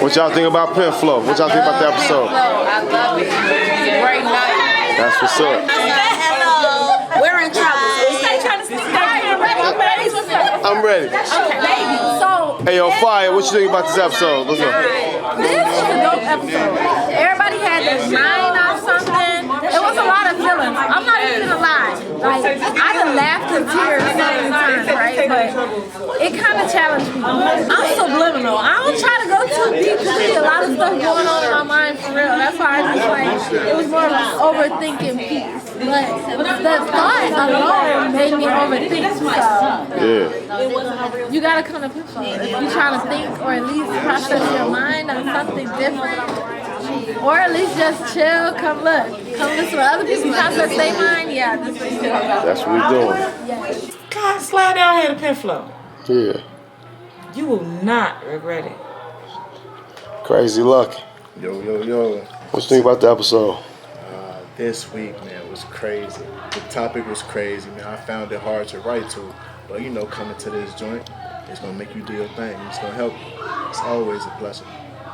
What y'all think about Penflow? What y'all think about the episode? I love it. Great night. That's what's up. We're in trouble. I'm ready. Okay. So, Hey, yo, Fire, what you think about this episode? Let's go. this was a dope episode. Everybody had their mind on something. It was a lot of feelings. I'm not even gonna lie. Like, I done laughed in tears so many times, right? But it kind of challenged me. I'm subliminal. I don't try to go too deep to see a lot of stuff going on in my mind for real. That's why I just like, it was more of an overthinking piece. But the thought alone made me overthink. So, Yeah. you gotta come to Penflow. If you're trying to think or at least process your mind on something different, or at least just chill, come look. Come listen to other people process their mind. Yeah, this is That's what we're doing. yeah. God, slide down here to Penflow. Yeah. You will not regret it. Crazy luck. Yo. What you think about the episode? This week, man, was crazy. The topic was crazy, man. I found it hard to write to, but you know, coming to this joint, it's gonna make you do your thing. It's gonna help you. It's always a blessing.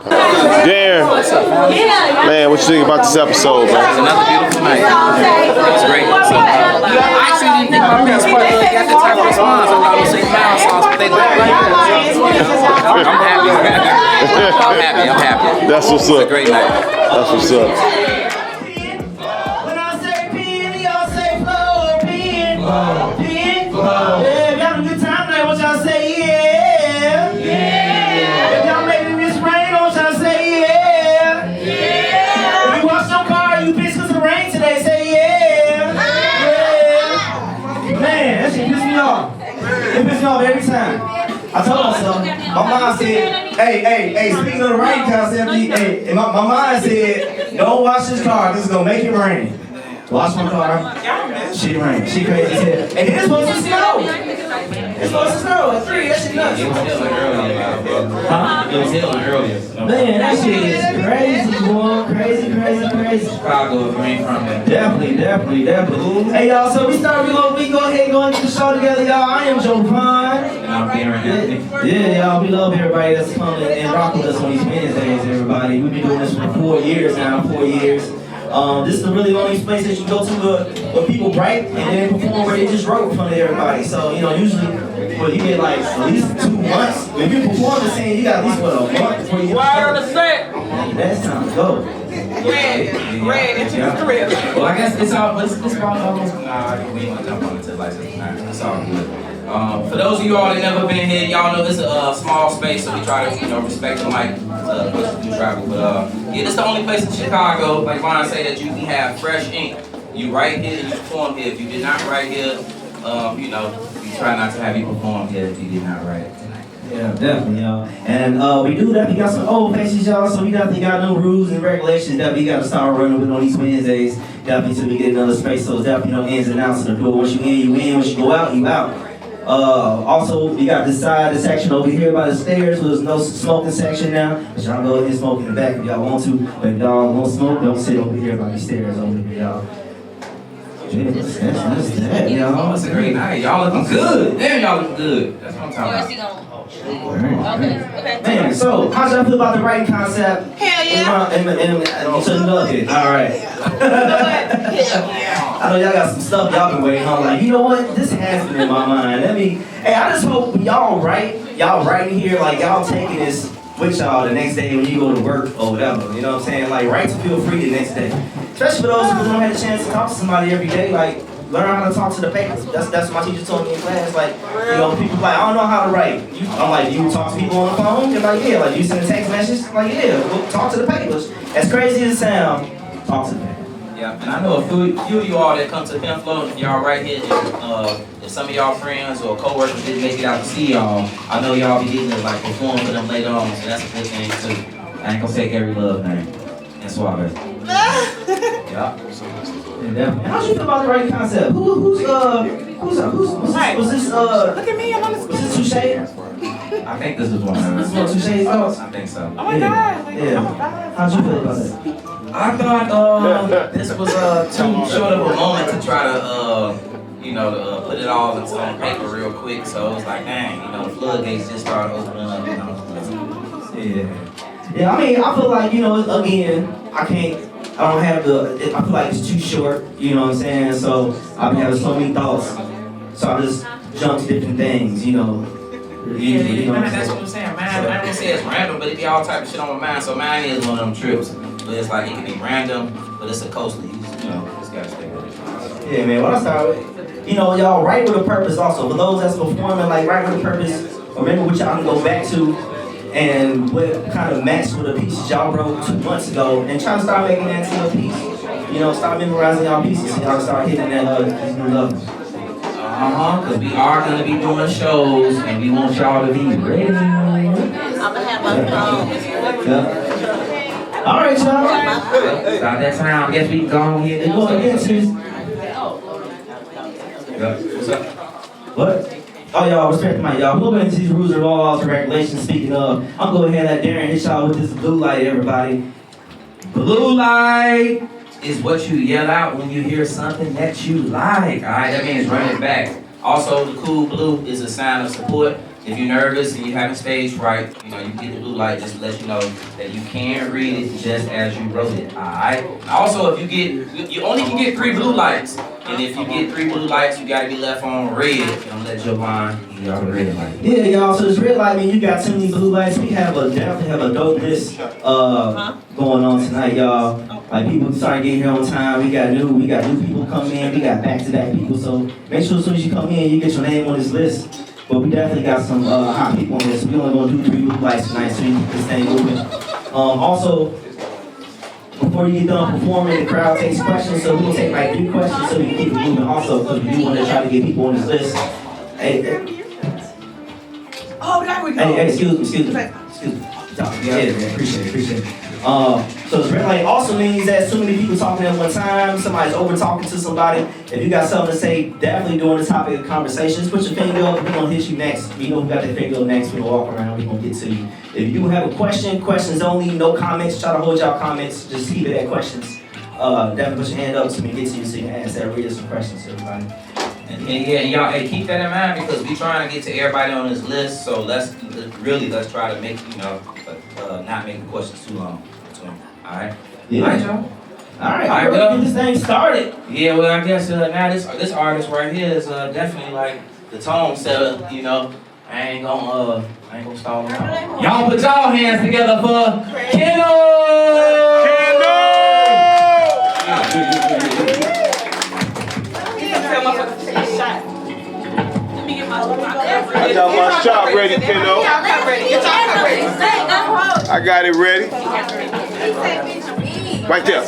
Darren, man, what you think about this episode, man? It's another beautiful night. It was great. So, I actually didn't think my parents probably got the type of response. I thought it was 6 miles sauce, but they look like it. I'm happy. I'm happy. That's what's It's a up. great night. That's what's up. Yeah, y'all having a good time tonight, what y'all say, yeah. Yeah. If y'all making this rain, what y'all say, yeah. Yeah. If you wash your car, you pissed because of the rain today, say yeah. Yeah. Man, that shit pissed me off. It pissed me off every time. I told myself, my mom said, hey, speaking of the rain concept, hey, my mind said, don't wash this car, this is gonna make it rain. Wash my car. She rain. She crazy as hell. And then it's supposed to snow. It's supposed to snow at 3. That shit nuts. It was hailing earlier. Huh? It was hailing earlier. Man, that shit is crazy, boy. Crazy. Chicago is rain from there. Definitely. Hey, y'all, so we go ahead and go into the show together, y'all. I am Joe Vaughn. And I'm Darren Anthony. Yeah, y'all, we love everybody that's coming and rocking with us on these Wednesdays, everybody. We've been doing this for 4 years now, 4 years. This is the really only place that you go to where people write and then perform where they just wrote in front of everybody. So, you know, usually, you get like at least 2 months. When you perform the same, you got at least, a month before you Wire on the set. That's time to go. Red into his career. Well, I guess it's all, it's almost, we ain't gonna jump on it till like 6:09. It's all good. For those of you all that never been here, y'all know this is a small space, so we try to, respect the mic to do travel. But yeah, this is the only place in Chicago, like Ron say, that you can have fresh ink. You write here and you perform here. If you did not write here, we try not to have you perform here if you did not write it. Yeah, definitely, y'all. And we do definitely got some old faces, y'all, so we definitely got no rules and regulations that we got to start running with on these Wednesdays. Definitely till we get another space, so it's definitely no ins and outs in the door. Once you in, you in. Once you go out, you out. Also, we got this side, the section over here by the stairs, where there's no smoking section now. But y'all go ahead and smoke in the back if y'all want to. But if y'all won't smoke, don't sit over here by these stairs over here, y'all. Yeah, that's that, y'all. It's a great night. Y'all looking good. Damn, y'all looking good. That's what I'm talking about. Okay. Man, so how y'all feel about the writing concept? Hell yeah. And so you love it. All right. I know y'all got some stuff y'all been waiting on. Like, you know what? This has been in my mind. Hey, I just hope when y'all writing here, like y'all taking this with y'all the next day when you go to work or whatever. You know what I'm saying? Like, write to feel free the next day. Especially for those who don't have a chance to talk to somebody every day. Like, learn how to talk to the papers. That's what my teacher told me in class. Like, people like, I don't know how to write. I'm like, you talk to people on the phone? They're like, yeah. Like, you send a text message? I'm like, yeah. Well, talk to the papers. As crazy as it sounds, talk to the papers. Yeah, and I know a few of you all that come to Penflow, y'all right here, if some of y'all friends or co-workers didn't make it out to see y'all, I know y'all be getting to like perform for them later on, so that's a good thing too. I ain't gonna take every love name. That's why yeah. How'd you feel about the writing concept? Was this Look at me, I'm on the was this Touche? I think this is one of them. This is one of Touche's thoughts? I think so. Oh my God. Like, Yeah. How'd you feel about that? I thought this was too short of a moment to try to put it all on paper real quick. So it was like, dang, the floodgates just started opening up. Yeah. Yeah, I mean, I feel like, again, I don't have I feel like it's too short, you know what I'm saying? So I've been having so many thoughts. So I just jump to different things, Yeah, that's what I'm saying. Mine, I don't say it's random, but it be all type of shit on my mind. So mine is one of them trips. But it's like, it can be random, but it's a coastly, just gotta stay with it. Yeah, man, what I started with, y'all write with a purpose also. For those that's performing, like, write with a purpose, remember what y'all can go back to and what kind of matched with the pieces y'all wrote 2 months ago, and try to start making that to a piece. Start memorizing y'all pieces so y'all start hitting that these new levels. Because we are going to be doing shows, and we want y'all to be ready. I'm gonna have my phone. Yeah. All right, y'all. About that time, I guess we can go on here. Go ahead, sis. What's up? What? Oh, y'all, respect the mic, y'all. We'll go into these rules and laws and regulations. Speaking of, I'm going to go ahead and let Darren hit y'all with this blue light, everybody. Blue light is what you yell out when you hear something that you like. Alright, that means run it back. Also, the cool blue is a sign of support. If you're nervous and you haven't stage fright, you get the blue light just to let you know that you can read it just as you wrote it. Alright? Also, if you only can get 3 blue lights. And if you get 3 blue lights, you gotta be left on red. Don't let your line be on the red light. Yeah, y'all. So this red light mean you got too many blue lights. We definitely have a dope list going on tonight, y'all. Like, people starting to get here on time. We got new people coming in. We got back-to-back people. So make sure as soon as you come in, you get your name on this list. But we definitely got some hot people on this. We only gonna do 3 blue lights tonight, so you can get this thing moving. Also, before you get done performing, the crowd takes questions, so we'll take like 3 questions so we can keep it moving. Also, because we do want to try to get people on this list. Hey, Oh, there we go. hey, excuse me. Yeah, man, appreciate it. So this red light also means that too many people talking at one time, somebody's over talking to somebody. If you got something to say, definitely during the topic of conversations, put your finger up. We're gonna hit you next. We know who got their finger up next. We're gonna walk around. We're gonna get to you. If you have a question, questions only, no comments. Try to hold y'all comments. Just keep it at questions. Definitely put your hand up so we can get to you so you can ask that. Read us some questions, everybody. And y'all, keep that in mind because we trying to get to everybody on this list. So let's try to make not make the questions too long. All right. Yeah. All right, y'all. All right. Well, get this thing started. Yeah. Well, I guess now this artist right here is definitely like the tone setter. I ain't gonna stall him out. Y'all put y'all hands together for Kendall. I got my shot ready, Keno. I got it ready. Right there.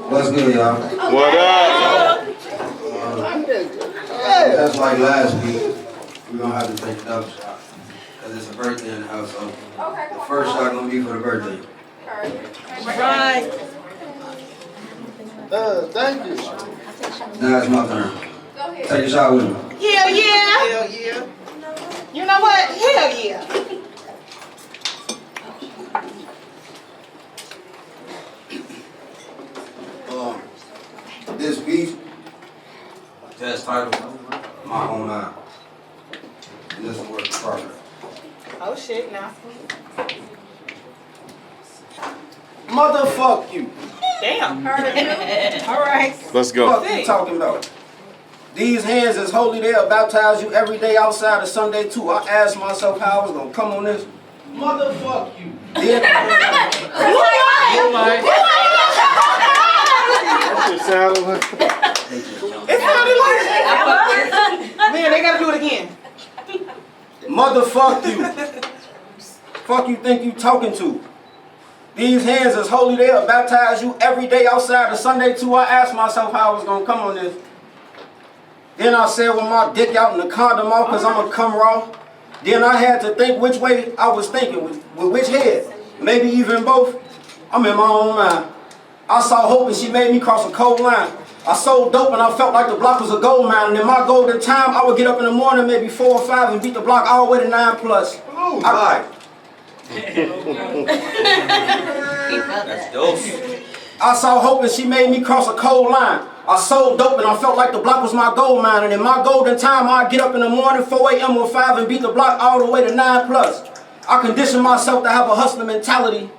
What's good, y'all? What up? That's like last week. We're gonna have to take a double shot. Cause it's a birthday in the house, so the first shot gonna be for the birthday. Right. Thank you. Now it's my turn. Take a shot with me. Hell yeah. You know what? Hell yeah. This piece, test title, My Own Eye. And this is work in progress. Oh shit, now. Motherfuck you. Damn. All right. Let's go. What you talking about? These hands is holy, they'll baptize you every day outside of Sunday too. I asked myself how I was gonna come on this. Motherfuck you. Then, It sounded like It sounded like man, they gotta do it again. motherfuck you. Fuck you think you talking to? These hands is holy, they'll baptize you every day outside of Sunday too. I asked myself how I was gonna come on this. Then I said with my dick out and the condom off cause I'ma come raw. Then I had to think which way I was thinking, with which head. Maybe even both. I'm in my own mind. I saw hope and she made me cross a cold line. I sold dope and I felt like the block was a gold mine. And in my golden time, I would get up in the morning, maybe 4 or 5 and beat the block all the way to 9+. Ooh, right. That's dope. I saw hope and she made me cross a cold line. I sold dope and I felt like the block was my gold mine. And in my golden time, I'd get up in the morning, 4 a.m. or 5 and beat the block all the way to 9+. I conditioned myself to have a hustler mentality.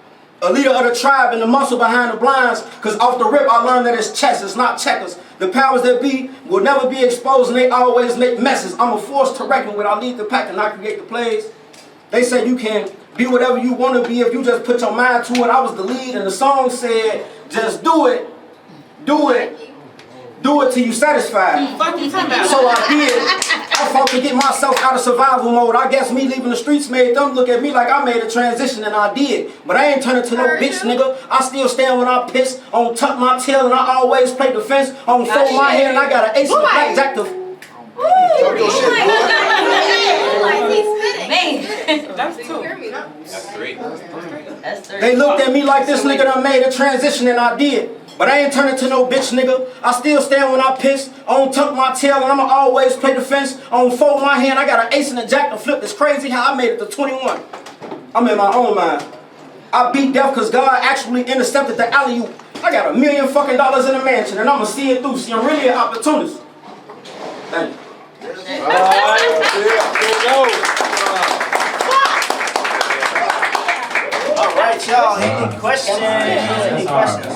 A leader of the tribe and the muscle behind the blinds. Cause off the rip, I learned that it's chess, it's not checkers. The powers that be will never be exposed and they always make messes. I'm a force to reckon with. I lead the pack and I create the plays. They say you can be whatever you want to be if you just put your mind to it. I was the lead and the song said, just do it, do it, do it till you satisfied. So I did. I fought to get myself out of survival mode. I guess me leaving the streets made them look at me like I made a transition, and I did. But I ain't turning to no bitch, nigga. I still stand when I piss. On tuck my tail and I always play defense. On fold my head and I got an ace in the blackjack to... That's 2. That's 3. They looked at me like this nigga done made a transition, and I did. But I ain't turning to no bitch, nigga. I still stand when I piss. On tuck my tail and I'ma always play defense. On fold my hand, I got an ace and a jack to flip. It's crazy how I made it to 21. I'm in my own mind. I beat death cause God actually intercepted the alley-oop. I got $1 million fucking dollars in the mansion and I'ma see it through. See, I'm really an opportunist. Thank you. All right, y'all. Any questions? Any questions?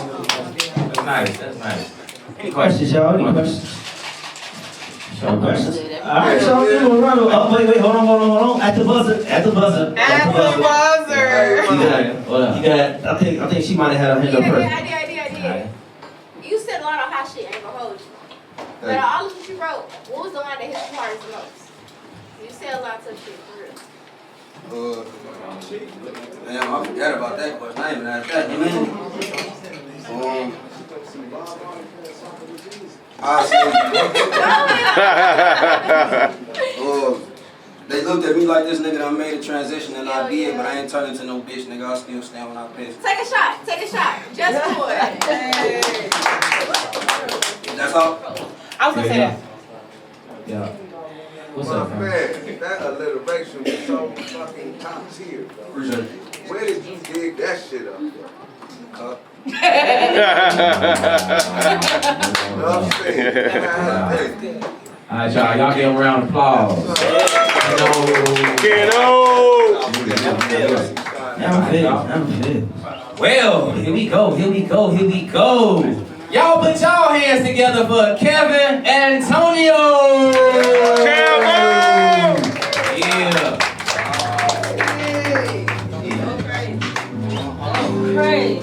That's nice. That's nice. Any questions, y'all? Any questions? No questions? All right, y'all. Give them a round of wait, hold on. At the buzzer. You got. I think she might have had her hand up first. I did. You said a lot of hot shit, I ain't gonna hold you. But all of what you wrote, what was the line that hit you hardest the most? You said a lot of shit, for real. Damn, I forgot about that question. I ain't even asked that. They looked at me like this nigga done made a transition and I did, but I ain't turning to no bitch, nigga. I still stand when I piss. Take a shot. Just for it. That's all. I was gonna say that. Yeah. What's My up, man? man, that alliteration was so fucking top tier. Appreciate it. Where did you dig that shit up? All right, y'all give a round of applause. I'm fit. Well, here we go. Y'all put y'all hands together for Kevin Antonio. Kevin! Yeah. Great.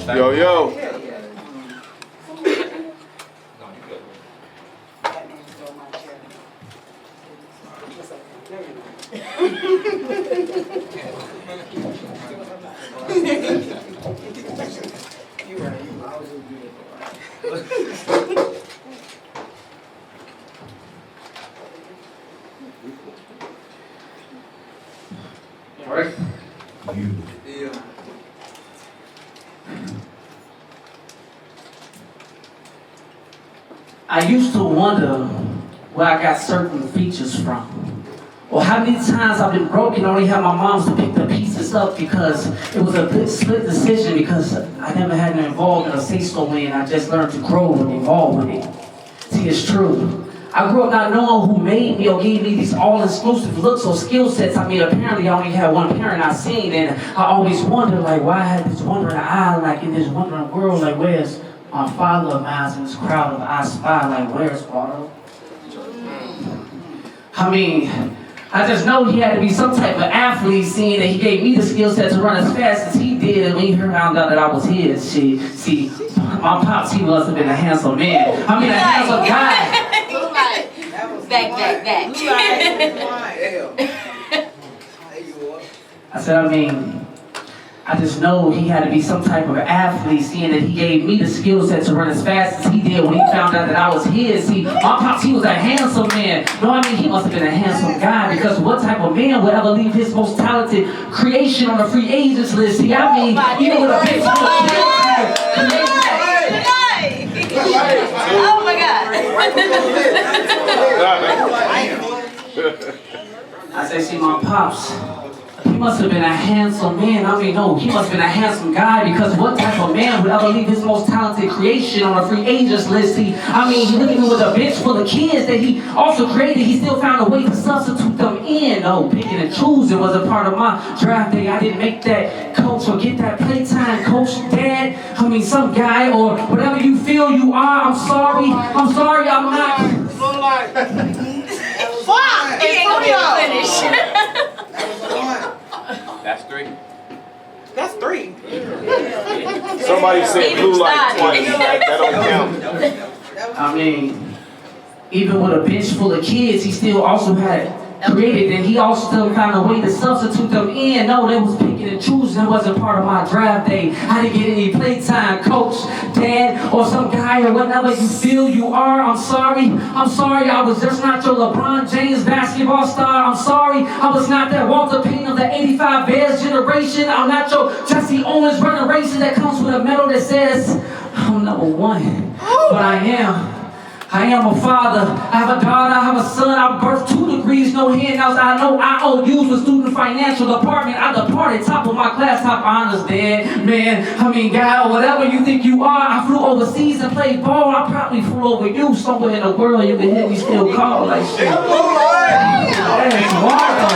Yo. I used to wonder where I got certain features from. Or how many times I've been broken, only had my moms to pick the pieces up because it was a good split decision because I never had to involve in a say-so in. I just learned to grow and evolve with it. See, it's true. I grew up not knowing who made me or gave me these all-exclusive looks or skill sets. I mean, apparently I only had one parent I seen, and I always wondered, like, why I had this wondering eye, like in this wondering world, like, where's my father of mine in this crowd of I spy, like, where's Waldo? I mean, I just know he had to be some type of athlete, seeing that he gave me the skill set to run as fast as he did, and when he found out that I was his, see, my pops, he must have been a handsome man. I mean, a handsome guy. Back. I said, I just know he had to be some type of athlete, seeing that he gave me the skill set to run as fast as he did when he found out that I was his. See, my pops, he was a handsome man. No, he must have been a handsome guy, because what type of man would ever leave his most talented creation on a free agents list? See, even with a big I say, see, my pops, he must have been a handsome man. I mean, no, he must have been a handsome guy, because what type of man would ever leave his most talented creation on a free agents list? He looked at me with a bench full of kids that he also created. He still found a way to substitute them in. No, picking and choosing was a part of my draft day. I didn't make that coach or get that playtime coach, dad. I mean, some guy or whatever you feel you are. I'm sorry, I'm not. Fuck! He ain't gonna be able to finish. That's 3. That's 3. Somebody said blue light twice. That don't count. I mean, even with a bench full of kids, he still also had created, and he also still found a way to substitute them in. No, they was picking and choosing. It wasn't part of my draft day. I didn't get any playtime, coach, dad, or some guy or whatever you feel you are. I'm sorry. I was just not your LeBron James basketball star. I'm sorry. I was not that Walter Payton of the 85 Bears generation. I'm not your Jesse Owens generation that comes with a medal that says I'm number 1. But I am a father. I have a daughter. I have a son. I birthed 2 degrees, no handouts. I know IOUs with student financial department. I departed top of my class, top honors, dad, man. I mean, guy, or whatever you think you are. I flew overseas and played ball. I probably flew over you somewhere in the world. You can hear me still call like shit. That's wild.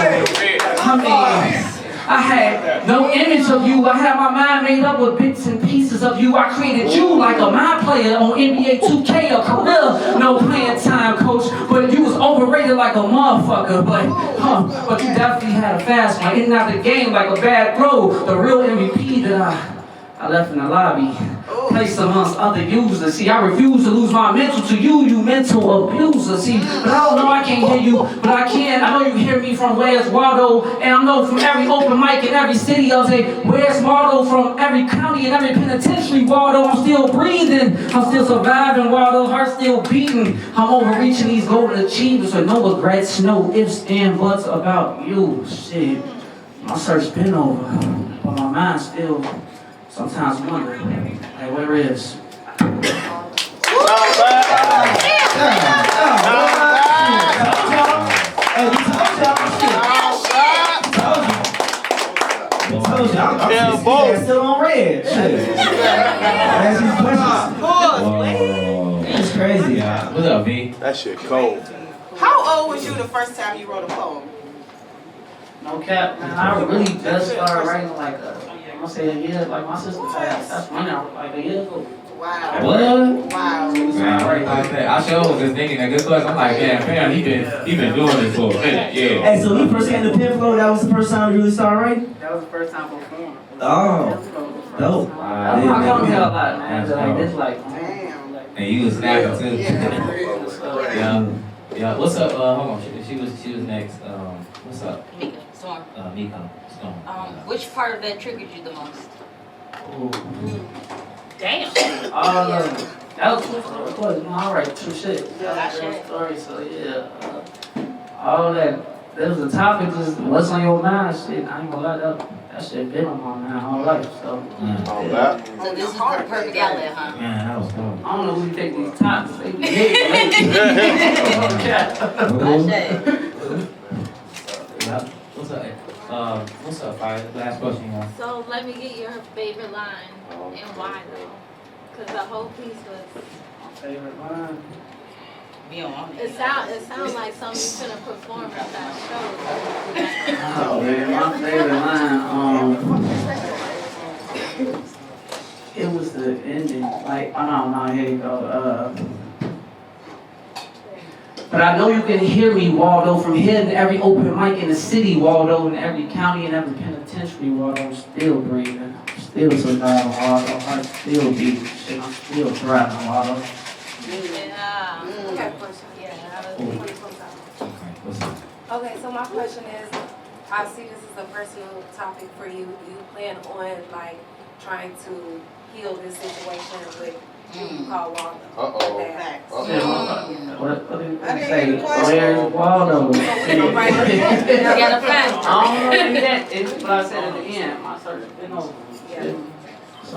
I had no image of you. I had my mind made up with bits and pieces of you. I created you like a mind player on NBA 2K, a career, no playing time, coach. But you was overrated like a motherfucker. But you definitely had a fast one. In and out the game like a bad throw. The real MVP that I left in the lobby, placed amongst other users. See, I refuse to lose my mental to you, you mental abuser. See, but I don't know, I can't hear you, but I can. I know you hear me from Where's Waldo, and I know from every open mic in every city, I'll say, Where's Waldo, from every county and every penitentiary, Waldo. I'm still breathing, I'm still surviving, Waldo, heart still beating. I'm overreaching these golden achievements with no regrets, no ifs and buts about you. Shit, my search been over, but my mind still sometimes wonder, hey, where is? Still on red. Ask these questions. It's crazy. What's up, V? That shit cold. How old was you the first time you wrote a poem? No cap, man, I really just started writing like I'm gonna say a year, like my sister passed. That's when I wrote like a year ago. Wow. What? Wow. I sure was just thinking that good question. I'm like, man, fam, he been doing this for a minute, yeah. Hey, so when you first came to Penflow, that was the first time you really started writing? That was the first time performing. Oh. Dope. That's my coming here a lot, man. Like this, like. Damn. And you was snapping too. Yeah. Yeah. What's up? Hold on. She was next. What's up? Mika, Storm. Mika. Storm. Which part of that triggered you the most? Ooh. Damn. That was all right, true shit. That was a real story, so yeah. All that was the topic, just what's on your mind, shit. I ain't gonna lie, that shit been on my mind all life, so. All that. So this is the perfect outlet, huh? Man, that was cool. I don't know who you take these topics, they be big, What's up, Fire? Last question, you want? So let me get your favorite line and why though? Because the whole piece was. favorite line. Be on It sounds like something you couldn't perform at that show. Oh man, my favorite line, it was the ending, like, no, here you go, but I know you can hear me, Waldo, from here to every open mic in the city, Waldo, in every county and every penitentiary, Waldo. I'm still breathing, I'm still surviving, Waldo. I'm still beating shit, I'm still thriving, Waldo. Yeah. Okay, question. Okay, so my question is, I see this is a personal topic for you. Do you plan on like trying to heal this situation with who you call Waldo? What did you say? Where's Waldo? You got a friend. I don't know that. It's what I said at the end. My search has been over. Yeah. So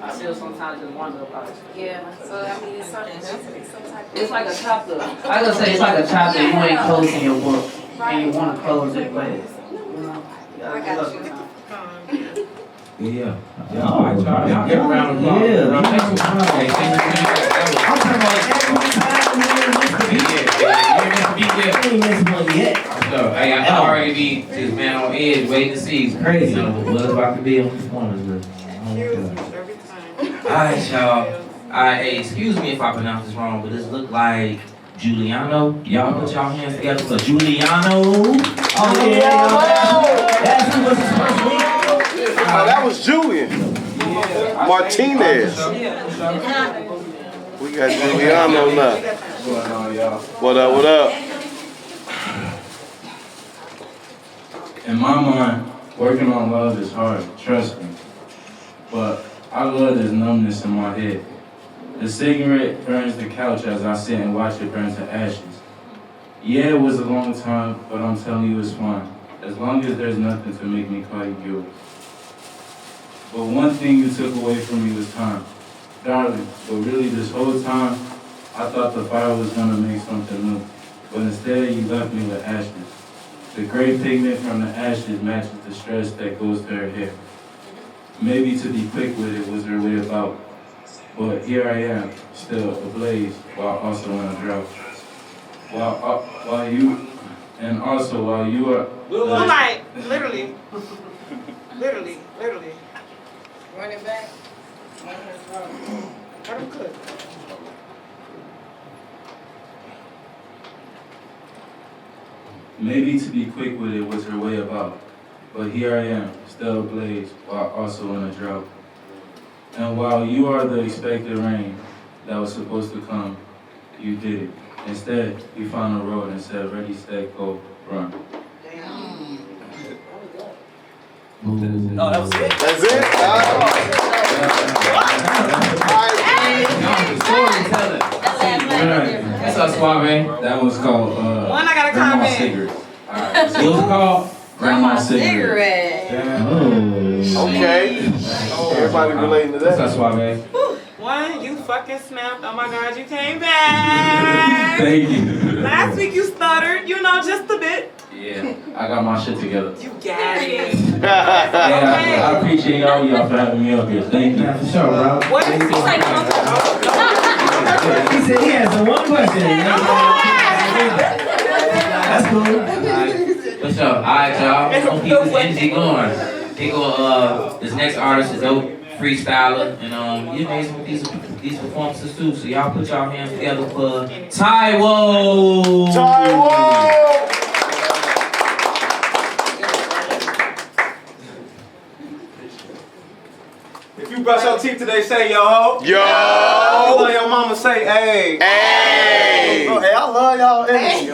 I I still sometimes just wonder about it. Yeah, so I mean, it's some type of... It's like a chapter. I gotta say, it's like a chapter. You ain't closing your book, and you want to close it, but you know, I got you. Yeah. All right, y'all. Y'all give a round of applause. Yeah. I'm talking about every time you ain't missed one yet. Hey, I already be this man on edge waiting to see. It's crazy. You know what's about to be on this one. Alright, y'all. Hey, excuse me if I pronounce this wrong, but this look like Giuliano. Y'all put y'all hands together for Giuliano. Oh yeah, that's who was his first week. Oh, that was Julian. Martinez. We got Giuliano now. What's going on, y'all? What up, what up? In my mind, working on love is hard, trust me. But I love this numbness in my head. The cigarette burns the couch as I sit and watch it burn to ashes. Yeah, it was a long time, but I'm telling you it's fine. As long as there's nothing to make me call you yours. But one thing you took away from me was time. Darling, but really this whole time, I thought the fire was gonna make something new. But instead, you left me with ashes. The gray pigment from the ashes matches the stress that goes to her hair. Maybe to be quick with it was her way about. But here I am, still ablaze, while also in a drought. While you are... Like, literally. Literally. Run it back. Let him cook. Maybe to be quick with it was her way about. But here I am, still ablaze, while also in a drought. And while you are the expected rain that was supposed to come, you did it. Instead, you found a road and said, ready, set, go, run. Oh, that was it? That's it? That's our suave. That was called One, I got a Grandma comment. Cigarette. Alright, so it was called Grandma Cigarette. Okay. Everybody relating to That's our that. suave. One, you fucking snapped. Oh my God, you came back. Thank you. Last week you stuttered, just a bit. Yeah, I got my shit together. You got it. Hey, I appreciate y'all for having me up here. Thank you. For sure, bro. What is he saying? He said he has one question. That's cool. For sure. Alright, y'all. Don't keep this energy going. They go, this next artist is dope, freestyler, and you amazing with these performances too. So y'all put y'all hands together for Taiwo. If you brush your teeth today, say yo. Yo. Tell your mama say hey. Hey. Oh, hey, I love y'all energy.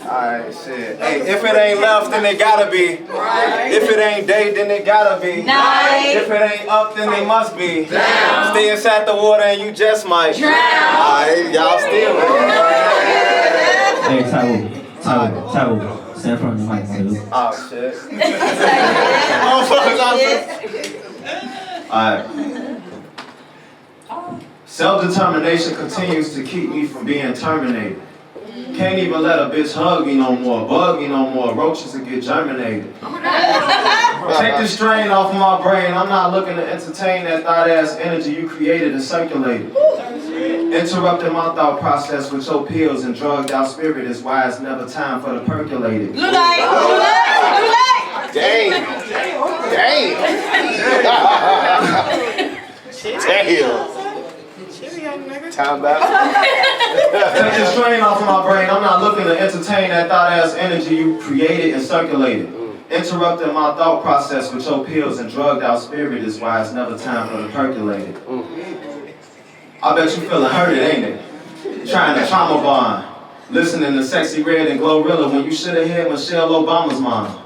Alright, shit. Hey, if it ain't left, then it gotta be. Right. If it ain't day, then it gotta be. Night. If it ain't up, then it must be. Down. Stay inside the water and you just might Drown. Alright, y'all still. Hey, Taiwo. Stand in front of the mic, dude. Oh, shit. Alright. Self-determination continues to keep me from being terminated. Can't even let a bitch hug me no more, bug me no more, roaches will get germinated. Take the strain off of my brain, I'm not looking to entertain that thought-ass energy you created and circulated. Interrupting my thought process with your pills and drugged out spirit is why it's never time for the percolated. Blue light. Damn. Time back. Take the strain off of my brain, I'm not looking to entertain that thought-ass energy you created and circulated. Interrupting my thought process with your pills and drugged out spirit is why it's never time for the percolated. I bet you feeling hurted, ain't it? Trying to trauma bond. Listening to Sexy Red and Glorilla when you should have had Michelle Obama's mom.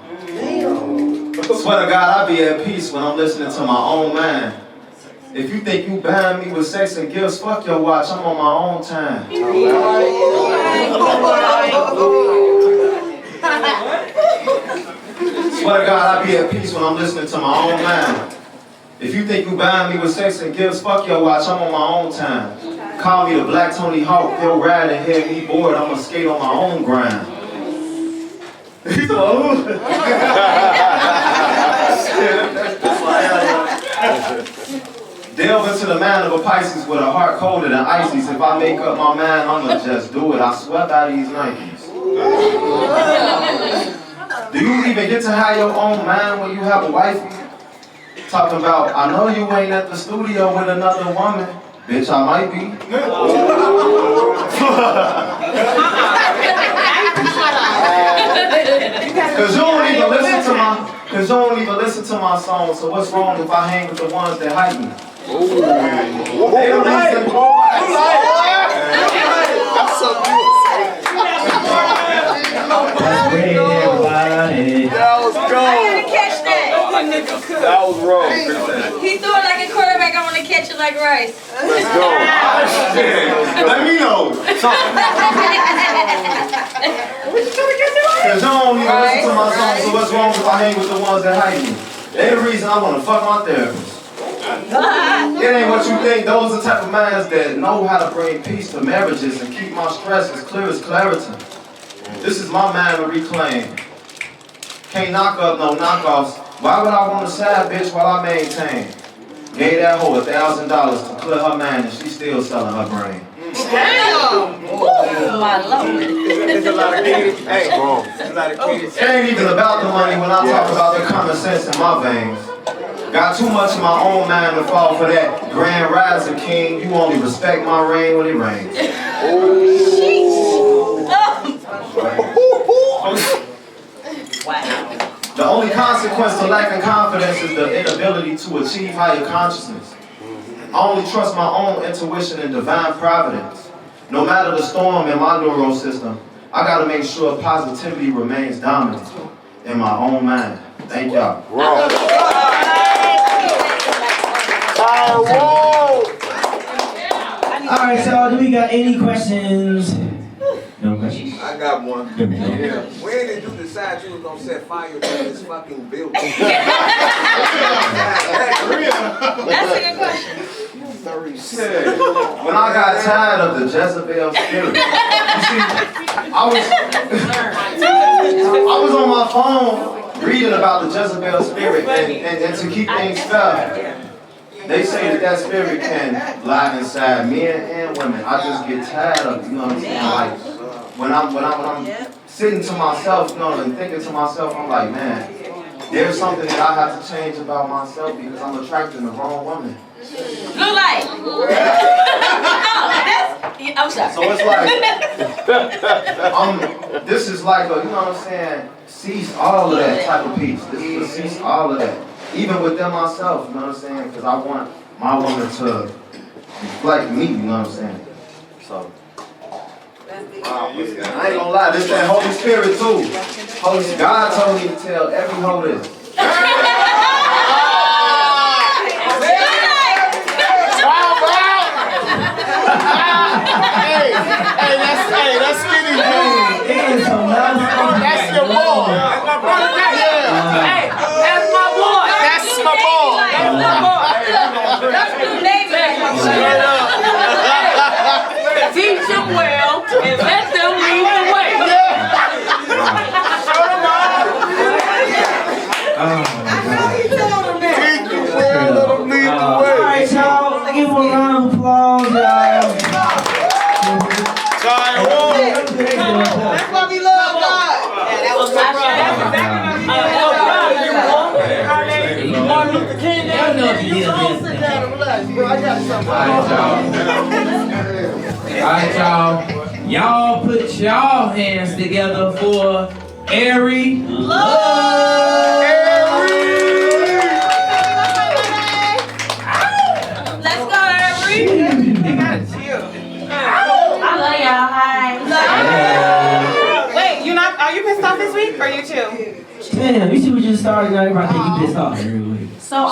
Swear to God, I be at peace when I'm listening to my own mind. If you think you behind me with sex and gifts, fuck your watch, I'm on my own time. Swear to God, I be at peace when I'm listening to my own mind. If you think you buying me with sex and gifts, fuck your watch, I'm on my own time. Call me the Black Tony Hawk, they'll ride and head me bored, I'ma skate on my own grind. He's old. Delve into the mind of a Pisces with a heart colder than Isis. If I make up my mind, I'ma just do it. I swear by these Nikes. Do you even get to have your own mind when you have a wifey? Talking about, I know you ain't at the studio with another woman. Bitch, I might be. Cause you don't even listen to my songs, so what's wrong if I hang with the ones that hype me? That was I gold. had to catch that. That was wrong. He threw it like a quarterback. I want to catch it like rice. Let's go. Let me know. Cause you don't even listen to my songs, so what's wrong if I hang with the ones that hype me? They the reason I want to fuck my therapist. It ain't what you think. Those are the type of minds that know how to bring peace to marriages and keep my stress as clear as clarity. This is my mind to reclaim. Can't knock up no knockoffs. Why would I want a side bitch while I maintain? Gave that hoe $1,000 to clear her mind and she's still selling her brain. Damn! Oh, my Lord. There's a lot of kids. Hey, there's a lot of kids. It ain't even about the money when I talk about the common sense in my veins. Got too much in my own mind to fall for that grand rising king. You only respect my reign when it rains. Wow. The only consequence to lacking confidence is the inability to achieve higher consciousness. I only trust my own intuition and divine providence. No matter the storm in my neural system, I gotta make sure positivity remains dominant in my own mind. Thank y'all. Alright, so do we got any questions? No questions? I got one. Yeah. When did you decide you was gonna set fire to this fucking building? That's a good question. When I got tired of the Jezebel spirit, you see, I was on my phone reading about the Jezebel spirit, and to keep things fair, they say that spirit can lie inside men and women. I just get tired of, you know what I'm saying? Like when I'm sitting to myself, you know, and thinking to myself, I'm like, man, there's something that I have to change about myself because I'm attracting the wrong woman. Blue light. I'm sorry. So it's like, this is like a, you know what I'm saying, cease all of that type of peace. This is a cease all of that. Even within myself, you know what I'm saying? Because I want my woman to reflect me, you know what I'm saying? So, I ain't gonna lie, this that Holy Spirit too. God told me to tell every hoe this. Hey, that's skinny dude. That's your boy. That's my brother. Hey, that's my boy. That's my boy. That's my boy. That's the name of that. Teach them well and let them lead the way. Show them all. Teach them well, let them lead the way. Alright, y'all. Give them a round of applause, y'all. That's why we love God. Yeah, that was my brother. Martin Luther King. You don't sit down and relax, bro. I got something. Alright, y'all. Y'all put y'all hands together for Airy Love. Let's go, Avery. They gotta chill. I love y'all. Hi. Wait, are you pissed off this week or you chill? Damn, you see what just started, now everybody think you pissed off every week. So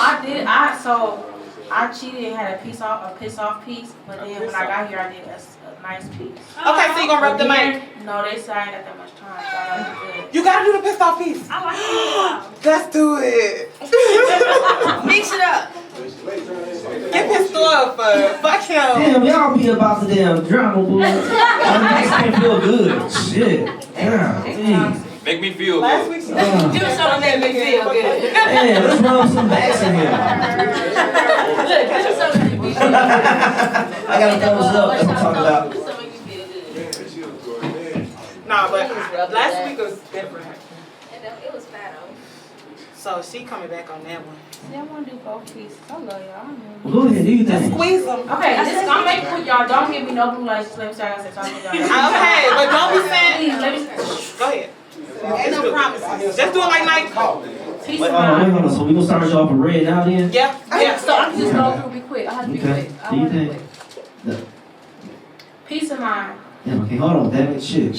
I cheated and had a piss off piece, but then when I got here I did a nice piece. Okay, so you gonna rub the mic? No, they say I ain't got that much time, so I gotta do it. You gotta do the pissed off piece. I like it. Let's do it. Mix it up. Get this stuff, fuck him. Damn, y'all be about the damn drama, boy. I can't feel good. Shit. Damn. Make me feel Last good. week's Do something that make me feel good. Man, let's rub some backs in here. Look, do something that make me feel good. I got a thumbs up. That's what I'm talking about. Do something that make me feel good. Nah, but last week was different. It was fat though. So she coming back on that one. See, I want to do both pieces. I love y'all. Go ahead, do you think? Squeeze them. Okay, I'm making with y'all. Don't give me no blue lights. Let me say I said talking to y'all. Okay, but don't be saying. Please, let me. Go ahead. Ain't no promises. Just do it like Nike. Peace Wait, of hold on, mind. wait, hold on. So we gonna start you off with red now then? Yeah, yeah. So I'm just going through. Be quick. I have to be Okay. quick. I Do you want to be think? quick. No. Peace of mind. Yeah, okay, hold on, damn it, shit.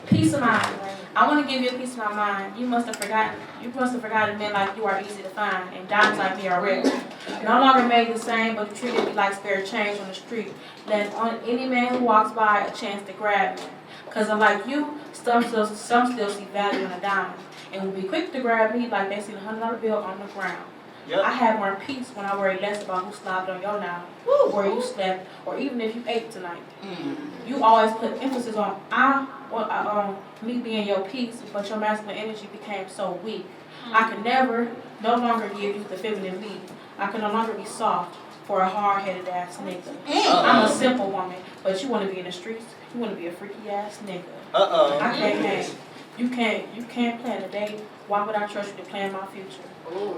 Peace of mind. I want to give you a piece of my mind. You must have forgotten men like you are easy to find, and dimes like me are rare. No longer made the same, but you treated me like spare change on the street. Let on any man who walks by a chance to grab me. Cause unlike you, some still see value in a dime, and will be quick to grab me like they see a $100 bill on the ground. Yep. I have more peace when I worry less about who slobbed on your now, where you slept, or even if you ate tonight. You always put emphasis on me being your peace, but your masculine energy became so weak. I can no longer give you the feminine me. I can no longer be soft for a hard-headed ass nigga. I'm a simple woman, but you want to be in the streets. You want to be a freaky ass nigga. I can't hang. You can't plan a day. Why would I trust you to plan my future?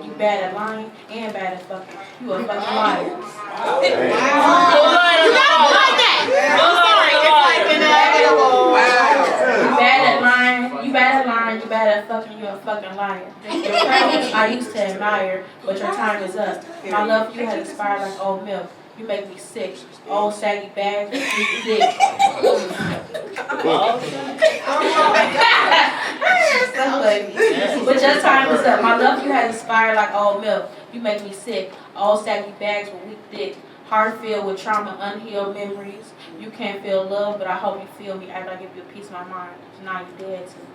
You bad at lying and bad at fucking. You a fucking liar. You gotta like that. You bad at lying. You bad at fucking. You a fucking liar. Your prowess I used to admire, but your time is up. My love for you has expired like old milk. You make me sick. Old saggy bags with weak dick. But your time is up. My love for you has expired like old milk. You make me sick. Old saggy bags with weak dick. Heart filled with trauma, unhealed memories. You can't feel love, but I hope you feel me after I give you a piece of my mind. Now you're dead too.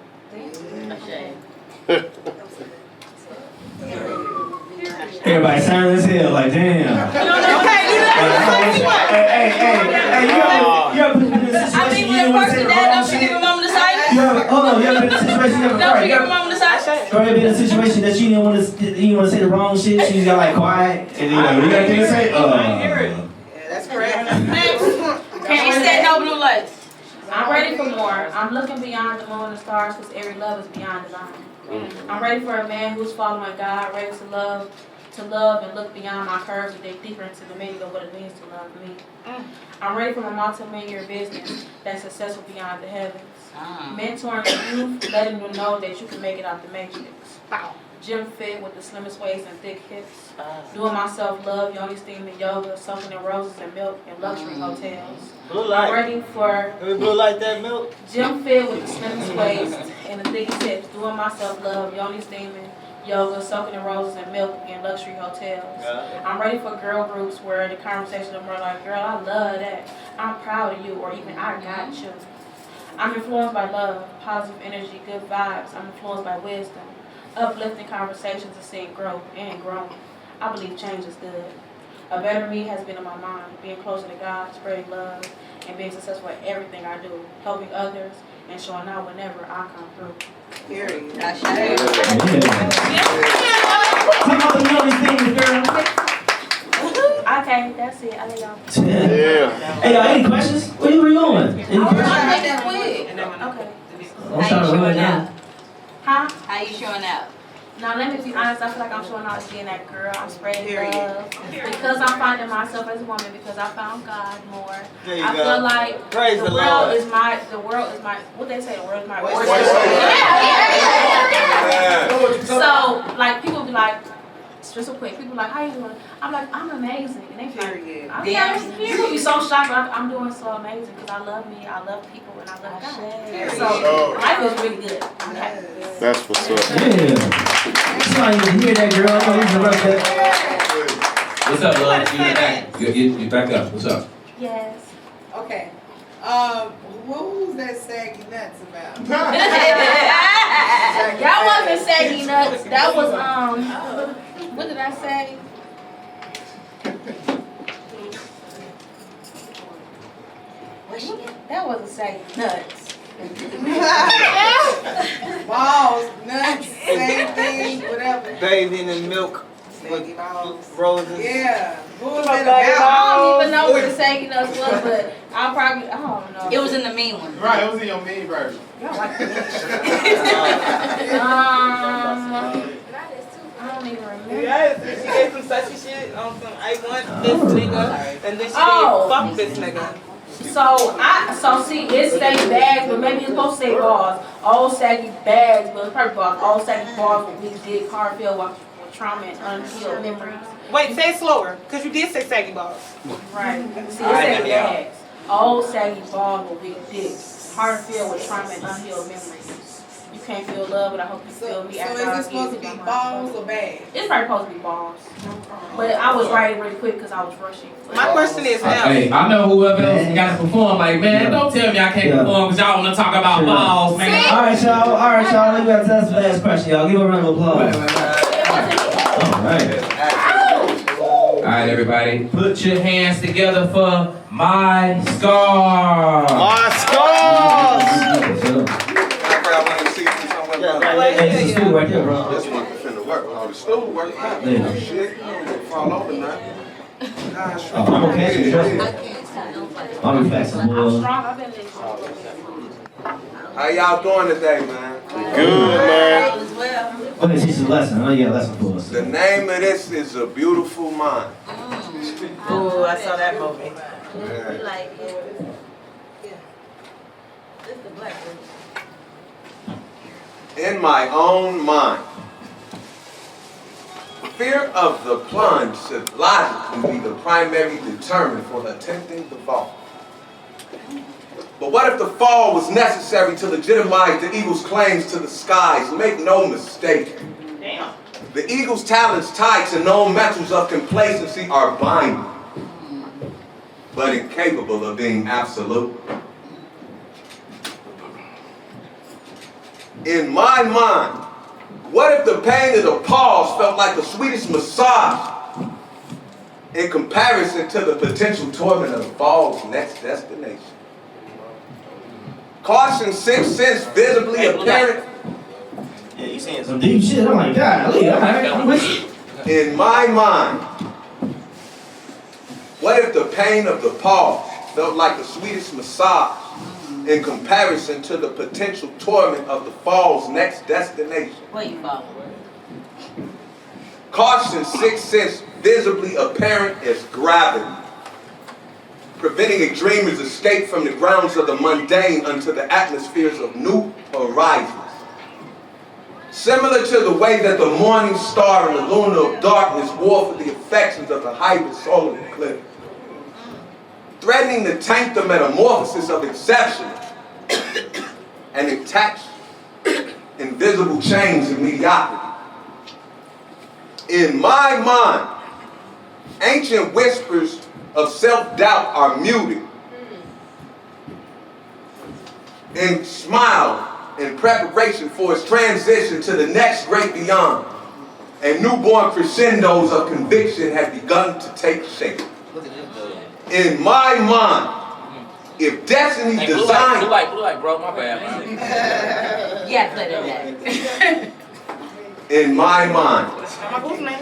Everybody silent as hell, like damn. You ever been in a situation you didn't want to say the wrong shit? You ever been in a situation you ever been in a situation that you didn't want to say the wrong shit? She got like quiet, and you got anything to say? That's correct. Can't you set no blue lights? I'm ready for more. I'm looking beyond the moon and the stars because every love is beyond design. I'm ready for a man who's following God, ready to love and look beyond my curves and dig deeper into the meaning of what it means to love me. I'm ready for my multi-million business that's successful beyond the heavens. Mentoring the youth, letting them know that you can make it out the matrix. Gym fit with the slimmest waist and thick hips. Doing myself love, yoni steam and yoga, soaking in roses and milk in luxury hotels. I'm ready for blue like that milk. Gym fit with the slimmest waist and the thick hips. Doing myself love, yoni steaming, yoga, soaking in roses and milk in luxury hotels. I'm ready for girl groups where the conversations are more like, girl, I love that. I'm proud of you, or even I got you. I'm influenced by love, positive energy, good vibes. I'm influenced by wisdom, uplifting conversations and seeing growth and growing. I believe change is good. A better me has been in my mind, being closer to God, spreading love, and being successful at everything I do, helping others, and showing out whenever I come through. Period. Come on, you know these things, girl. Okay, that's it. I let y'all. Hey, y'all, any questions? Where you going? Any questions? quick. Okay. I'm trying to run now. Huh? How you showing out? Now, let me be honest. I feel like I'm showing out as being that girl. I'm spreading love because I'm finding myself as a woman because I found God more. I feel like the world is my. What they say? The world is my worship. So, like, people be like, just real quick. People like, how you doing? I'm like, I'm amazing. And they be like, people be so shocked. I'm doing so amazing because I love me, I love people, and I love God. So life is really good. I'm happy. That's what's up. Yeah. Somebody need to hear that, girl. I'm gonna interrupt that. What's up, love? You back? You back up. What's up? Yes. Okay. What was that saggy nuts about? Y'all wasn't saggy nuts. That was what did I say? That wasn't saggy nuts. Balls, nuts, same thing, whatever. Bathing in milk with roses. Yeah. What was I it about? don't even know what the saggy nuts was, but I don't know. It was in the mean one. Right, it was in your mean version. Y'all like that. I don't even remember. Yes, she gave some such shit on some I want this nigga, and then she did fuck this nigga. So see, it say bags, but maybe it's supposed to say balls. All saggy bags, but it's probably balls. All saggy balls with big dick, hard filled with trauma and unhealed memories. Wait, say it slower, because you did say saggy balls. Right. See, it say bags. All saggy balls with big dicks, hard filled with trauma and unhealed memories. You can't feel love, but I hope you feel me. So is it supposed to be balls or bags? It's probably supposed to be balls. But I was writing really quick because I was rushing. My question is now. Hey, I know whoever else got to perform. Like, man, don't tell me I can't perform because y'all want to talk about balls, man. All right, y'all. Let me ask the last question, y'all. Give a round of applause. All right, everybody, put your hands together for my scars. My scars! Hey, this is stool right there, bro. This one finna work. Oh, the stool work. Yeah. Shit. Fall over now. Gosh. I'm okay. I'll be fast, boy. How y'all doing today, man? Good, man. Okay, teach us a lesson. I know you got a lesson for us. The name of this is A Beautiful Mind. Oh, I saw that movie. Yeah. In my own mind, fear of the plunge should logically be the primary determinant for attempting the fall. But what if the fall was necessary to legitimize the eagle's claims to the skies? Make no mistake. Damn. The eagle's talents tied to known metals of complacency are binding, but incapable of being absolute. In my mind, what if the pain of the pause felt like the sweetest massage in comparison to the potential torment of the fall's next destination? Caution, sixth sense, visibly apparent. Yeah, you saying some deep shit. I'm like, God, I'm with you. In my mind, what if the pain of the pause felt like the sweetest massage in comparison to the potential torment of the fall's next destination? Where you fall? Caution, sixth sense, visibly apparent as gravity, preventing a dreamer's escape from the grounds of the mundane unto the atmospheres of new horizons. Similar to the way that the morning star and the luna of darkness war for the affections of the hybrid solar eclipse, threatening to taint the metamorphosis of exception and attach invisible chains of mediocrity. In my mind, ancient whispers of self-doubt are muted and smile in preparation for its transition to the next great beyond. And newborn crescendos of conviction have begun to take shape. In my mind, if destiny's design... Blue light, bro, my bad, man. You gotta play that. In my mind,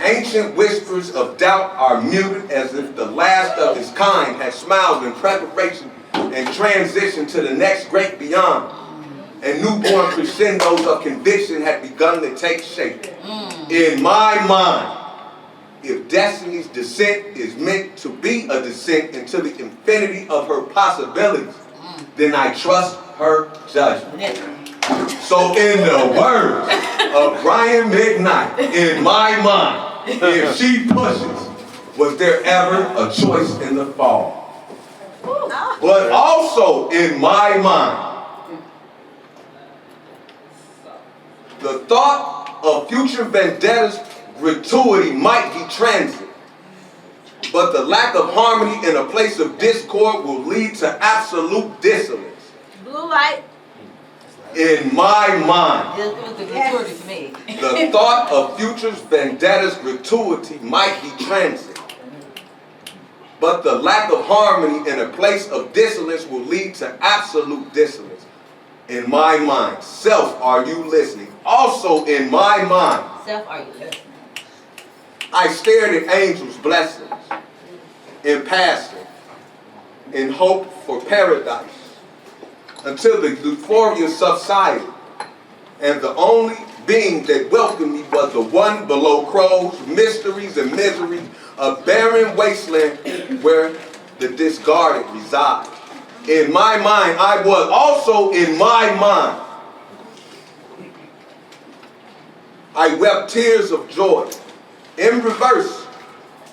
ancient whispers of doubt are muted as if the last of its kind has smiled in preparation and transition to the next great beyond. And newborn crescendos of conviction had begun to take shape. In my mind, if destiny's descent is meant to be a descent into the infinity of her possibilities, then I trust her judgment. So in the words of Brian McKnight, in my mind, if she pushes, was there ever a choice in the fall? But also in my mind, the thought of future vendettas gratuity might be transit, but the lack of harmony in a place of discord will lead to absolute dissonance. Blue light. In my mind, It was the gratuity for me. the thought of future's vendettas gratuity might be transit. But the lack of harmony in a place of dissonance will lead to absolute dissonance. In my mind, self, are you listening? Also in my mind, Self, are you listening? I stared at angels' blessings in passing, in hope for paradise, until the euphoria subsided, and the only being that welcomed me was the one below crows, mysteries and miseries, a barren wasteland where the discarded reside. In my mind, I was also in my mind. I wept tears of joy in reverse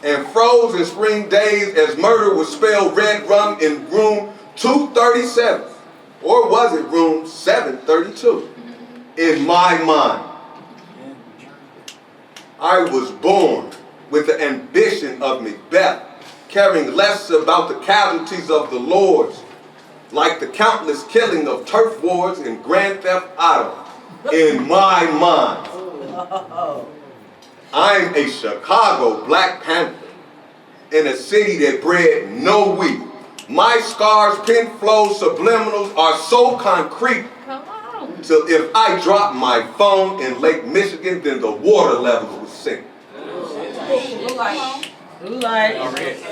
and froze in spring days as murder was spelled red rum in room 237. Or was it room 732? In my mind, I was born with the ambition of Macbeth, caring less about the casualties of the lords, like the countless killing of turf wars in Grand Theft Auto. In my mind, I'm a Chicago Black Panther in a city that bred no wheat. My scars, Penflow, subliminals are so concrete till if I drop my phone in Lake Michigan, then the water levels will sink. Blue light.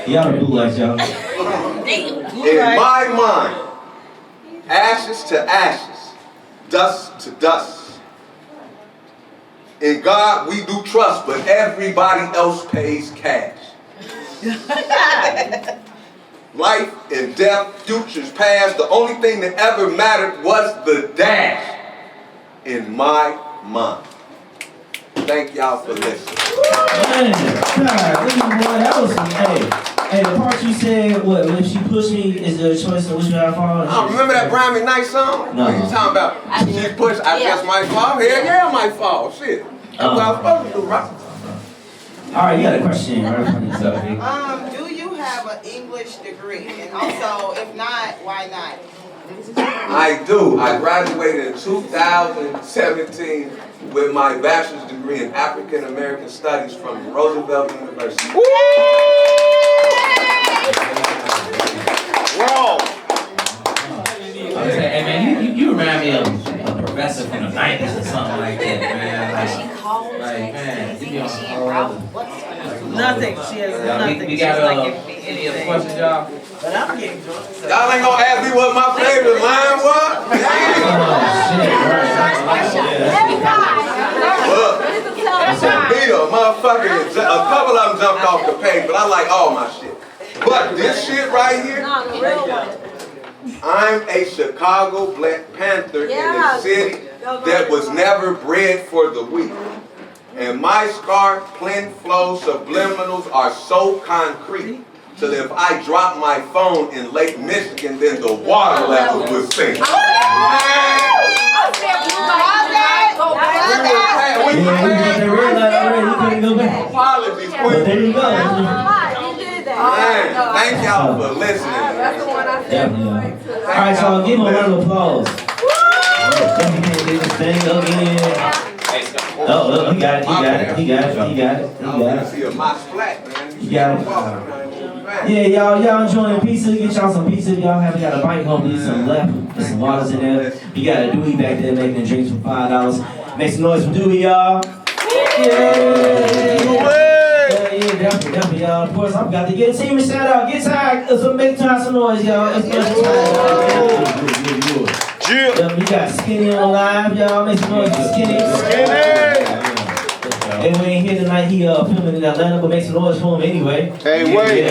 Y'all the blue lights, y'all. In my mind, ashes to ashes, dust to dust. In God we do trust, but everybody else pays cash. Life and death, futures past, the only thing that ever mattered was the dash in my mind. Thank y'all for listening. Man, God, look at boy, that was some, hey, the part you said, what, if she pushed me, is there a choice of which way I fall? Oh, remember that Brian McKnight song? No. What you talking about? She pushed, I just might fall. Hell yeah, I might fall. Shit. That's what I was supposed to do, right? All right, you got a question, right? Do you have an English degree? And also, if not, why not? I do. I graduated in 2017 with my bachelor's degree in African American Studies from Roosevelt University. Whoa! Hey man, you remind me of a professor from the 90s or something like that, man. Like man, you be on Nothing. She has nothing. We got any other questions, y'all? But I'm getting drunk. So. Y'all ain't gonna ask me what my favorite line was? Look, Peter, motherfucker, a couple of them jumped off the page, but I like all my shit. But this shit right here, I'm a Chicago Black Panther in a city that was never bred for the weak. And my scar, Penflow, subliminals are so concrete till if I drop my phone in Lake Michigan, then the water level would sink. Apologies, But there you go. man, thank y'all for listening. All right, y'all, give him a round of applause. Let me get this thing again. Oh, he got it. He got it. Yeah, y'all enjoying pizza? Get y'all some pizza. Y'all haven't got a bite. Hopefully some left. There's some waters in there. You got a Dewey back there making drinks for $5. Make some noise for Dewey, y'all. Yeah, definitely, y'all. Of course, I've got to get a team a shout out. Get tired. So make time some noise, y'all. It's time. We got Skinny on live, y'all. Make some noise for Skinny. And we ain't here tonight. He filming in Atlanta, but make some noise for him anyway. Hey, wait.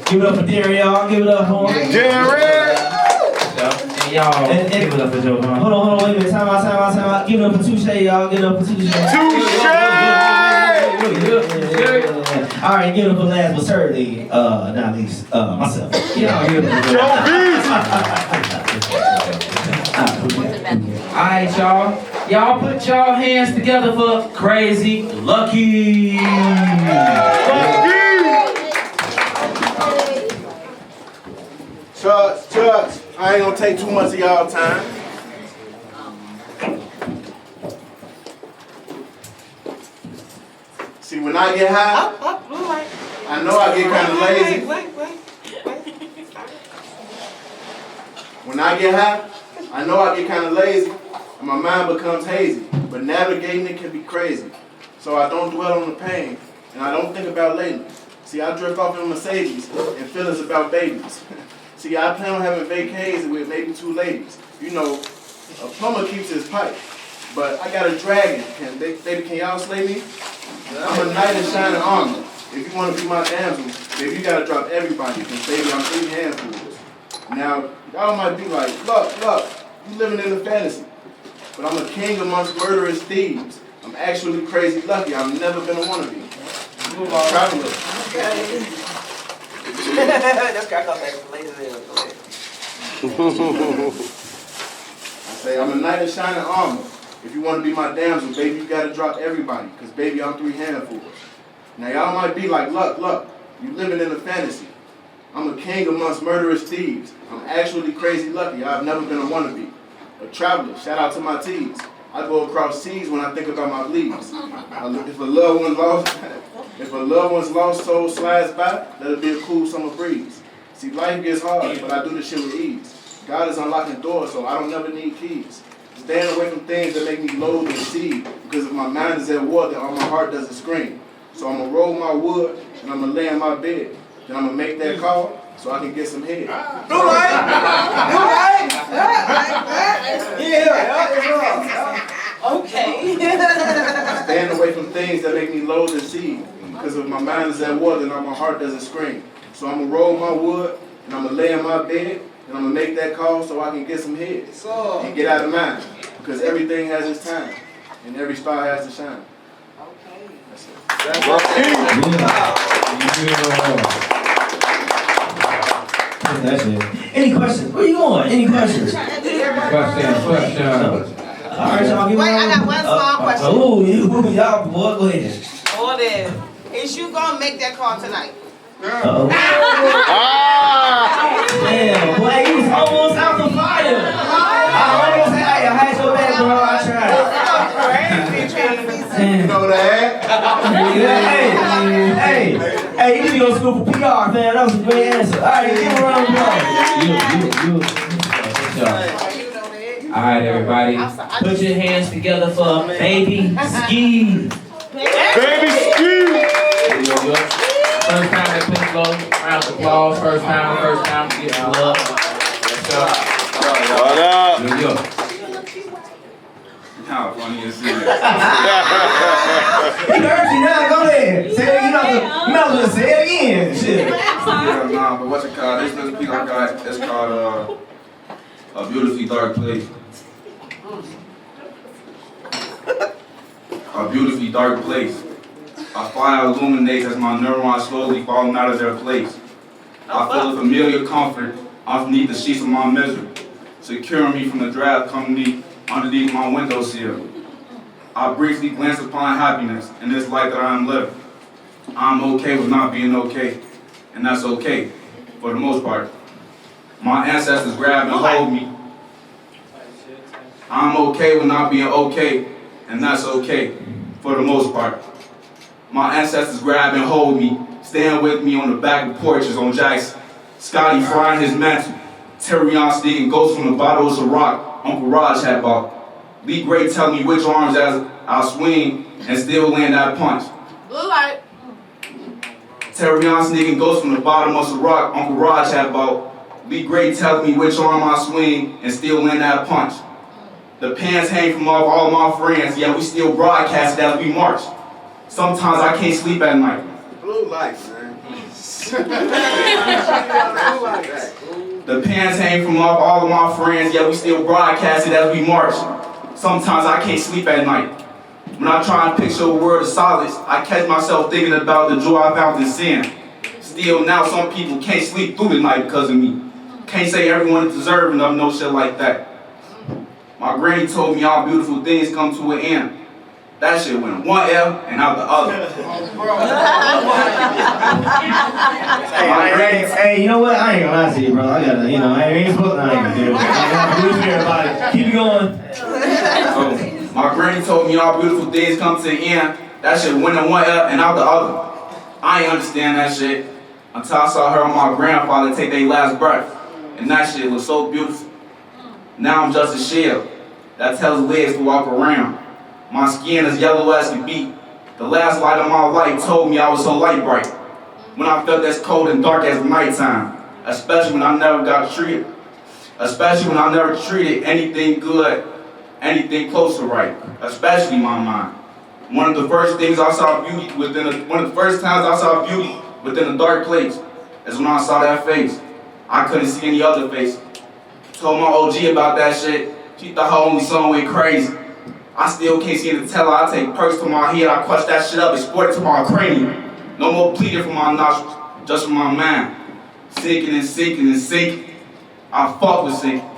Give it up for Darren, y'all. Give it up for him. Darren! Y'all, and give it up for Joe. Hold on, wait a minute. Time out. Give it up for Touche, y'all. Give it up for Touche. All right, give it up for last but certainly, not least, myself. Yeah, give it up All right, y'all. Y'all put y'all hands together for Crazy Lucky. Church, I ain't gonna take too much of y'all time. I get high, I know I get kind of lazy. When I get high, I know I get kind of lazy, and my mind becomes hazy. But navigating it can be crazy. So I don't dwell on the pain, and I don't think about lately. See, I drift off in Mercedes, and feelings about babies. See, I plan on having vacays with maybe 2 ladies. You know, a plumber keeps his pipe, but I got a dragon. Baby, can y'all slay me? I'm a knight in shining armor. If you want to be my damsel, baby, you gotta drop everybody, because baby, I'm 3 handfuls. Now, y'all might be like, look, you living in a fantasy. But I'm a king amongst murderous thieves. I'm actually crazy lucky. I've never been a wannabe. Traveler. That's crack up that later I say, I'm a knight in shining armor. If you want to be my damsel, baby, you gotta drop everybody, because baby, I'm 3 handfuls. Now y'all might be like, look, you living in a fantasy. I'm a king amongst murderous thieves. I'm actually crazy lucky. I've never been a wannabe. A traveler, shout out to my T's. I go across seas when I think about my bleeds. If a loved one's lost soul slides by, let it be a cool summer breeze. See, life gets hard, but I do this shit with ease. God is unlocking doors, so I don't never need keys. Staying away from things that make me loathe and seed, because if my mind is at war, then all my heart doesn't scream. So I'm gonna roll my wood, and I'm gonna lay in my bed. Then I'm gonna make that call, so I can get some head. Blue light! Blue light! Yeah! Okay. Staying away from things that make me loathe and seed, because if my mind is at war, then all my heart doesn't scream. So I'm gonna roll my wood, and I'm gonna lay in my bed, and I'm gonna make that call so I can get some head. And get out of mind, because everything has its time, and every star has to shine. That's it. Any questions? Where you going? Any questions? Question. All right, y'all give me Wait, I got one small question. Oh, y'all, boy, go ahead. Hold it. Is you gonna make that call tonight? Uh-oh. Damn, boy, he was almost out the fire. I almost had your back, bro. I tried. You know that? Hey, you need to go to school for PR, man. That was a great answer. All right, give a round of applause. All right, everybody, put your hands together for Baby Ski. Baby Ski! First time at Penflow, round of applause. First time, give some love. What up? New York. How funny is it? He heard you now. Go ahead. Say it. You might as well say it again. Shit. Yeah, nah, but what's it called? This little piece I got, it's called A Beautifully Dark Place. A beautifully dark place. A fire illuminates as my neurons slowly falling out of their place. I feel a familiar comfort underneath the sheets of my misery, securing me from the draft company underneath my windowsill. I briefly glance upon happiness in this life that I am living. I'm okay with not being okay, and that's okay, for the most part. My ancestors grab and hold me. I'm okay with not being okay, and that's okay, for the most part. My ancestors grab and hold me, stand with me on the back of porches on Jackson. Scotty frying his mantle, Terrion sneaking ghosts from the bottles of rock Uncle Raj had bought. Lee Gray tell me which arms as I swing and still land that punch. Blue light. Terrion sneaking ghosts from the bottom of the rock Uncle Raj had bought. Lee Gray tell me which arm I swing and still land that punch. The pants hang from off all my friends, yet we still broadcast as we march. Sometimes I can't sleep at night. Blue lights, man. The pants hang from off all of my friends, yet we still broadcast it as we march. Sometimes I can't sleep at night. When I try and picture a world of solace, I catch myself thinking about the joy I found in sin. Still now some people can't sleep through the night because of me. Can't say everyone is deserving of no shit like that. My granny told me all beautiful things come to an end. That shit went one L and out the other. Hey, you know what? I ain't gonna lie to you, bro. I gotta, I ain't supposed to. I ain't gonna do it. I gotta everybody. Keep it going. So, my granny told me all beautiful things come to an end. that shit went in one ear and out the other. I ain't understand that shit until I saw her and my grandfather take their last breath. And that shit was so beautiful. Now I'm just a shell that tells legs to walk around. My skin is yellow as can be. The last light of my life told me I was so light bright. When I felt as cold and dark as nighttime. Especially when I never got treated. Especially when I never treated anything good, anything close to right. Especially my mind. One of the first times I saw beauty within a dark place is when I saw that face. I couldn't see any other face. Told my OG about that shit. She thought her only son went crazy. I still can't seem to tell her. I take perks to my head, I crush that shit up and sport it to my cranium. No more pleading for my nostrils, just for my mind. Sinking and sinking and sinking. I fuck with sinking.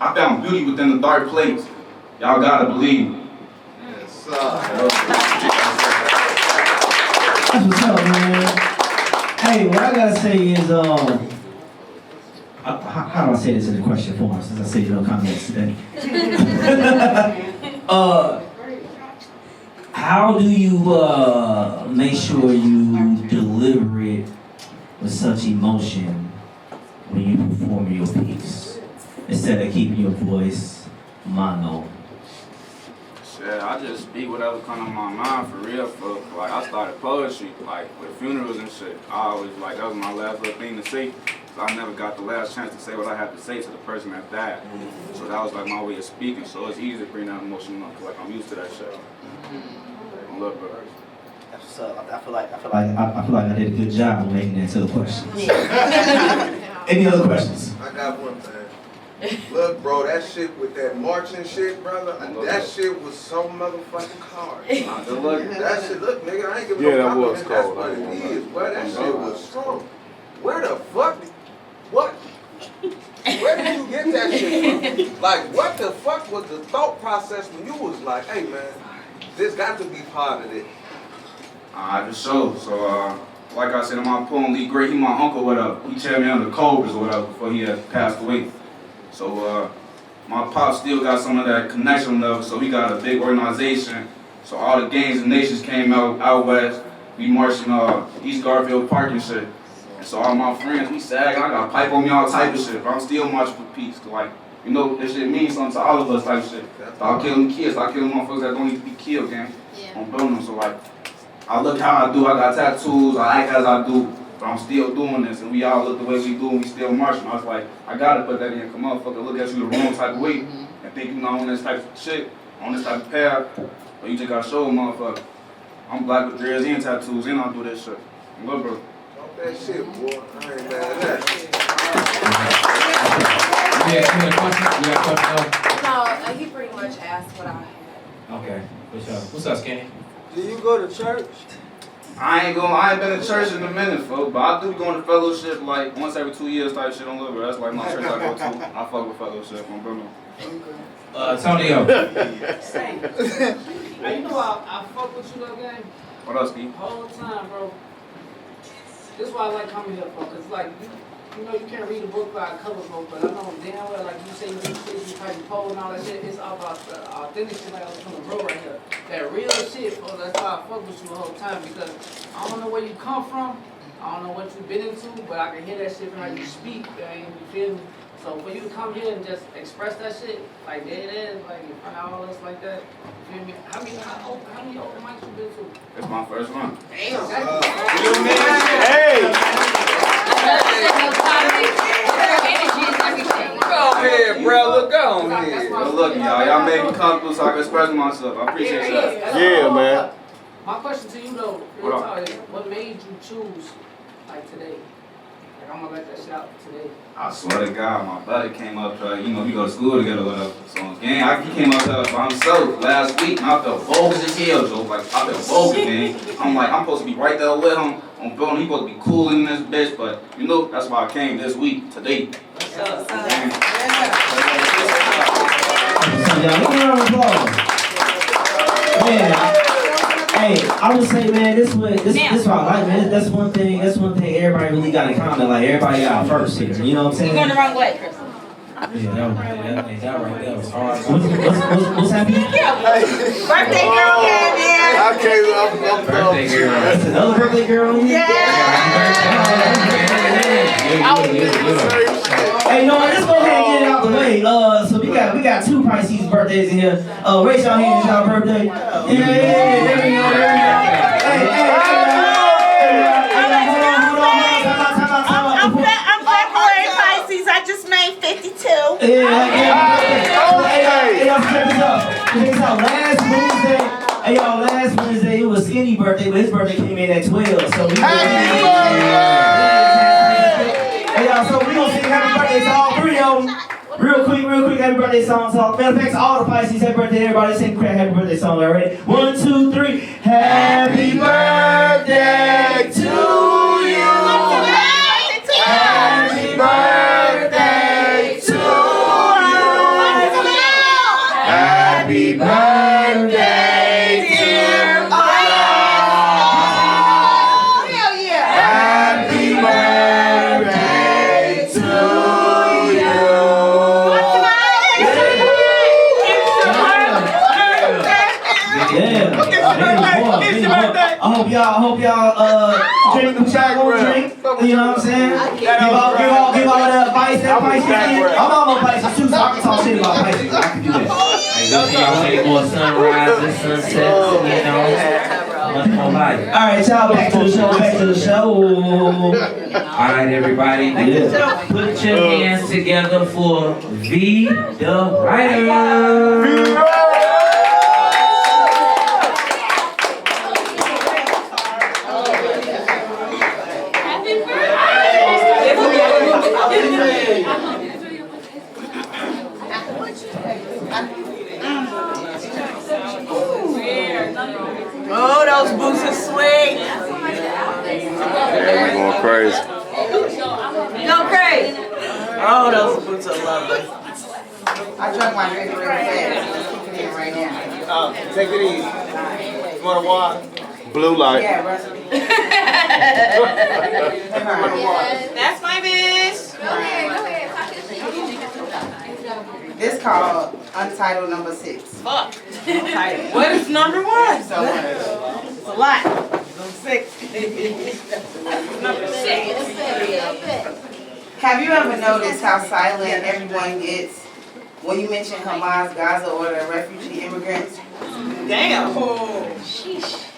I found beauty within the dark place. Y'all gotta believe me. Yes, That's what's up, man. Hey, what I gotta say is, how do I say this in the question form since I say no comments today? How do you make sure you deliver it with such emotion when you perform your piece instead of keeping your voice mono? Shit, I just speak whatever come on my mind for real. Like I started poetry, like with funerals and shit. I always that was my last little thing to say. I never got the last chance to say what I had to say to the person that died. So that was like my way of speaking. So it's easy to bring that emotion up. Like I'm used to that shit. I love it. That's what's up. I feel like I did a good job of making that to the question. Any other questions? I got one thing. Look, bro, that shit with that marching shit, brother, that shit was so motherfucking hard. That shit, look, nigga, I ain't giving no compliment. That's what it is, bro. That shit was strong. Where the fuck? What? Where did you get that shit from? Like, what the fuck was the thought process when you was like, hey, man, this got to be part of it? For sure. So, like I said, my poem Lee Great, he my uncle, whatever. He checked me under Cobras or whatever before he had passed away. So, my pop still got some of that connection love, so we got a big organization. So all the gangs and nations came out west. We marched in East Garfield Park and shit. And so all my friends, we sag, I got pipe on me, all type of shit. But I'm still marching for peace. Cause like, you know, this shit means something to all of us type of shit. Stop killing kids, stop killing motherfuckers that don't need to be killed, gang. I'm building them. So like, I look how I do, I got tattoos, I act as I do. But I'm still doing this, and we all look the way we do, and we still marching. I was like, I gotta put that in. Come on, motherfucker, look at you the wrong type of way, and think you not on this type of shit, on this type of path. But you just gotta show a motherfucker. I'm black with dreads and tattoos, and I do this shit. Look, bro. Talk that shit, boy. I ain't mad at that. No, he pretty much asked what I had. Okay. What's up, Skinny? Do you go to church? I ain't been to church in a minute, folks, but I do be going to fellowship like once every 2 years type shit on Liver. That's like my church I go to. I fuck with fellowship on Bruno. Tonio. Same. Hey, you know I fuck with you though, gang? What else, Steve? All the time, bro. This is why I like coming here for, cause like you know you can't read a book by a cover book, but I know damn well like you say you type of pole and all that shit. It's all about the authentic shit like I was from the bro right here. That real shit, bro. That's why I fuck with you the whole time because I don't know where you come from, I don't know what you've been into, but I can hear that shit from how you speak, gang. You feel me? So for you to come here and just express that shit, like there it is, like in front of all us like that, you feel me? How many open mics you been to? It's my first one. Damn. Go ahead, bro. Go ahead. Well, look, y'all made me comfortable so I can express myself. I appreciate y'all. Yeah, man. My question to you though, real talk, is what made you choose like today? Like I'm gonna let that shit out today. I swear to God, my buddy came up to, you know, we go to school together with us. So gang, he came up to by himself last week, and I felt bogus as hell, Joe. Like, I felt bogus, man. I'm like, I'm supposed to be right there with him on phone. He supposed to be cool in this bitch, but, you know, that's why I came this week, today. So, y'all, give me a round of applause. Man, hey, I would say, man, this what I like, man. That's one thing everybody really got in common. Like, everybody got first here. You know what I'm saying? You're going the wrong way, Chris. That right there was hard. What's happening? Birthday girl came in. Birthday girl. That's another birthday girl in here? Hey, no, let's go ahead and get it out the way. So we got two Pisces birthdays in here. Raise your hands, y'all birthday. Yeah, there we go. I'm February Pisces. I just made 52. Hey, y'all, check this out. Last Wednesday, it was Skinny birthday, but his birthday came in at 12. So we so we gonna sing happy birthday to all three of them. Real quick, happy birthday song. Matter of fact, to all the Pisces, happy birthday, everybody. Sing crack happy birthday song, all right? 1, 2, 3. Happy birthday to you. Happy birthday to you. Happy birthday, dear Mom. Hell yeah. Happy birthday to you. I hope y'all drink what y'all gonna drink. You know what I'm saying? Give all that advice that Pisces did. I'm almost Pisces too, so I can talk shit about Pisces. I can do that. Hey, more sunrise and sunsets, you know. Much more life. Alright, y'all, back to the show. Alright, everybody. Put your hands together for V the Writer. Oh, those boots are sweet. Yeah, we're going crazy. Go crazy. Oh, those boots are lovely. I drank my drink really fast. I'm kicking in right now. Take it easy. You want a water? Blue light. Yeah, recipe. That's my bitch. Go ahead. This called Untitled Number 6. Fuck. What is number 1? So much. It's a lot. Number 6. Number 6. Have you ever noticed how silent everyone gets when you mention Hamas, Gaza, or the refugee immigrants? Damn.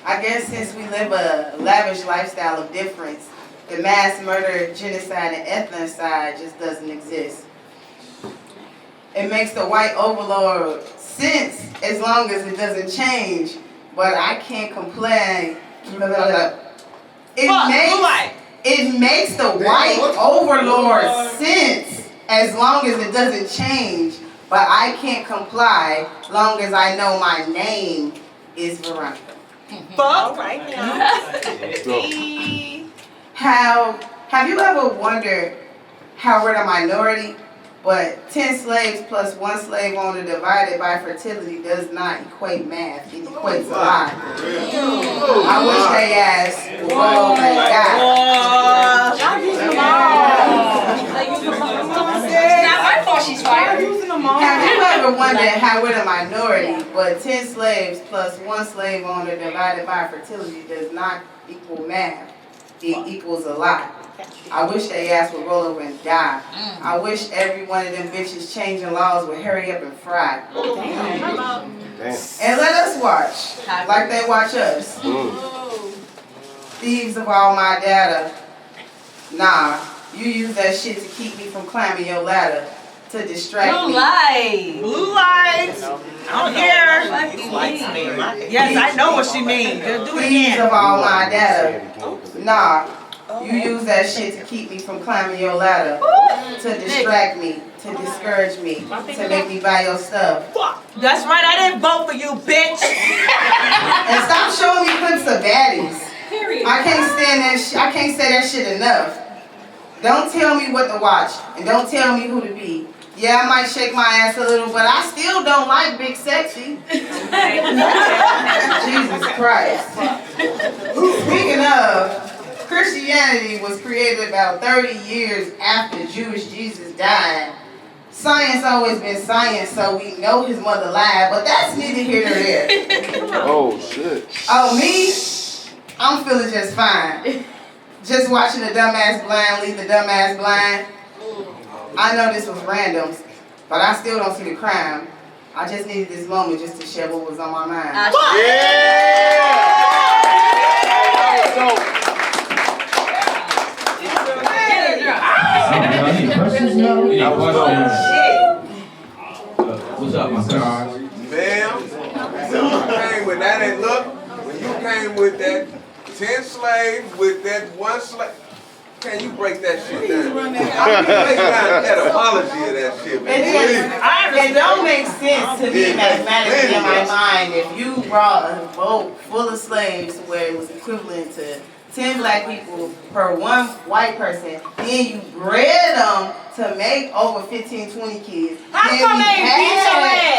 I guess since we live a lavish lifestyle of difference, the mass murder, genocide, and ethnocide just doesn't exist. It makes the white overlord sense as long as it doesn't change, but I can't complain. It makes the white overlord sense as long as it doesn't change, but I can't comply long as I know my name is Veronica. Fuck right now. Have you ever wondered how we're the minority, but 10 slaves plus 1 slave owner divided by fertility does not equate math, it equates a lot. I wish they asked, well, Have you ever wondered how we're the minority, but 10 slaves plus 1 slave owner divided by fertility does not equal math, it equals a lot. I wish they ass would roll over and die. I wish every one of them bitches changing laws would hurry up and fry. And let us watch, like they watch us. Thieves of all my data. Nah, you use that shit to keep me from climbing your ladder, to distract me. Blue light. Blue lights. I don't care. Yes, I know what she means. Do it Thieves again. of all my data. Nah, you use that shit to keep me from climbing your ladder, to distract me, to discourage me, to make me buy your stuff. That's right, I didn't vote for you, bitch. And stop showing me clips of baddies. I can't stand that shit. I can't say that shit enough. Don't tell me what to watch, and don't tell me who to be. Yeah, I might shake my ass a little, but I still don't like big sexy. Jesus Christ. Speaking of, Christianity was created about 30 years after Jewish Jesus died. Science always been science, so we know his mother lied, but that's neither here nor there. Oh, shit. Oh, me? I'm feeling just fine. Just watching the dumbass blind lead the dumbass blind. I know this was random, but I still don't see the crime. I just needed this moment just to share what was on my mind. What's up, my car? Ma'am, you came with that, and look, when you came with that 10 slaves with that one slave, can you break that shit down? I mean, break down that apology of that shit, man. It don't make sense to me mathematically in my mind if you brought a boat full of slaves where it was equivalent to 10 black people per one white person, then you bred them to make over 15, 20 kids. How then come we they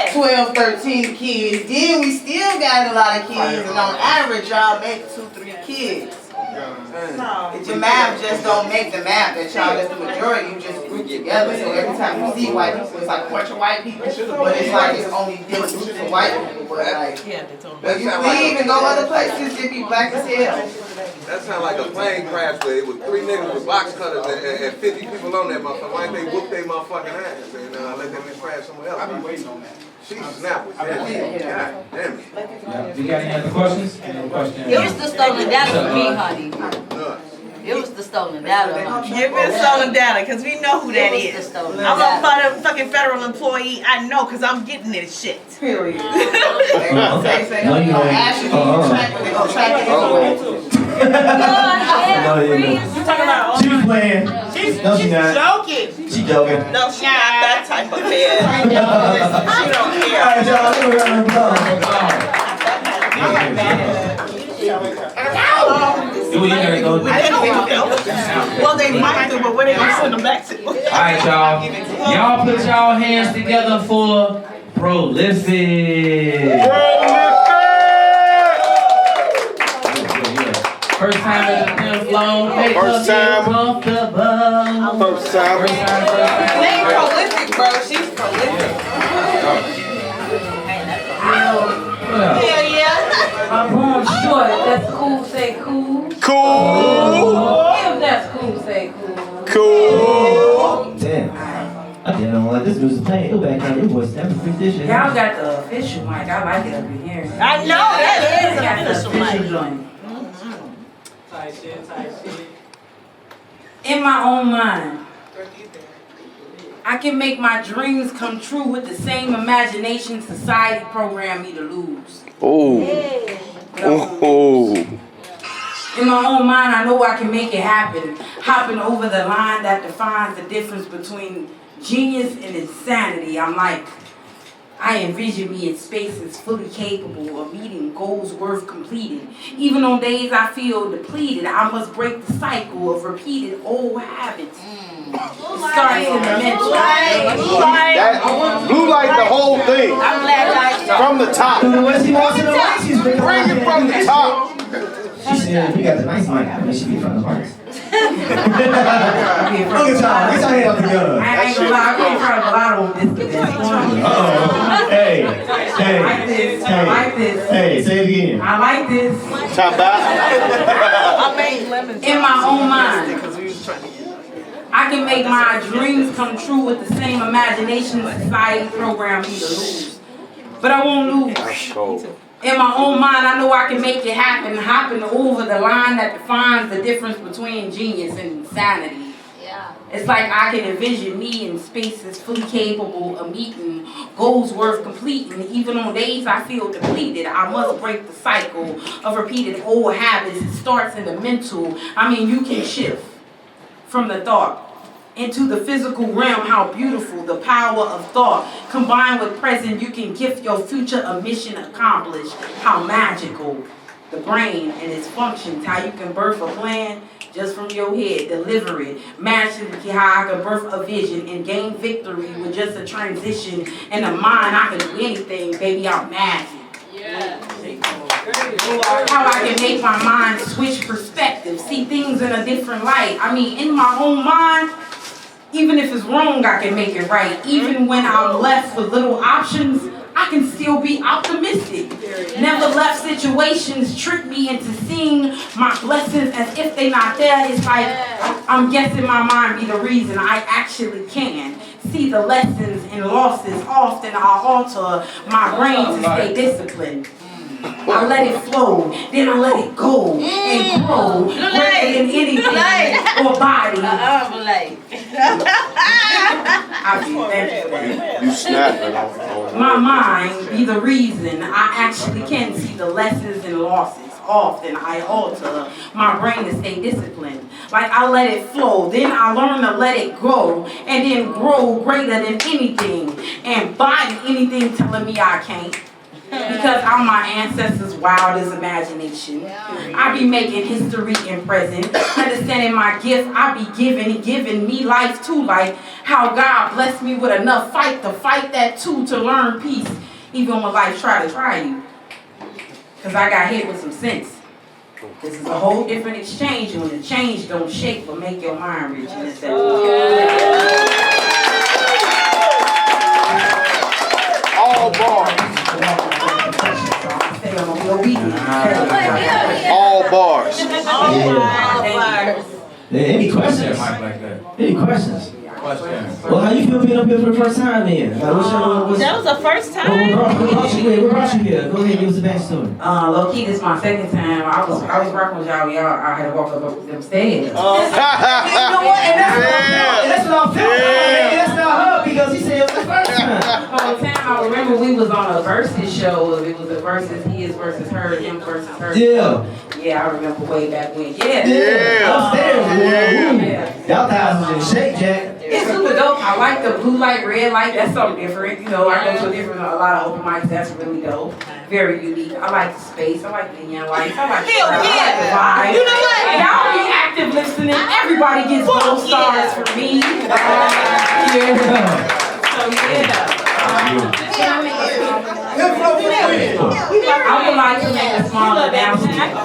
beat your ass? 12, 13 kids. Then we still got a lot of kids, and on average, y'all make 2, 3 kids. The math just don't make the math that y'all just the majority, you just group together. So every time you see white people, it's like a bunch of white people, but it's like it's only different groups of white people. But like, when you leave and go other places, it be black as hell. That sound like a plane crash where it was 3 niggas with box cutters and 50 people on that motherfucker. Why ain't they whoop their motherfucking ass and let them crash somewhere else? I've been waiting on that. She snapped with that. God damn it. You got any other questions? Any questions? It was the stolen data for me, honey. It was the stolen data. Give me stolen data, because we know who that is. I'm a fucking federal employee. I know, because I'm getting this shit. Period. She's playing. She's No, she's not. joking. She joking. No, she's not that type of head. She don't care. All right, y'all. Well, they might do, but where they gonna send them back to? Alright, y'all. Y'all put y'all hands together for Prolific. First time at the Penflow. First time. First time. They prolific, bro. She's prolific. Hell yeah. My poem's short. That's cool, say cool. Cool. If that's cool, say cool. Cool. Damn. I didn't know like this was playing. It back on. It was never fit this shit. Y'all got the official mic. I like it up in here. I know that is Got the official official mic. joint. Tight shit. In my own mind, I can make my dreams come true with the same imagination society programmed me to lose. Oh. Oh. In my own mind, I know I can make it happen. Hopping over the line that defines the difference between genius and insanity. I'm like, I envision me in spaces fully capable of meeting goals worth completing. Even on days I feel depleted, I must break the cycle of repeated old habits. It starts in the mental. Blue light the whole thing. I'm glad I From the top. When she walks in the light, she's bringing Bring it from the top. She said, "You got the nice mic. I mean, she be from the heart." Look at y'all. Get your hand up together. I ain't gonna lie, I came from a lot of this. Hey. I like this. I like this. Hey, say it again. I like this. Top back. In my own mind, I can make my dreams come true with the same imagination society programmed me to lose. But I won't lose. In my own mind, I know I can make it happen, hopping over the line that defines the difference between genius and insanity. It's like I can envision me in spaces fully capable of meeting goals worth completing. Even on days I feel depleted, I must break the cycle of repeated old habits. It starts in the mental. I mean, you can shift from the thought into the physical realm. How beautiful the power of thought. Combined with present, you can gift your future a mission accomplished. How magical the brain and its functions. How you can birth a plan just from your head, deliver it. Magically, how I can birth a vision and gain victory with just a transition in the mind. I can do anything, baby, I'm magic. How I can make my mind switch perspective, see things in a different light. I mean, in my own mind, Even if it's wrong, I can make it right. Even when I'm left with little options, I can still be optimistic. Never let situations trick me into seeing my blessings as if they're not there. It's like I'm guessing my mind be the reason I actually can see the lessons and losses. Often I'll alter my brain to stay disciplined. I let it flow, then I let it go and grow greater than anything or body. You snapping. My mind be the reason I actually can see the lessons and losses. Often I alter my brain to stay disciplined. Like I let it flow, then I learn to let it go, and then grow greater than anything and body anything telling me I can't. Because I'm my ancestors' wildest imagination. I be making history in present, understanding my gift. I be giving me life too, like how God blessed me with enough fight to fight that too, to learn peace, even when life try to try you. Because I got hit with some sense. This is a whole different exchange, and when the change don't shake but make your mind rich. And it's that all bars. All bars. Any questions? Any questions? Well, how you feel being up here for the first time then? Like, That was the first time? What brought you here? Go ahead, give us a backstory. Low key, this is my second time. I was rocking with y'all. I had to walk up them stairs. You know what? And that's what I'm feeling. That's not her because he said it was the first time. Whole time I remember we was on a versus show. It was a versus his versus her, him versus her. Yeah. Yeah, I remember way back when. Yeah. Upstairs. Y'all guys was in shape, Jack. It's super dope. I like the blue light, red light. That's something different. You know, I go to a lot of open mics. That's really dope. Very unique. I like the space. I like the young lights. I like the vibe. You know what? Y'all be active listening. Everybody gets gold stars for me. So I would like to make a small announcement.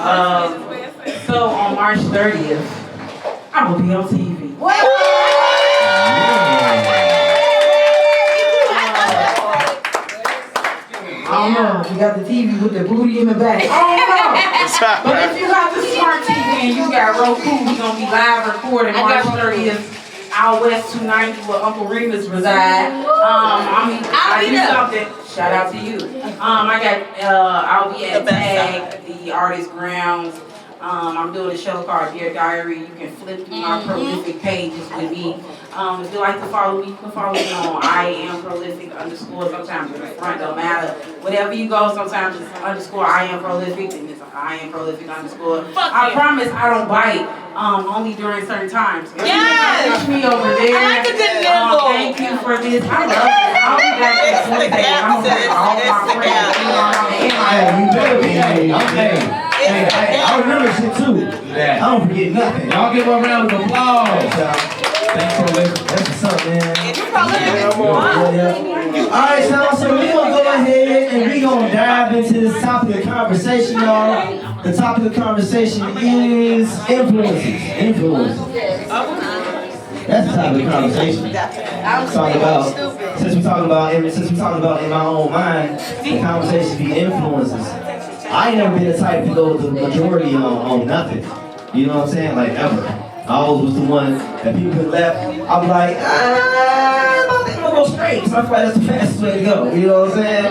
So on March 30th, I will be on TV. I don't know. You got the TV with the booty in the back. I don't know. But if you got the smart TV and you got Roku, we're going to be live recording March 30th. Out West 290 where Uncle Remus reside. I do something. Shout out to you. I'll be at TAG, the Artist Grounds. I'm doing a show called Dear Diary. You can flip through my prolific pages with me. If you like to follow me, you can follow me on I am prolific _ sometimes in the front, don't matter. Whatever you go, sometimes it's _ I am prolific, and it's I am prolific _ I promise I don't bite, only during certain times. Yes! Reach me over there. I like a good nibble. Thank you for this. I love it. I'll be back next Wednesday. I'm going to take all my friends. Hey, you better be. Hey, I remember shit too. I don't forget nothing. Y'all give a round of applause. Thanks for listening. That's what's up, man. Alright, so we're gonna go ahead and we're gonna dive into this topic of conversation, y'all. The topic of conversation is influences. That's the topic of conversation. Since we talking about in my own mind, the conversation be influences. I ain't never been the type to go with the majority on nothing. You know what I'm saying? Like ever. I always was the one that people could left. I'm like, I'm gonna go straight. So I feel like that's the fastest way to go. You know what I'm saying?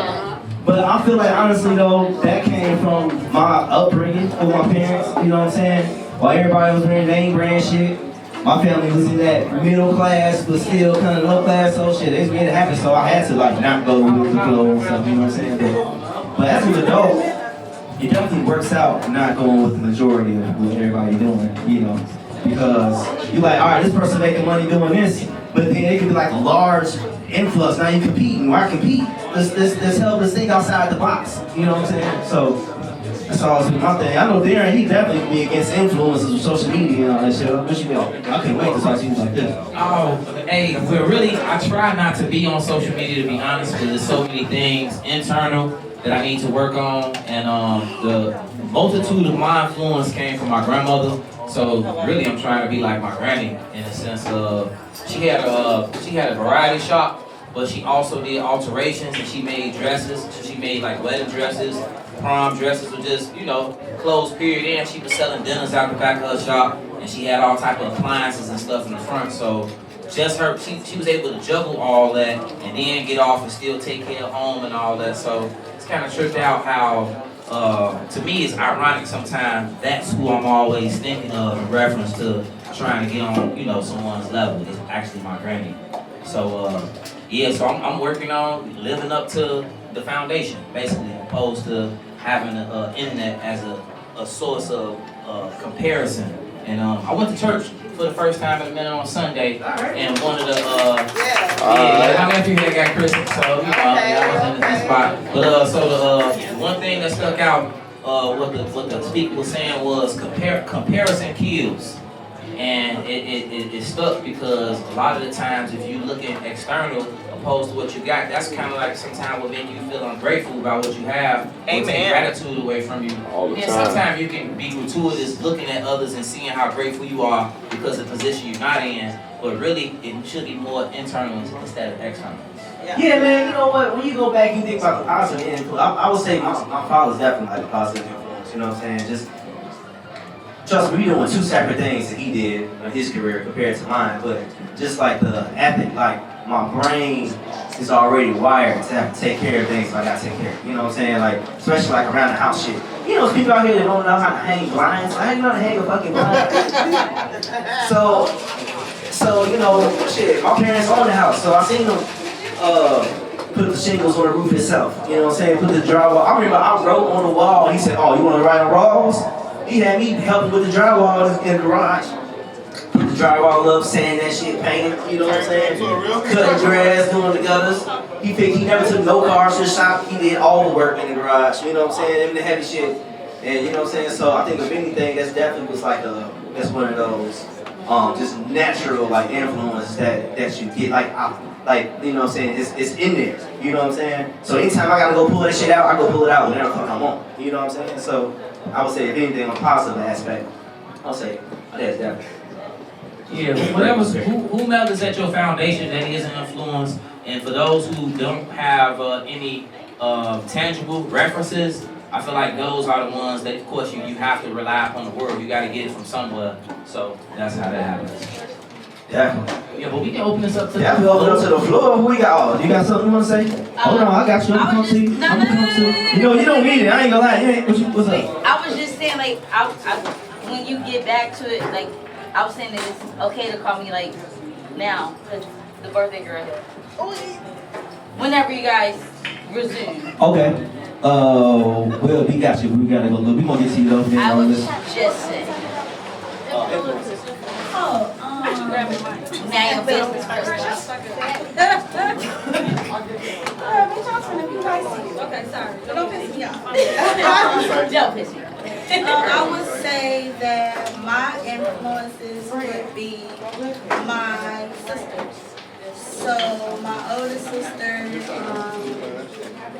But I feel like honestly though, that came from my upbringing with my parents. You know what I'm saying? While everybody was wearing name brand shit, my family was in that middle class, but still kind of low class. So shit, they made it happen. So I had to like not go with the flow and stuff. You know what I'm saying? But as an adult, it definitely works out not going with the majority of what everybody doing, you know, because you like, all right, this person making money doing this, but then it could be like a large influx. Now you competing. Why compete? Let's help this thing outside the box. You know what I'm saying? So that's always been my thing. I know Darren, he definitely be against influences of social media and all that shit. What you mean? I couldn't wait to talk to you like this. Oh, hey, but really, I try not to be on social media, to be honest, because there's so many things internal that I need to work on, and the multitude of my influence came from my grandmother, So really, I'm trying to be like my granny in the sense of she had a variety shop, but she also did alterations and she made dresses. So she made like wedding dresses, prom dresses, or just clothes period. And she was selling dinners out the back of her shop, and she had all type of appliances and stuff in the front. So just she was able to juggle all that and then get off and still take care of home and all that. So it's kind of tripped out how, to me, it's ironic sometimes that's who I'm always thinking of in reference to trying to get on, someone's level. It's actually my granny. So, so I'm working on living up to the foundation, basically, opposed to having the internet as a source of comparison. And I went to church for the first time in a minute on Sunday, and one of the my nephew had got Christmas, so I was in the spot. But so the one thing that stuck out, what the speaker was saying was comparison kills, and it stuck because a lot of the times if you look at external opposed to what you got, that's kind of like sometimes what make you feel ungrateful about what you have, or take gratitude away from you. All the And time. sometimes you can be gratuitous looking at others and seeing how grateful you are because of the position you're not in, but really it should be more internal instead of external. Yeah, man, you know what? When you go back, you think about the positive influence. I would say my father's definitely like a positive influence, you know what I'm saying? Just trust me, we doing two separate things that he did in his career compared to mine, but just like the ethic, like my brain is already wired to have to take care of things I gotta take care of. You know what I'm saying? Like, especially like around the house shit. You know, there's people out here that don't know how to hang blinds. I didn't know how to hang a fucking blind. So, shit, my parents own the house, so I seen them put the shingles on the roof itself. You know what I'm saying? Put the drywall. I remember I wrote on the wall, he said, "Oh, you wanna write on walls?" He had me helping with the drywall in the garage. Put the drywall up, sand that shit, paint it, you know what I'm saying? Cutting grass, doing the gutters. He never took no cars to the shop. He did all the work in the garage, you know what I'm saying? Even the heavy shit. And you know what I'm saying? So I think if anything, that's definitely was like that's one of those just natural like influence that you get like you know what I'm saying? It's in there, you know what I'm saying? So anytime I gotta go pull that shit out, I go pull it out whenever the fuck I want, you know what I'm saying? So I would say if anything on a positive aspect, I'll say that's definitely. Yeah, whomever is at your foundation that is an influence, and for those who don't have any tangible references, I feel like those are the ones that, of course, you have to rely upon the word. You got to get it from somewhere. So that's how that happens. Definitely. Yeah, but we can open this up to the floor. Open up to the floor. Who we got? Oh, you got something you want to say? Hold on, I got you. I'm going to come to you. I'm going to come to you. You know, you don't need it. I ain't going to lie. What's up? I was just saying, like, when you get back to it, like, I was saying that it's okay to call me, like, now, because the birthday girl. Whenever you guys resume. Okay. Well, we got you. We got to go look. We going to get to you, though. I was just saying. Now your business first. Okay, sorry. Don't piss me off. Don't piss me off. I would say that my influences would be my sisters. So my older sister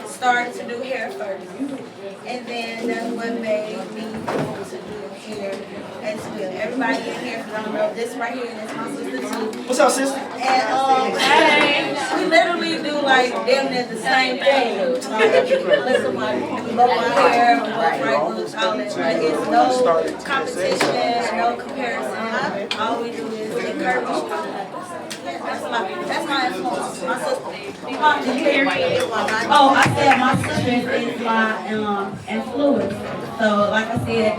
started to do hair first, and then that's what made me want to do hair as well. Everybody in here, because I don't know this right here, that's my sister too. What's up, sister? And we literally do like damn near the same thing. Listen, like we both our hair, we both write books, all that. But it's no competition, no comparison. All we do is encourage each other. That's my influence. My sister. Did you hear me? Oh, I said my sister is my influence. So, like I said,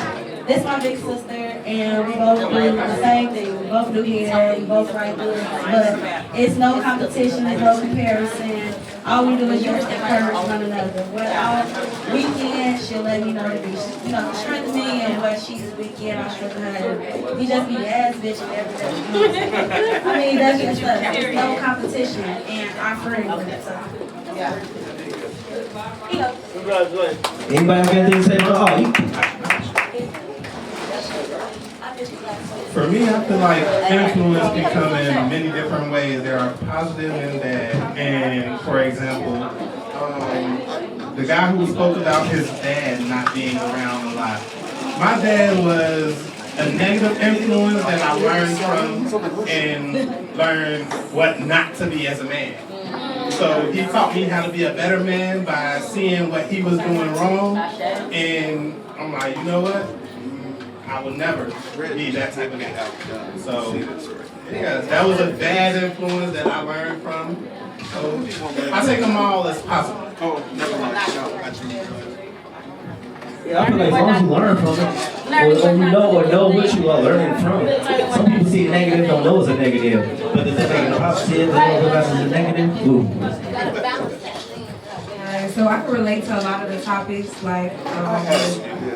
this is my big sister, and we both do the same thing. We both do hair, we both write books, but it's no competition, there's no comparison. All we do is just encourage one another. What our weekend, she'll let me know to be, strengthen me, and what she's weekend, I'll strengthen her. We just be ass bitching every day. I mean, that's just us. There's no competition, and our friends. So, yeah. Anybody have anything to say about For me, I feel like influence can come in many different ways. There are positive and bad. And for example, the guy who spoke about his dad not being around a lot. My dad was a negative influence that I learned from and learned what not to be as a man. So he taught me how to be a better man by seeing what he was doing wrong, and I'm like, you know what? I would never be that type of guy. So yeah, that was a bad influence that I learned from. So I take them all as positive. Oh, never mind. Yeah, I feel like as long as you learn from it, or you know what you are learning from it. Some people see negative, don't know it's a negative, but does that make it positive? They don't realize it's a negative? Ooh. So I can relate to a lot of the topics, like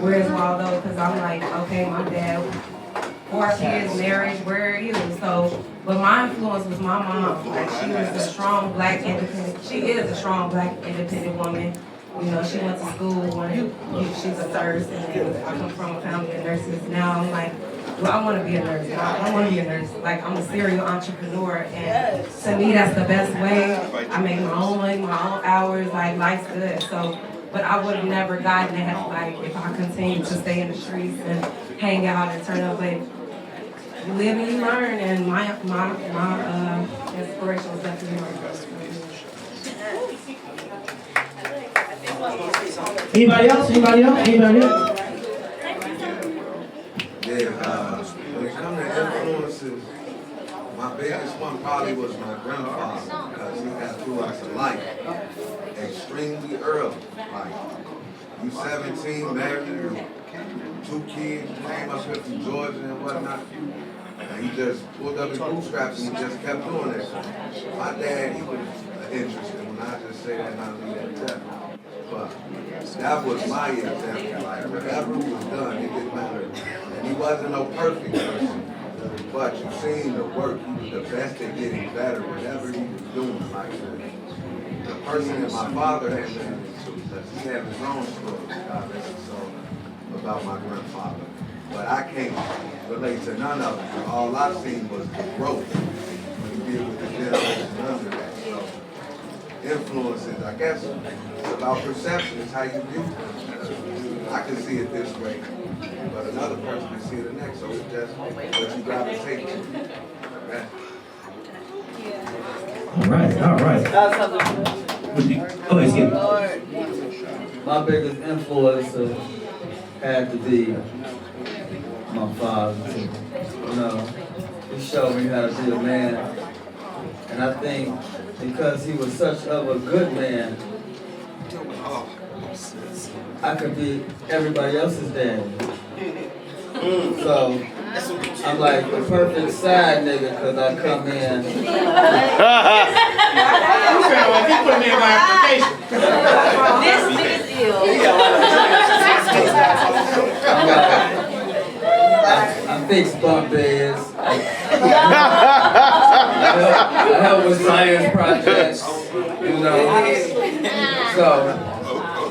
where's Waldo? Because I'm like, okay, my dad, 4 kids, marriage, where are you? So, but my influence was my mom. Like she was a strong black independent. She is a strong black independent woman. You know, she went to school when she's a nurse, and I come from a family of nurses. Now I'm like, well, I want to be a nurse. I don't want to be a nurse. Like, I'm a serial entrepreneur, and to me, that's the best way. I make my own money, my own hours. Like, life's good. So, but I would have never gotten that, like, if I continued to stay in the streets and hang out and turn up. But you live and you learn, and my inspiration was definitely my brother. Anybody else? Anybody else? Anybody else? Yeah, when it comes to influences, my biggest one probably was my grandfather, because he got through us life extremely early. Like, you 17, married, 2 kids, came up here from Georgia and whatnot. And he just pulled up his bootstraps and he just kept doing that. My dad, he was interested. When I just say that, and I leave that there. But that was my example. Like, whatever was done, it didn't matter. And he wasn't no perfect person. But you seen the work. He was the best at getting better, whatever he was doing. Like, the person that my father had been into, because he had his own story about my grandfather. But I can't relate to none of them. All I've seen was the growth when you deal with the generation under that. So, influences, I guess, it's about perception. It's how you view things. I can see it this way, but another person can see it the next. So it's just what you gotta take. Okay? All right. Go ahead, Skip. My biggest influence had to be my father. You know, he showed me how to be a man, and I think because he was such of a good man, I could be everybody else's daddy. So I'm like the perfect side nigga, because I come in. You sound like he put me in my application. This nigga's ill. I fix bunk beds. I help with science projects, you know. So,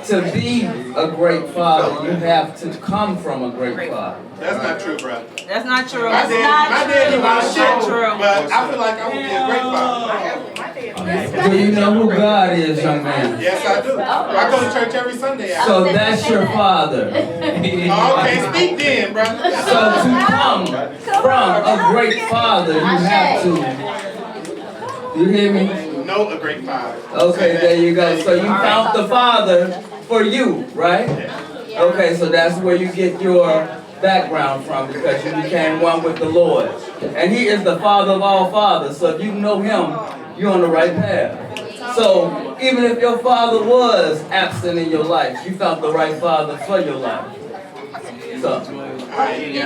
to be a great father, you have to come from a great father. That's not true, bro. That's not true. My dad knew my shit, true. but I feel like I would be a great father. Do you know who God is, young man? Yes, I do. I go to church every Sunday. So that's your father. Okay, speak then, bro. So to come from a great father, you have to. You hear me? Know a great father. Okay, there you go. So you found the father for you, right? Okay, so that's where you get your background from, because you became one with the Lord. And he is the father of all fathers. So if you know him, you're on the right path. So even if your father was absent in your life, you found the right father for your life. So. They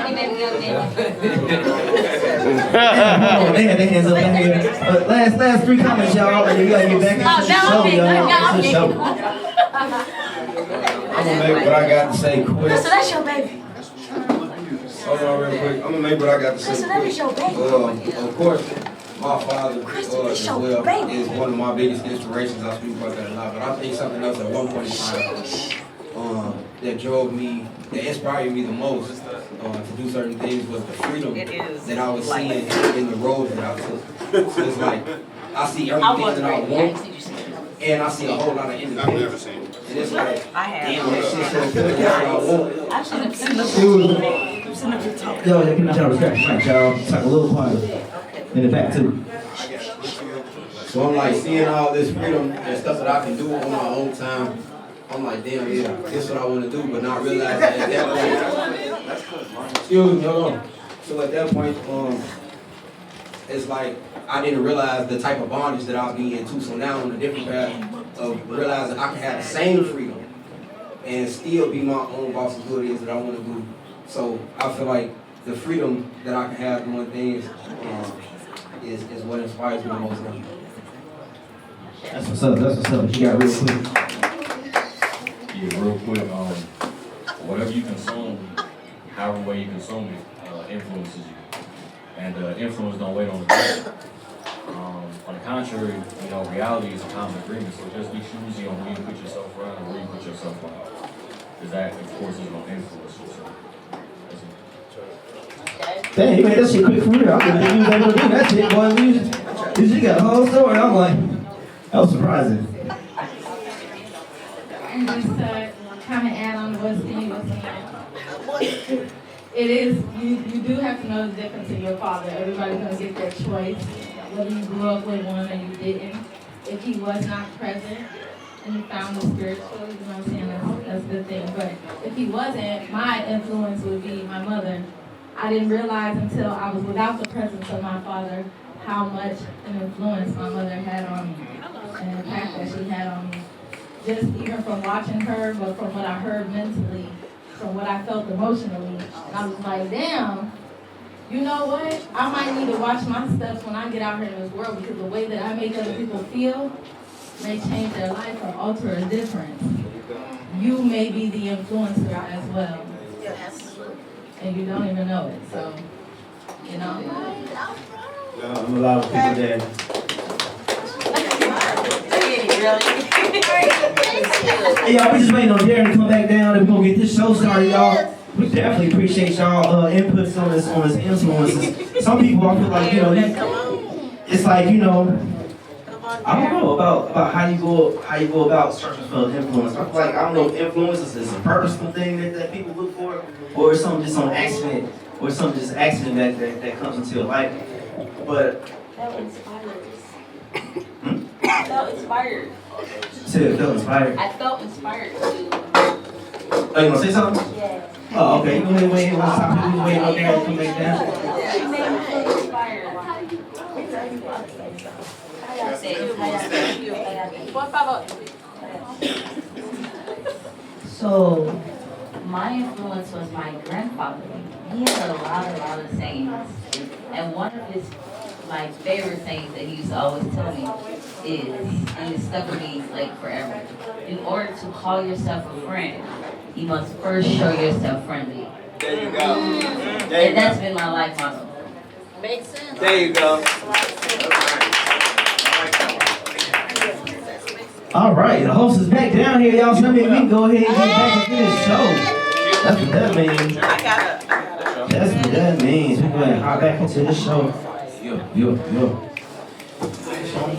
had their hands up in here. Last 3 comments, y'all, and we gotta get back into the show, y'all. It's a show. I'm gonna make what I got to say quick. So that's your baby. Hold on real quick. I'm gonna make what I got to say So that is your baby. quick. Of course, my father as well is one of my biggest inspirations. I speak about that a lot. But I think something else at one point in time that drove me, that inspired me the most to do certain things was the freedom that I was seeing in the roads that I took. So it's like, I see everything that I want, and I see a whole lot of independence. And it's like, damn, that shit's so good, that's what I want. Yo, yeah, people trying to respect the mic, y'all. Talk a little quieter. In the back, too. So I'm like seeing all this freedom and stuff that I can do on my own time. I'm like, damn, yeah, this is what I want to do, but not realizing at that point. Excuse me, hold on. So at that point, it's like I didn't realize the type of bondage that I'll be into. So now I'm on a different path of realizing I can have the same freedom and still be my own boss and do what it is that I want to do. So I feel like the freedom that I can have doing things is what inspires me the most now. That's what's up. That's what's up. You got real quick. Yeah, real quick. Whatever you consume, however way you consume it, influences you. And influence don't wait on the day. On the contrary, you know, reality is a common agreement. So just be choosy on where you put yourself around and where you put yourself out. Because that, of course, is going to influence you. So that's it. Dang, you made that shit quick for real. I didn't think you was able to do that shit, boy. You got a whole story. I'm like, that was surprising. And just to kind of add on to what Steve was saying, it is, you do have to know the difference in your father. Everybody's going to get their choice, whether you grew up with one or you didn't. If he was not present and you found the spiritual, you know what I'm saying, that's a good thing. But if he wasn't, my influence would be my mother. I didn't realize until I was without the presence of my father how much an influence my mother had on me and the impact that she had on me. Just even from watching her, but from what I heard mentally, from what I felt emotionally. And I was like, damn, you know what? I might need to watch my steps when I get out here in this world because the way that I make other people feel may change their life or alter a difference. You may be the influencer as well. And you don't even know it, so, you know. I'm a lot of people there. Hey, y'all, we just waiting on Darren to come back down and we're going to get this show started, y'all. We definitely appreciate y'all inputs on this influences. Some people, I feel like, you know, it's like, you know, I don't know about how you go about searching for influence. I feel like, I don't know if influence is a purposeful thing that people look for, or it's something just on accident, or something just accident that comes into your life. But Felt inspired. I felt inspired. Say it felt inspired. I felt inspired to. Oh, you want to say something? Yeah. Oh, okay. You go ahead and wait. One time, you wait out there and come back down. She made me feel inspired. So, my influence was my grandfather. He had a lot of sayings. And one of his my favorite sayings that he used to always tell me is, and it's stuck with me like forever, in order to call yourself a friend, you must first show yourself friendly. There you go. And that's been my life motto. Makes sense. There you go. All right, the host is back down here, y'all. So that means we can go ahead and get back into this show. That's what that means. That's what that means. We're going to hop back into the show. Yo.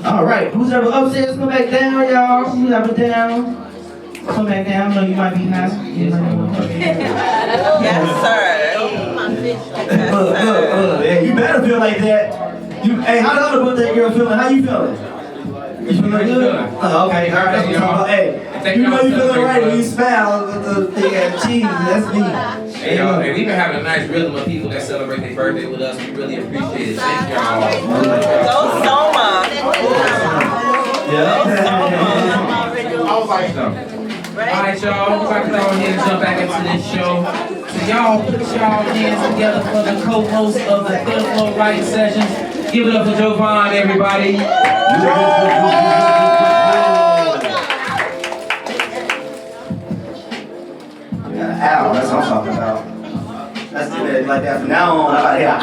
All right, who's ever upstairs, come back down, y'all. Who's ever down? Come back down. I know you might be high. Yes, sir. Yeah, you better feel like that. Hey, how the other birthday girl feeling? How you feeling? You feeling good? Oh, okay. All right, that's what I'm talking about. Hey, you know you feeling right when you smile the thing at cheese. That's me. Hey, y'all, hey, we've been having a nice rhythm of people that celebrate their birthday with us. We really appreciate it. Thank y'all. Go Soma. Yeah. Alright, y'all, we're about to go ahead and jump back into this show. So y'all put y'all hands together for the co-host of the Penflow writing sessions. Give it up for Jovan, everybody. Ow, that's what I'm talking about. Let's do it like that from now on. How about here?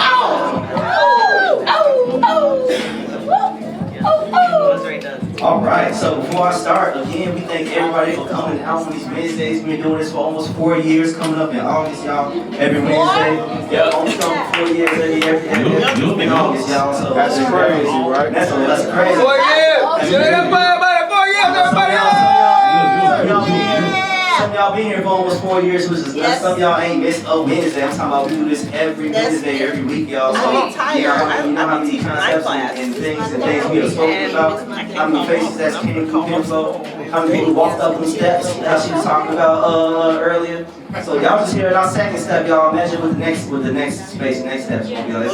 All right, so before I start, again, we thank everybody for coming out on these Wednesdays. We've been doing this for almost 4 years, coming up in August, y'all. Every Wednesday. Yeah, almost coming 4 years every in August, y'all. So that's crazy, right? That's crazy. 4 years! 4 years, everybody! 4 years, everybody! So some of y'all been here for almost 4 years, which is nuts. Some of y'all ain't missed a Wednesday. I'm talking about we do this every Wednesday, every week, y'all. So, you know how many concepts and things we have spoken about? How many faces that's came through Penflow? How many people walked up them steps that she was talking about earlier? So y'all just hear our second step, y'all. Imagine what the next space, next step's gonna be like.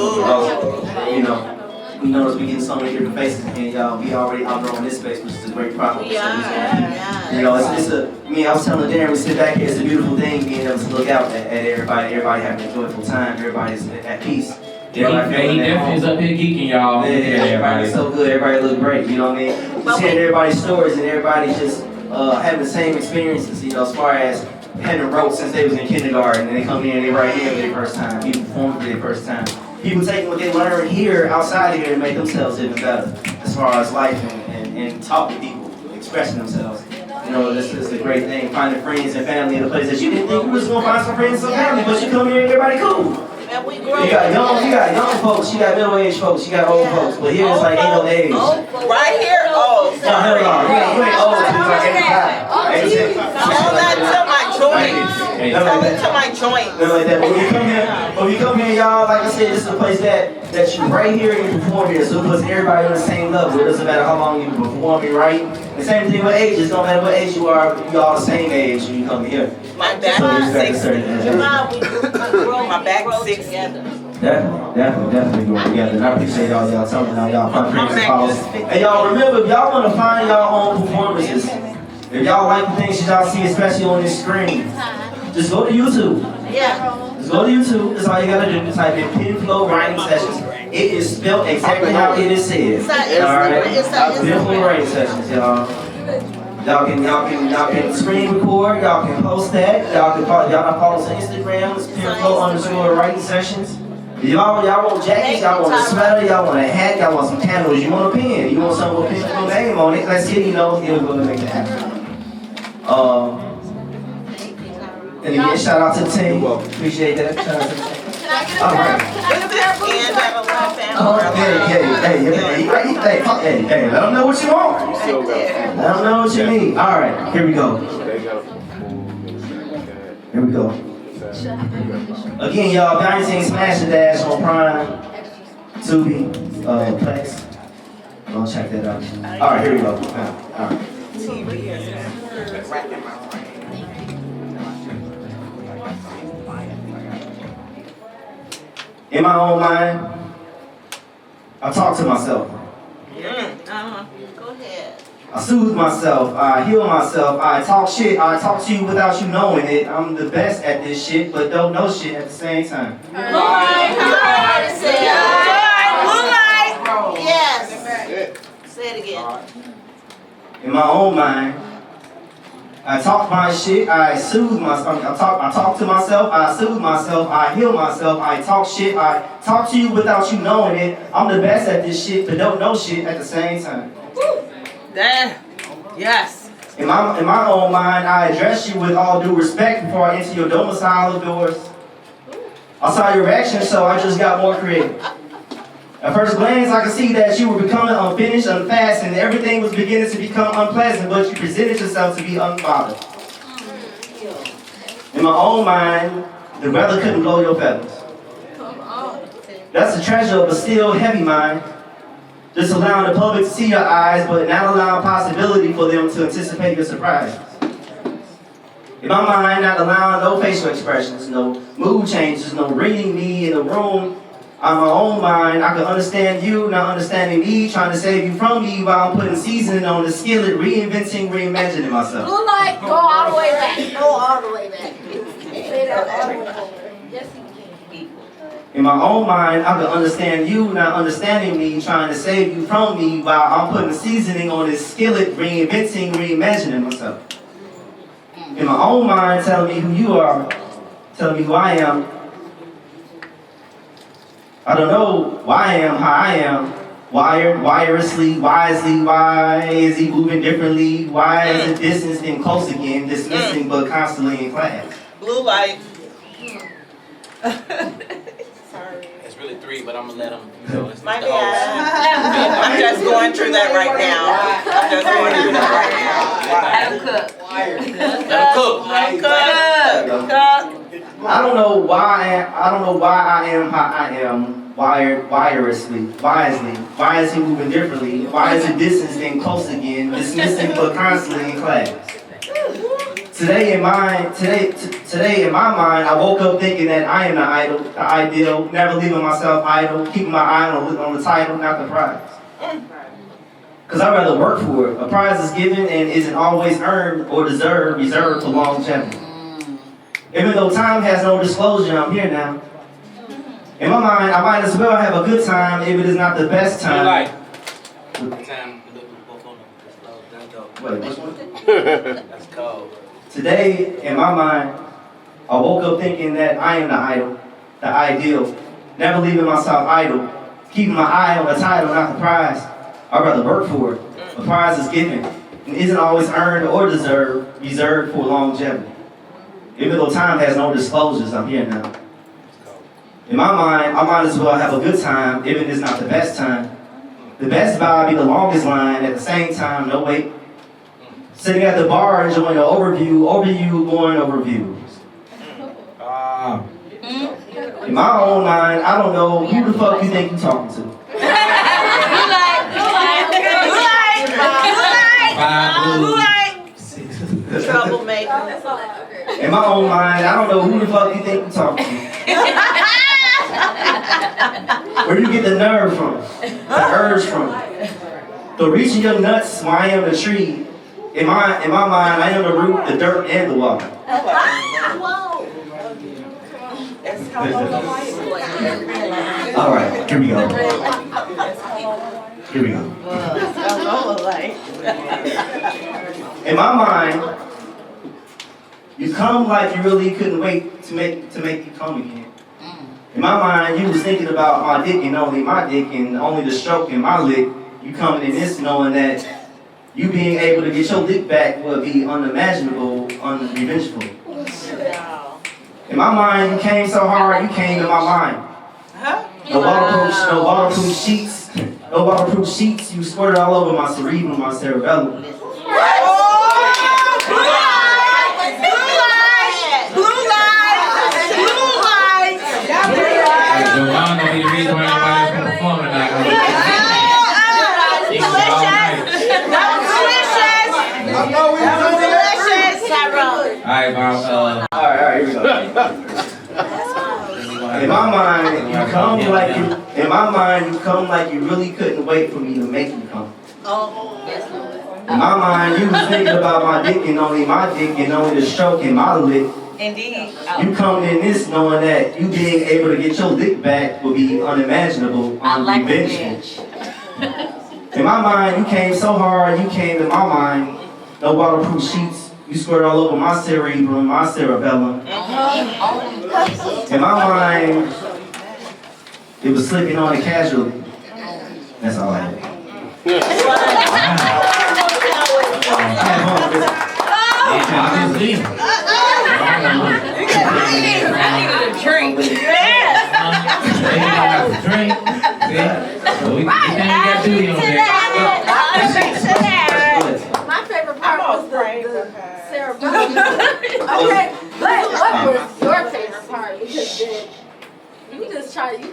You know. We notice we getting so many different faces, and y'all, we already outgrown this space, which is a great problem. Yeah. You know, it's I was telling Darren, we sit back here, it's a beautiful thing being able to look out at everybody having a joyful time, everybody's at peace. He definitely is up here geeking, y'all. Yeah, everybody's so good, everybody look great, you know what I mean? Just hearing everybody's stories and everybody just having the same experiences, you know, as far as having wrote since they was in kindergarten, and they come in and they write here for their first time, people perform for their first time. People taking what they learn here, outside of here, and make themselves even better as far as life and talk to people, expressing themselves. You know, this is a great thing, finding friends and family in a place that you didn't think you was going to find some friends and some family, but you come here and everybody cool. You got young folks, you got middle-aged folks, you got old folks, but here it's like ain't no age. Right here, old. No, hell no, you ain't old, you like 85. Tell that to my joint. Tell it to my joint. Like that. When you come here, y'all, like I said, this is a place that you right here and you perform here, so it puts everybody on the same level. It doesn't matter how long you've been performing, right? The same thing with ages. Don't matter what age you are, you all the same age when you come here. My back is 60. My back is 60. Definitely grow together. And I appreciate all y'all telling me y'all find friends and followers. And y'all remember, if y'all want to find y'all own performances, if y'all like the things that y'all see, especially on this screen, just go to YouTube. Yeah. Just go to YouTube. That's all you gotta do. Type in Penflow writing sessions. It is spelled exactly how it is said. Alright? Penflow writing sessions, y'all. Y'all can screen record, y'all can post that, y'all can follow us on Instagram, it's Penflow_writing sessions. Y'all want jackets, y'all want a sweater, y'all want a hat, y'all want some candles, you want a pen, you want something with Penflow name on it, let's get, we're gonna make that happen. And again, shout out to the team. Appreciate that. Shout out to the team. All right. Hey, let them know what you want. Let them know what you need. All right, here we go. Here we go. Again, y'all, if y'all ain't seen Smash and Dash on Prime, Tubi, Plex, go check that out. All right, here we go. All right. TV is racking my brain. In my own mind, I talk to myself. Go ahead. I soothe myself, I heal myself, I talk shit, I talk to you without you knowing it. I'm the best at this shit, but don't know shit at the same time. Yes. Say it again. In my own mind, I talk my shit, I soothe myself, I talk to myself, I soothe myself, I heal myself, I talk shit, I talk to you without you knowing it. I'm the best at this shit, but don't know shit at the same time. Damn. Yes. In my own mind, I address you with all due respect before I enter your domicile doors. I saw your reaction, so I just got more creative. At first glance, I could see that you were becoming unfinished, unfast, and everything was beginning to become unpleasant, but you presented yourself to be unbothered. In my own mind, the weather couldn't blow your feathers. That's a treasure, but still heavy mind. Just allowing the public to see your eyes, but not allowing possibility for them to anticipate your surprises. In my mind, not allowing no facial expressions, no mood changes, no reading me in the room. On my own mind, I can understand you, not understanding me, trying to save you from me while I'm putting seasoning on the skillet, reinventing, reimagining myself. Blue light, go all the way back. Go all the way back. Say that all the way back. Yes, you can. In my own mind, I can understand you, not understanding me, trying to save you from me while I'm putting seasoning on this skillet, reinventing, reimagining myself. In my own mind, telling me who you are, telling me who I am. I don't know why I am, how I am, wired, wirelessly, wisely, why is he moving differently, why is it distance then close again, dismissing but constantly in class. Blue light. It's really 3, but I'm gonna let him, it's My the bad. I'm just going through that right now. I'm just going through that right now. Adam Cook. I don't know why I am how I am, wisely, moving differently, why is it distance then close again, dismissing but constantly in class. Today in my mind, I woke up thinking that I am the idol, the ideal, never leaving myself idle, keeping my eye on the title, not the prize. Because I'd rather work for it. A prize is given and isn't always earned or reserved for longevity. Even though time has no disclosure, I'm here now. In my mind, I might as well have a good time if it is not the best time. Wait, which one? That's cold. Today, in my mind, I woke up thinking that I am the idol, the ideal, never leaving myself idle, keeping my eye on the title, not the prize. I'd rather work for it. The prize is given and isn't always earned or reserved for longevity. Even though time has no disclosures, I'm here now. In my mind, I might as well have a good time, even if it's not the best time. The best vibe be the longest line, at the same time, no wait. Sitting at the bar, enjoying an overview, going over views. In my own mind, I don't know who the fuck you think you're talking to. Troublemaker. In my own mind, I don't know who the fuck you think you're talking to. Where you get the nerve from, the urge from. So reaching your nuts while I am the tree. In my mind, I am the root, the dirt, and the water. All right, here we go. Here we go. In my mind, you come like you really couldn't wait to make you come again. In my mind, you was thinking about my dick and only my dick and only the stroke and my lick. You coming in this knowing that you being able to get your dick back would be unimaginable, unrevengeful. In my mind, you came so hard, you came to my mind. No waterproof sheets, you squirted all over my cerebrum, my cerebellum. Alright, here we go. In my mind, you come like you really couldn't wait for me to make you come. In my mind, you was thinking about my dick and only the stroke and my lick. Indeed. You coming in this knowing that you being able to get your dick back would be unimaginable, unrevengeful. In my mind, you came so hard, you came in my mind, no waterproof sheets. You squirted all over my cerebrum, my cerebellum. In my mind, it was slipping on it casually. That's all I had. My favorite part was the cerebellum. Okay, but what was your favorite part? Because you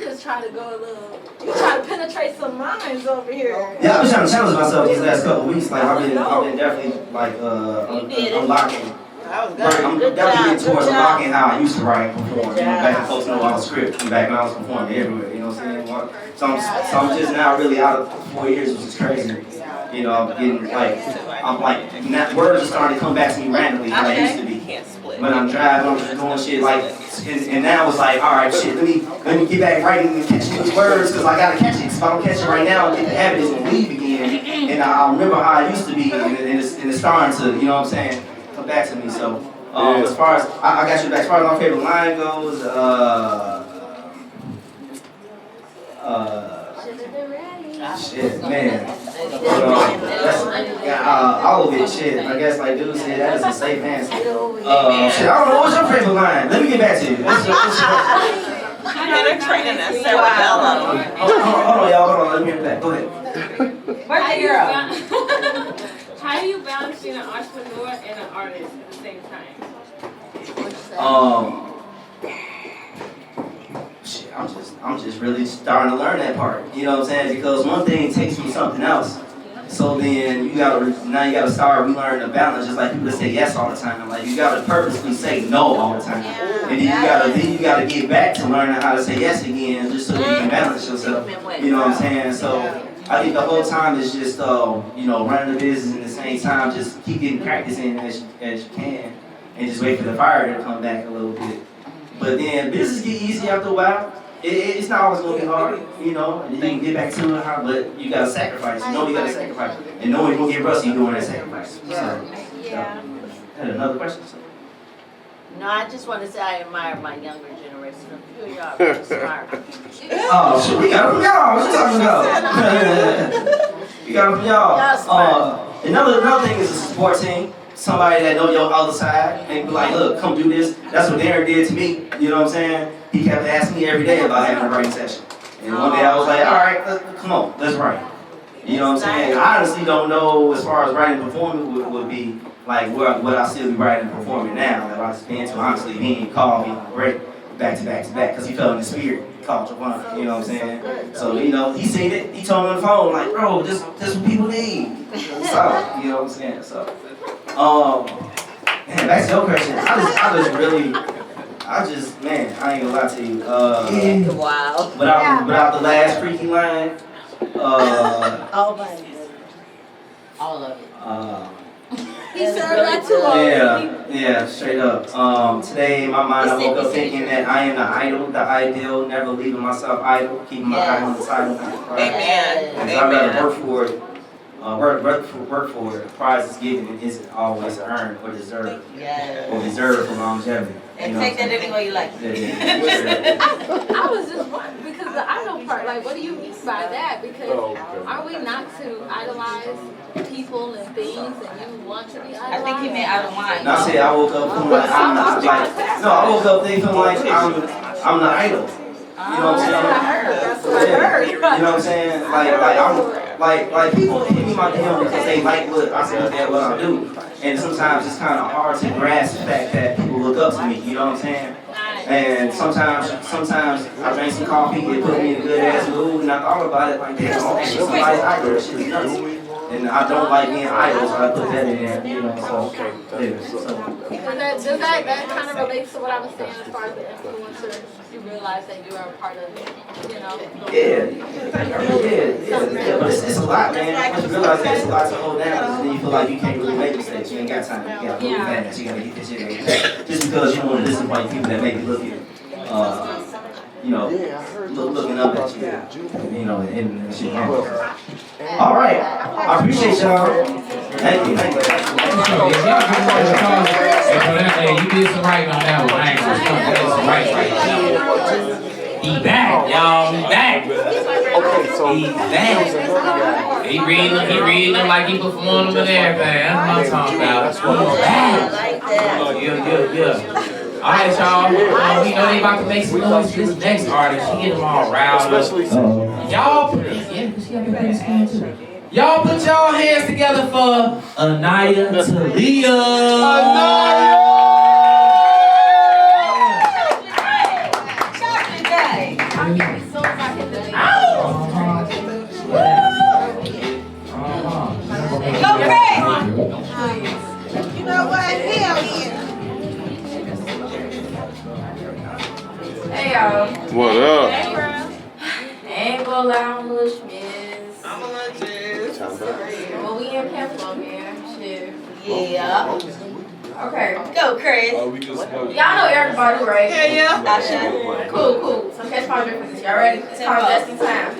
just try to go a little, you try to penetrate some minds over here. Yeah, I've been trying to challenge myself these last couple of weeks. Like I've been definitely like unlocking. I'm definitely getting towards unlocking how I used to write and perform. You know, back and folks know all the script and back when I was performing everywhere. You know what I'm saying? So I'm just now really out of 4 years, which is crazy. You know, I'm getting words are starting to come back to me randomly like I used to be. When I'm driving, I'm just doing shit like, and now it's like, all right, shit, let me get back writing and catch these words because I gotta catch it. If I don't catch it right now, the habit is gonna leave again, and I'll remember how I used to be, and it's starting to, you know what I'm saying, come back to me. So, as far as I got you back, as far as my favorite line goes, shit, man. All of it, shit. I guess like dude said, that is a safe answer. Shit, I don't know, what's your favorite line? Let me get back to you. They're training that cerebellum. Hold on, y'all. Hold on. Let me get back. Go ahead. How do you balance between an entrepreneur and an artist at the same time? Shit, I'm just really starting to learn that part. You know what I'm saying? Because one thing takes from something else. So then you gotta start relearning the balance, just like people that say yes all the time. Like you gotta purposely say no all the time. And then you gotta get back to learning how to say yes again, just so you can balance yourself. You know what I'm saying? So I think the whole time is just running the business at the same time, just keep getting practice in as you can, and just wait for the fire to come back a little bit. But then business get easy after a while. It's not always gonna be hard, and you can get back to it, but you gotta sacrifice. You gotta sacrifice, and knowing you're gonna get rusty doing that sacrifice. Yeah. Had another question? No, I just want to say I admire my younger generation. A few of y'all are smart. Oh, shit, we got it from y'all. What you talking about? We got it from y'all. Another thing is a support team. Somebody that know your other side and be like, look, come do this. That's what Darren did to me. You know what I'm saying? He kept asking me every day about having a writing session. And one day I was like, all right, come on, let's write. You know what I'm saying? I honestly don't know as far as writing and performing would be like what I still be writing and performing now. If I was paying to honestly, he didn't call me on break back to back because he felt in the spirit. He called Javon, you know what I'm saying? So, he seen it. He told me on the phone, like, bro, this what people need. So, you know what I'm saying? So, man, back to your question. I ain't gonna lie to you. Wow. Without the last freaking line, Oh my goodness. All of it. He said that too. Yeah, straight up. Today in my mind, I woke up thinking that I am the idol, the ideal, never leaving myself idle, keeping my eye on the title. Amen. I'd rather work for it. Work for it. Prize is given and isn't always earned or deserved. Or deserved for longevity. And take that any way you like. I was just wondering, because the idol part, like, what do you mean by that? Because are we not to idolize people and things, and you want to be idolized? I think he meant out of mind. I said I woke up feeling like I woke up thinking like I'm the idol. You know what I'm saying? That's what I heard. You know what I'm saying? Like people hit me my DM because they like what I say that what I do. And sometimes it's kind of hard to grasp the fact that people look up to me, you know what I'm saying? And sometimes I drank some coffee, it put me in a good ass mood, and I thought about it like, damn, I'm actually somebody's idol, that shit is nuts. And I don't like being idle, so I put that in there, so, yeah. Does that kind of relates to what I was saying as far as the influencer? You realize that you are a part of it, Yeah, but it's a lot, man. Once you realize that it's a lot to hold down, then you feel like you can't really make mistakes. You ain't got time. You gotta move fast. You gotta get this shit in. Just because you want to listen to people that make you look at, looking up at you, and shit. All right, I appreciate y'all. Thank you. Hey, you did some writing on that one. I ain't gonna stop. That was some writing right now. He back, y'all. He back. He back. He reading them like he performing them and everything. That's what I'm talking about. He's back. Yeah. All right, y'all. We know they about to make some noise. This next artist, she get them all riled up. Y'all put y'all hands together for Anaya Talia. Go Craig! You know what? Hell yeah. Hey y'all. What up? Ain't gonna lie, I'm a little schmiz. I'm a little jizz. Well, we in Penflow here. Shit. Yeah. Okay. Go, Craig. Y'all know everybody, right? Yeah. Asha. Cool. So catch my drift with this. Y'all ready? It's called Just in Time.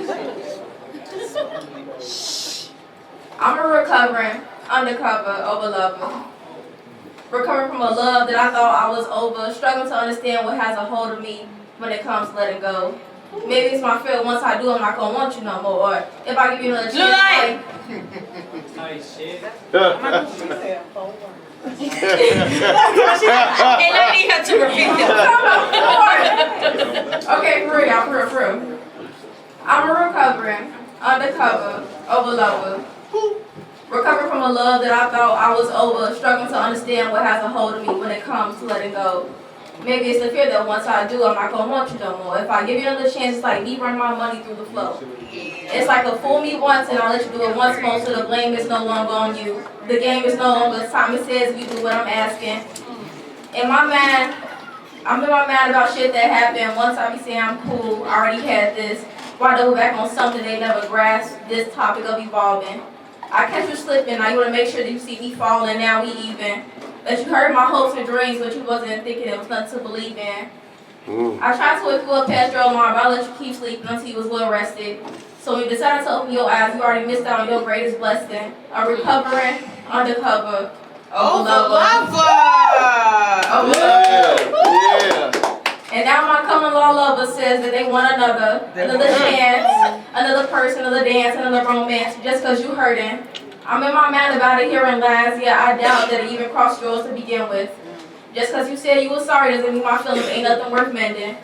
I'm a recovering, undercover, overlover. Recovering from a love that I thought I was over. Struggling to understand what has a hold of me when it comes to letting go. Maybe it's my fear once I do, I'm not going to want you no more. Or if I give you another chance. Nice shit. And I need her to repeat that. Okay, for real. I'm a recovering, undercover, overlover. Recovering from a love that I thought I was over, struggling to understand what has a hold of me when it comes to letting go. Maybe it's the fear that once I do, I'm not going to want you no more. If I give you another chance, it's like me running my money through the flow. It's like a fool me once and I'll let you do it once more, so the blame is no longer on you. The game is no longer time it says you do what I'm asking. In my mind, I'm in my mind about shit that happened. Once I be saying I'm cool, I already had this. Why double back on something they never grasped? This topic of evolving. I catch you slipping, now you want to make sure that you see me falling, now we even. That you heard my hopes and dreams, but you wasn't thinking it was nothing to believe in. I tried to wake you up past your alarm, but I let you keep sleeping until you was well rested. So when you decided to open your eyes, you already missed out on your greatest blessing. A recovering, undercover, And now my common law lover says that they want another chance, another person, another dance, another romance, just because you hurting. I'm in my mind about it hearing lies, yeah, I doubt that it even crossed yours to begin with. Just because you said you were sorry doesn't mean my feelings ain't nothing worth mending.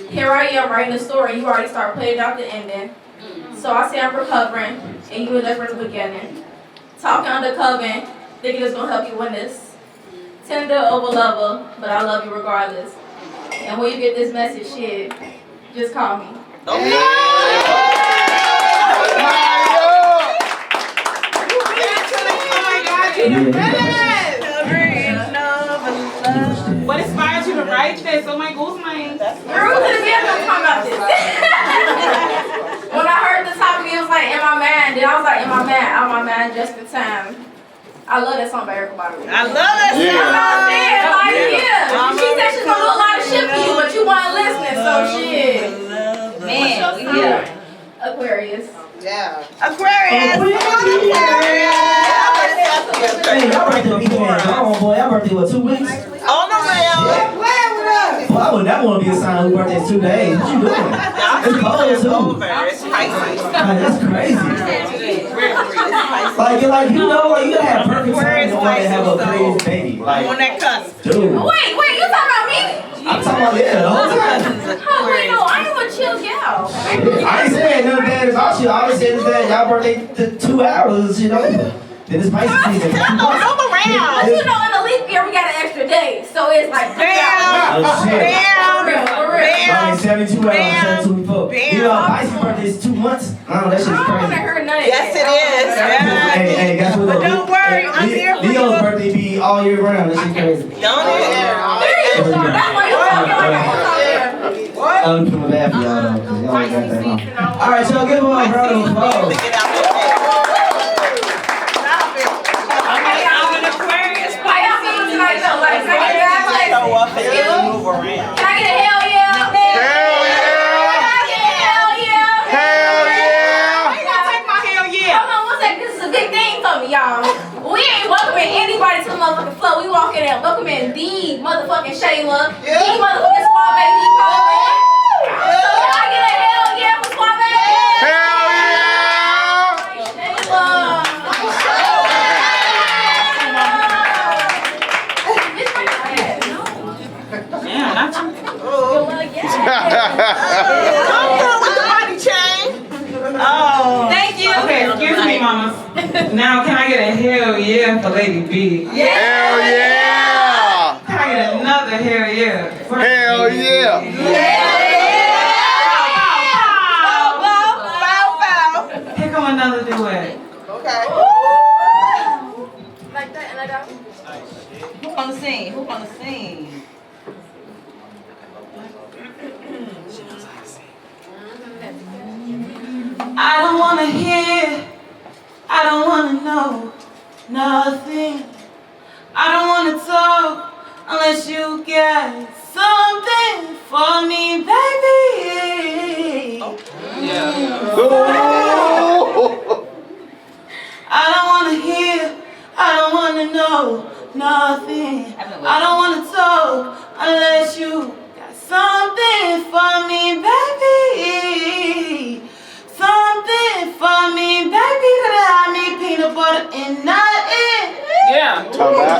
Here I am writing a story, you already started playing out the ending. So I say I'm recovering, and you were there from the beginning. Talking undercover, thinking it's going to help you win this. Tender over lover, but I love you regardless. And when you get this message, shit, just call me. What inspired you to write this? Oh my goodness, man. Girl, we could have been talking about this. When I heard the topic, it was like, in my mind. Then I was like, in my mind, just in time. I love that song by Erica Badu. I love that song. That's what I'm saying. Like, yeah. She said she's gonna do a lot of shit for you, but you weren't listening, so shit. Man, yeah. Aquarius. Yeah. Aquarius. Hey, y'all birthday weekend. Come on, boy. Y'all birthday, what, 2 weeks? On the rail. Well, I would never want to be a sign who birthday is 2 days. What you doing? It's cold, too. That's crazy. Like, you know, like, you gotta have perfect timing in order to have a crazy baby. Like, on that cusp. Dude. Wait, you talking about me? I'm talking about, yeah, the whole time. Oh, wait, no, I am a chill gal. I ain't saying nothing bad about you. All I said is that y'all birthday 2 hours, you know? Then it's Pisces season. But you know, in the leap year, we got an extra day. So it's like, Damn. For real. 72 hours, 72 before. You know, Pisces birthday is 2 months. That shit's crazy. I haven't heard none of Yes, it is. Hey, guess what? But don't worry, I'm here for you. Leo's birthday be all year round. That shit crazy. Don't it? That's why you talking like I'm talking. What? I'm feeling bad for y'all though, because y'all ain't got that on. All right, y'all give them a round of applause. Can I get a hell yeah? Hell yeah! Hell yeah! Why you gonna take my hell yeah? Hold on one second, this is a big thing for me, y'all. We ain't welcoming anybody to the motherfucking flow. We walking in welcoming the motherfucking Shayla, the motherfucking Suave, the Power. So can I get a hell yeah for Suave? Hell yeah! Shayla. Yeah, not you. With the body chain. Oh. Thank you. Okay, excuse me, mama. Now, can I get a hell yeah for Lady B? Yeah. Hell yeah. Can I get another hell yeah? Hell yeah. Here come another duet. Okay. Like that and like that. Who wanna sing? Who wanna sing? I don't wanna hear, I don't wanna know nothing. I don't wanna talk unless you got something for me, baby. I don't wanna hear, I don't wanna know nothing. I don't wanna talk unless you got something for me, baby. Something for me, baby, that I need peanut butter and nothing. Yeah. Turn back.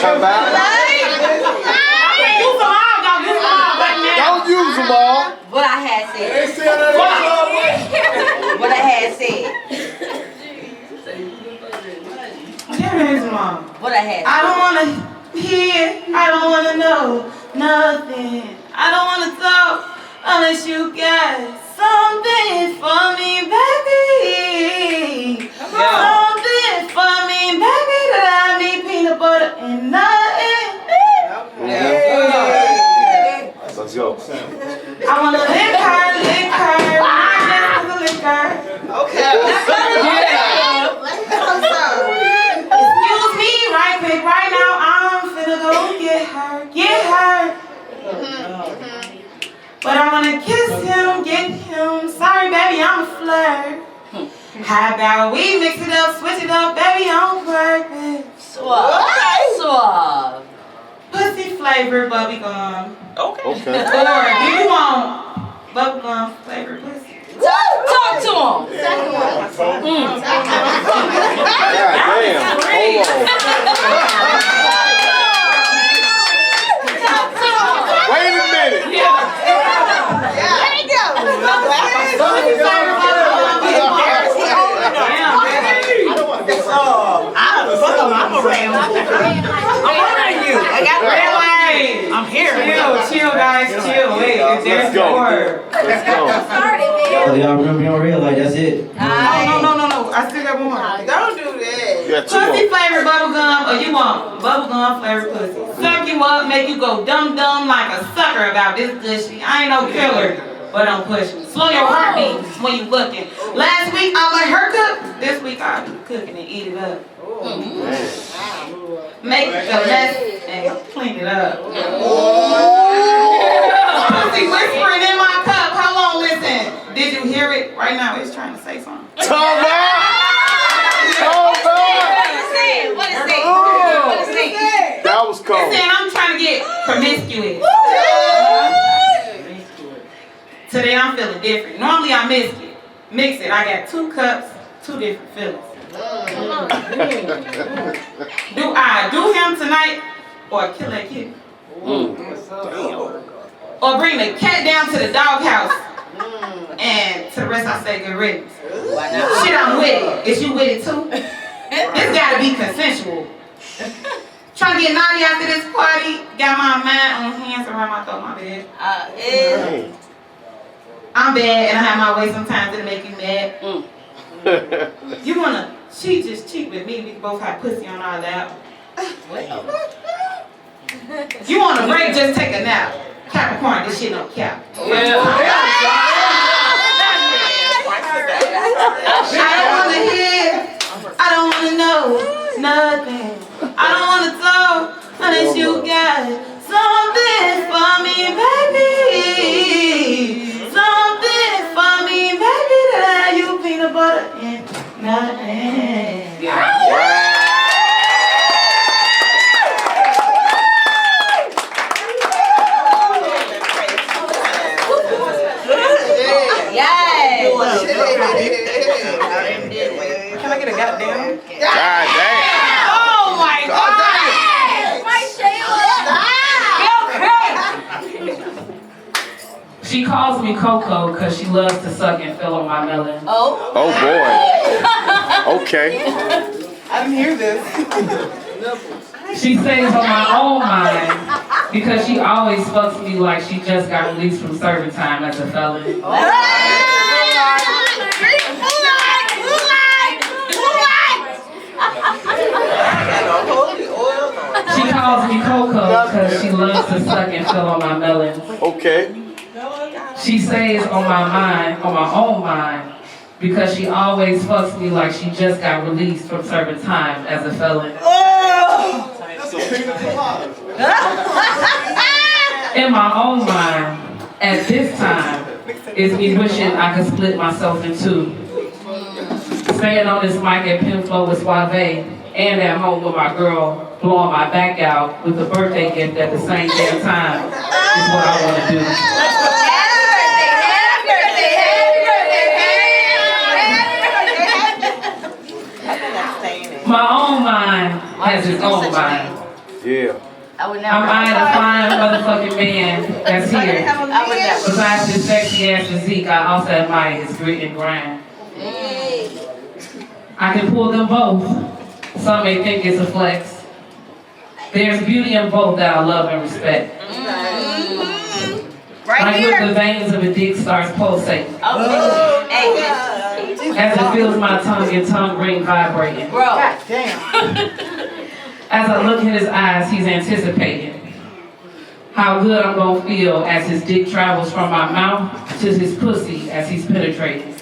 Turn back. Use them all, y'all. Use them all right now. Don't use them all. What I had said. What I had said. them all. What I had? I don't wanna hear, I don't wanna know nothing. I don't wanna talk unless you got something for me, baby. Something for me, baby, that I need peanut butter and nothing. Let's go. I wanna lick her, not just for the liquor. Okay. Excuse me, right quick, right now, I'm finna go get her. But I wanna kiss him, get him. Sorry, baby, I'm a flirt. How about we mix it up, switch it up, baby, on purpose. Suave. Pussy flavored bubblegum. Okay. Or do you want bubblegum flavored pussy? Talk to him. Wait a minute. I'm here. Chill, guys, chill. Wait, there's more. Let's go. Oh, y'all remember me on real? Like, that's it? No. I still got more. Don't do that. Yeah, two more. Pussy flavored bubblegum, or you want bubblegum flavored pussy? Suck you up, make you go dumb like a sucker about this good shit. I ain't no killer, but I'm pushing. Slow your heartbeat when you looking. Last week I let her cook. This week I'll be cooking and eat it up. Make the mess and clean it up. Pussy whispering in my cup. How long? Listen. Did you hear it? Right now it's trying to say something. What is it? That was cold. Listen, I'm trying to get promiscuous. Today I'm feeling different. Normally I mix it. I got 2 cups, 2 different feelings. Do I do him tonight or kill that kid? Or bring the cat down to the doghouse and to the rest I say good riddance? Shit, I'm with it. Is you with it too? This gotta be consensual. Trying to get naughty after this party. Got my mind on hands around my throat, my bad. I'm bad and I have my way sometimes to make you mad. You wanna cheat, just cheat with me. We both have pussy on our lap. You wanna break, just take a nap. Capricorn, this shit don't cap. I don't wanna hear, I don't wanna know nothing. I don't wanna talk unless you got something for me, baby. Something for me, baby, that you peanut butter and nothing. Can I get a goddamn? Goddamn. Oh my God! She calls me Coco because she loves to suck and fill on my melon. Oh boy. Okay. I didn't hear this. She stays on my own mind because she always fucks me like she just got released from serving time as a felon. She calls me Coco because she loves to suck and fill on my melon. Okay. She stays on my mind, on my own mind, because she always fucks me like she just got released from serving time as a felon. In my own mind, at this time, it's me wishing I could split myself in two. Staying on this mic at Penflow with Suave, and at home with my girl, blowing my back out with a birthday gift at the same damn time is what I want to do. My own mind has its own mind. Yeah. I'm eyeing a fine motherfucking man that's here. Besides his sexy ass physique, I also admire his grit and grind. I can pull them both Some may think it's a flex. There's beauty in both that I love and respect. Like when the veins of a dick starts pulsating. As it feels my tongue and tongue ring vibrating. God damn. As I look in his eyes, he's anticipating how good I'm gonna feel as his dick travels from my mouth to his pussy as he's penetrating.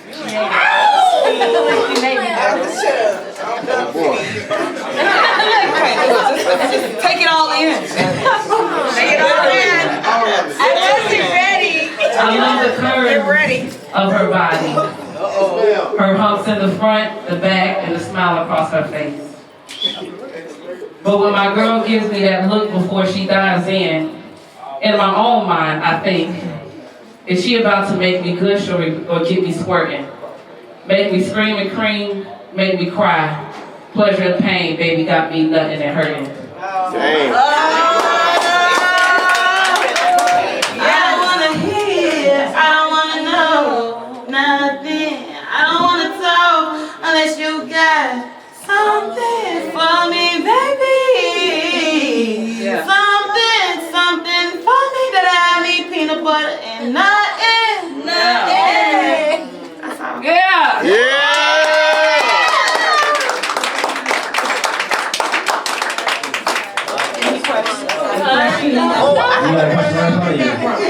Take it all in. Take it all in. I wasn't ready. I love the curves of her body. Her humps in the front, the back, and the smile across her face. But when my girl gives me that look before she dives in my own mind, I think, is she about to make me gush or get me squirting? Make me scream and cream, make me cry. Pleasure and pain, baby, got me nutting and hurting. Damn. I don't wanna hear, I don't wanna know nothing. I don't wanna talk unless you got something for me, baby. Something for me that I me peanut butter and nothing. That's all. Yeah.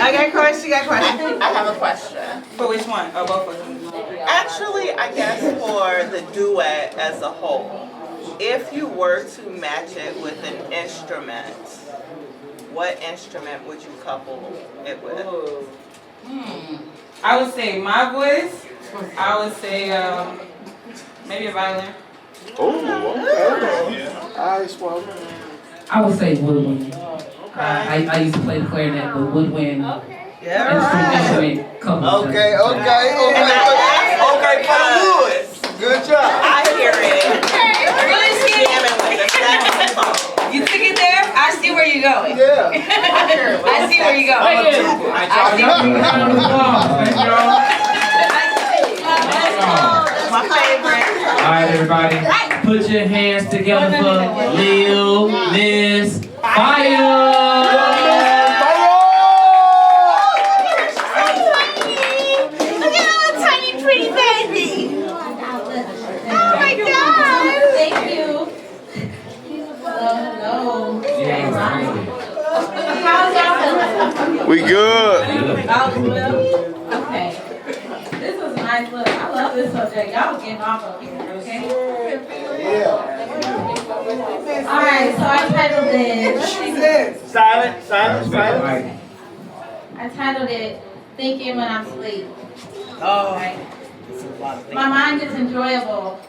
I got a question. I have a question. For which one? Or both of them? Actually, I guess for the duet as a whole, if you were to match it with an instrument, what instrument would you couple it with? I would say my voice. I would say maybe a violin. Oh, okay. Ice well. I would say woodwind. I used to play the clarinet, but woodwind instrument couple. Okay, for the woods. Good job. I hear it. You took it there? I see where you're going. Yeah. I see where you're going. My favorite. All right, everybody, put your hands together for Lil Miss Fire. Look at all the tiny pretty baby. Oh my God. Thank you. Hello. How's y'all feeling? We good. Okay. This was a nice look. I love this subject. Y'all was getting off of here, okay? Alright, so I titled it. Silent. I titled it Thinking When I'm Asleep. Oh. Right? My mind is enjoyable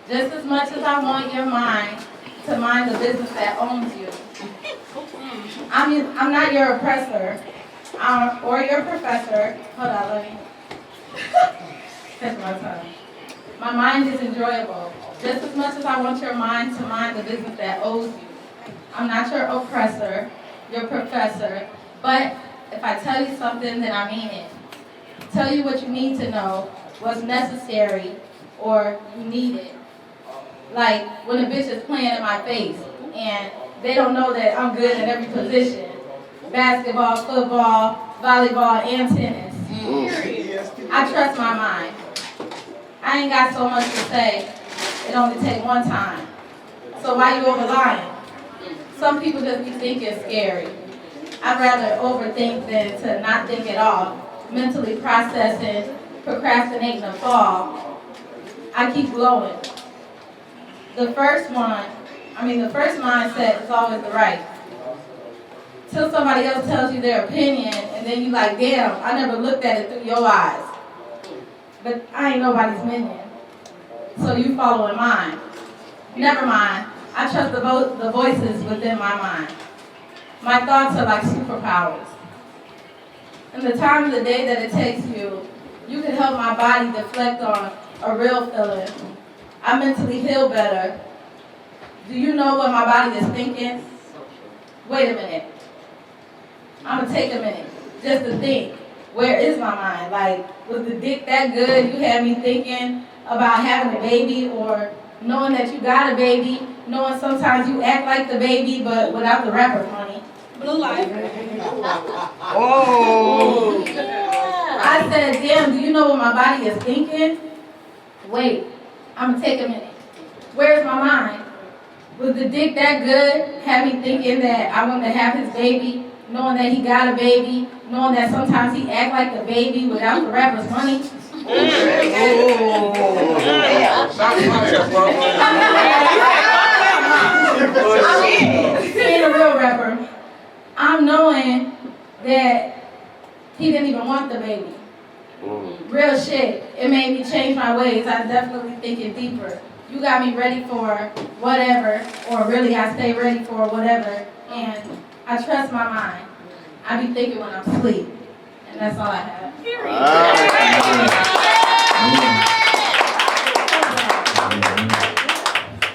just as much as I want your mind to mind the business that owns you. I'm not your oppressor or your professor. Hold on, let me. That's my tongue. My mind is enjoyable just as much as I want your mind to mind the business that owes you. I'm not your oppressor, your professor, but if I tell you something, then I mean it. Tell you what you need to know, what's necessary, or you need it. Like when a bitch is playing in my face and they don't know that I'm good in every position. Basketball, football, volleyball, and tennis. I trust my mind. I ain't got so much to say. It only takes one time. So why you over lying? Some people just be thinking scary. I'd rather overthink than to not think at all. Mentally processing, procrastinating a fall. I keep glowing. The first mindset is always the right. Till somebody else tells you their opinion, and then you like, damn, I never looked at it through your eyes. But I ain't nobody's minion. So you following mine. Never mind. I trust the voices within my mind. My thoughts are like superpowers. In the time of the day that it takes you can help my body deflect on a real feeling. I mentally heal better. Do you know what my body is thinking? Wait a minute. I'm gonna take a minute just to think. Where is my mind? Like, was the dick that good? You had me thinking about having a baby, or knowing that you got a baby, knowing sometimes you act like the baby, but without the rapper money. Blue light. Oh. I said, damn, do you know what my body is thinking? Wait, I'm gonna take a minute. Where's my mind? Was the dick that good? Had me thinking that I want to have his baby, knowing that he got a baby, knowing that sometimes he act like the baby without the rapper's money. Being a real rapper, I'm knowing that he didn't even want the baby. Real shit. It made me change my ways. I definitely thinking deeper. You got me ready for whatever, or really I stay ready for whatever, and I trust my mind. I be thinking when I'm asleep, and that's all I have.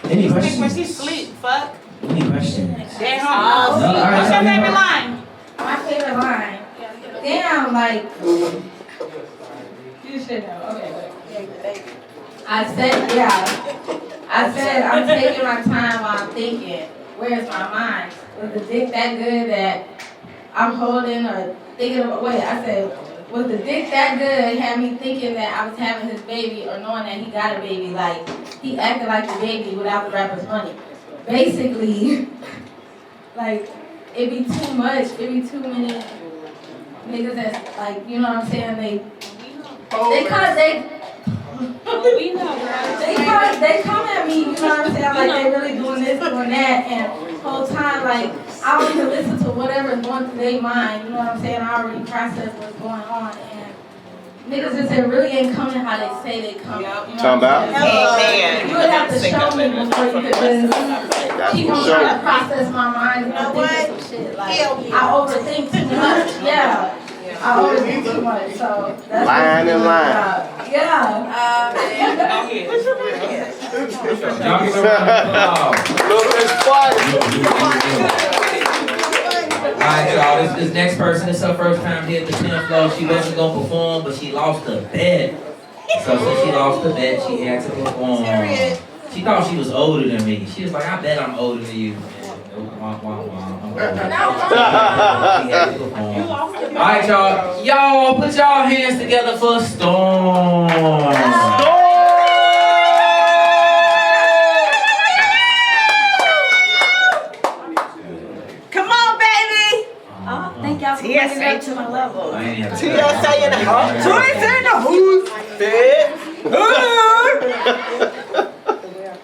Any questions? When she sleep, fuck. Any questions? Damn. No, all right, What's your so favorite line? My favorite line. Damn, like, you should know. Okay, wait. I said I'm taking my time while I'm thinking. Where's my mind? Was the dick that good that I'm holding or thinking about? Wait, I said, was the dick that good? Had me thinking that I was having his baby or knowing that he got a baby. Like, he acted like the baby without the rapper's money. Basically, like, it be too much. It be too many niggas that's like, you know what I'm saying? They come at me, you know what I'm saying? Like they really doing this, doing that, and the whole time, like, I don't even listen to whatever's going through their mind, you know what I'm saying? I already processed what's going on, and niggas just really ain't coming how they say they come. You know what I'm saying? Amen. You would have to show me before you could just keep on trying to process my mind and think of some shit. Like, I overthink too much, yeah. I overthink too much, so that's Lying and lying. Yeah. Alright, y'all, this next person, it's her first time here at the Penflow. She wasn't gonna perform, but she lost her bet. So since she lost her bet, she had to perform. She thought she was older than me. She was like, I bet I'm older than you. I'm older. She had to perform. Alright, y'all. Y'all, put y'all hands together for Storm. Come on, baby. Oh, thank y'all for bringing it up to my level. TSA in the house. TSA in the house.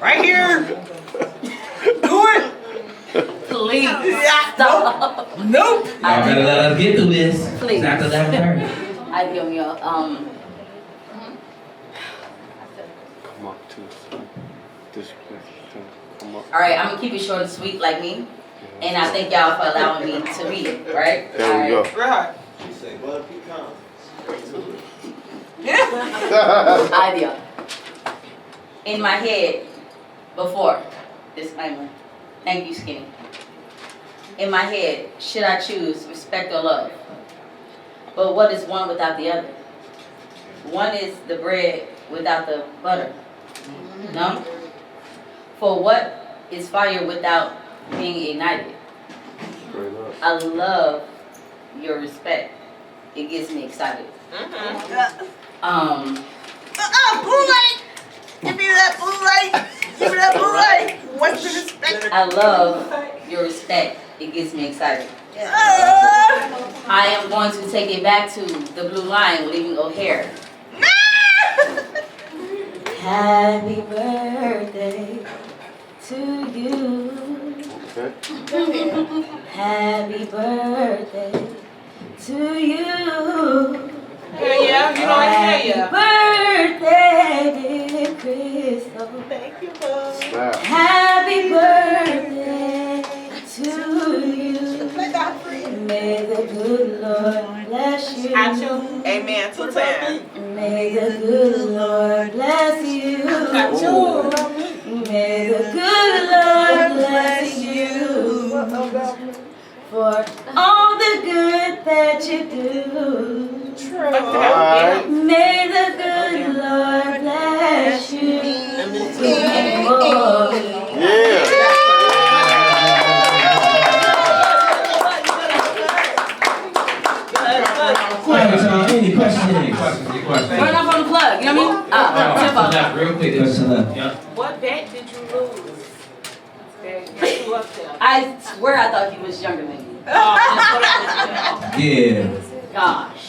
Right here. Do it. Please. Stop. Nope. Y'all better let us get through this. Please. It's after 11:30. I give you Come on, this come on. all right, I'm gonna keep it short and sweet like me. And I thank y'all for allowing me to read it, right? There we go. Right. Idea. In my head, before, disclaimer. Thank you, Skinny. In my head, should I choose respect or love? But what is one without the other? One is the bread without the butter. No? For what is fire without being ignited? I love your respect. It gets me excited. Blue light. Give me that blue light. Give me that blue light. What's the respect? I love your respect. It gets me excited. I am going to take it back to the blue line with even O'Hare. Happy birthday to you. Happy birthday to you. Yeah, you know I hear ya. Birthday, dear Crystal. Thank you, bud. Happy birthday to you. May the good Lord bless you. Amen. 2 times. May the good Lord bless you. May the good Lord bless you for all the good that you do. May the good Lord bless you. left, real quick. Question left. Yeah. What bet did you lose? That you up there? I swear I thought he was younger than me. Yeah. Gosh.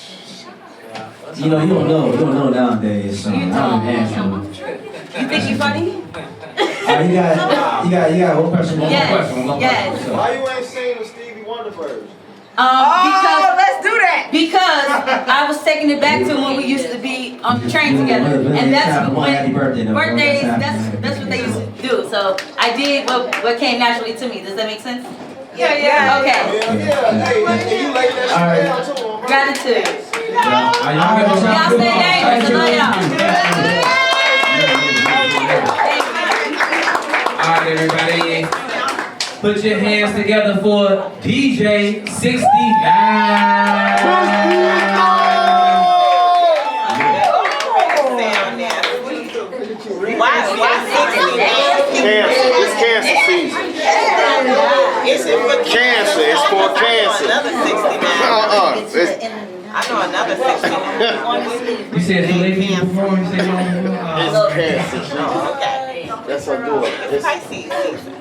You know, you don't know nowadays. So I don't answer. You think you funny? You got one question. One Yes, more question. One more yes. question. Why you ain't seen the Stevie Wonder version? Because let's do that. Because I was taking it back to when we used to be on the train together, and that's when birthdays. That's what they used to do. So I did what came naturally to me. Does that make sense? Yeah. Okay. Hey, you laid that shit down too. Gratitude. Y'all stay dangerous. I love y'all. All right, everybody. Put your hands together for DJ 69. Cancer. It's cancer season. Is it for Cancer. It's for cancer. Another 69. I know another 69. You said too late for you to perform? You said you don't It's cancer. Oh, okay. That's her daughter. It's Pisces season.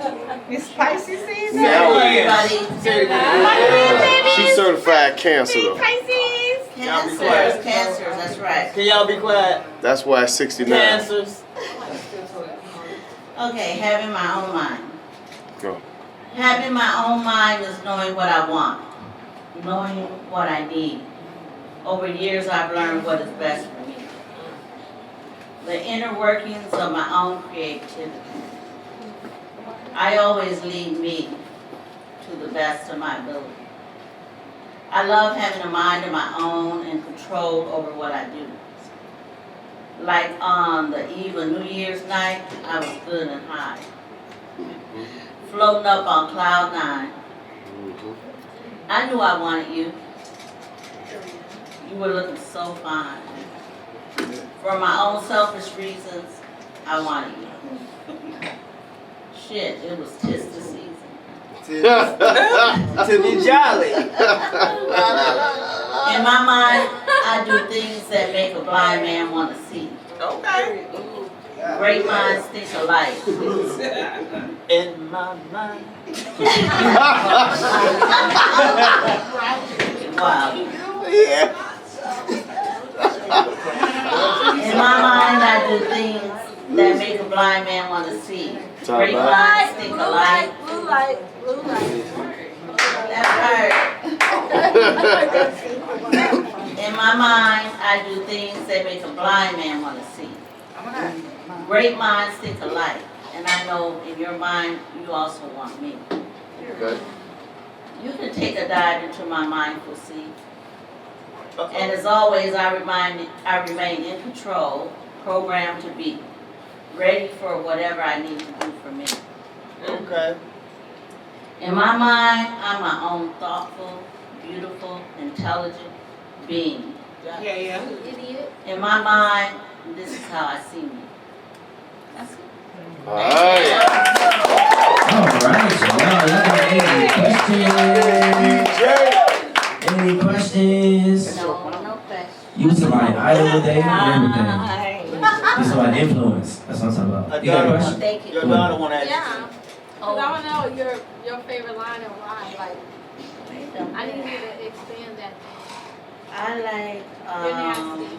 It's Pisces season. Now she's certified cancer though. Cancers, that's right. Can y'all be quiet? That's why it's 69. Cancers. Okay, having my own mind. Go. Having my own mind is knowing what I want, knowing what I need. Over years, I've learned what is best for me. The inner workings of my own creativity. I always lead me to the best of my ability. I love having a mind of my own and control over what I do. Like on the eve of New Year's night, I was good and high. Floating up on cloud 9. I knew I wanted you. You were looking so fine. For my own selfish reasons, I wanted you. Shit, it was tis the season. To be jolly. In my mind, I do things that make a blind man want to see. Okay. Great minds think alike. In my mind. Wow. Yeah. In my mind, I do things that make a blind man want to see. Great minds think alike. Blue light. That's right. In my mind, I do things that make a blind man want to see. Great minds think alike. And I know in your mind, you also want me. Okay. You can take a dive into my mindful sea. And as always, I remain in control, programmed to be, ready for whatever I need to do for me. Okay. In my mind, I'm my own thoughtful, beautiful, intelligent being. Yeah. In my mind, this is how I see me. That's it. All right. Any questions? No questions. You was somebody idol today and everything. You somebody influence. That's what I'm talking about. You got a question? Thank you. Your daughter want to ask Yeah. Because I want to know your favorite line and why. Like, I need you to expand that. I like, You're nasty.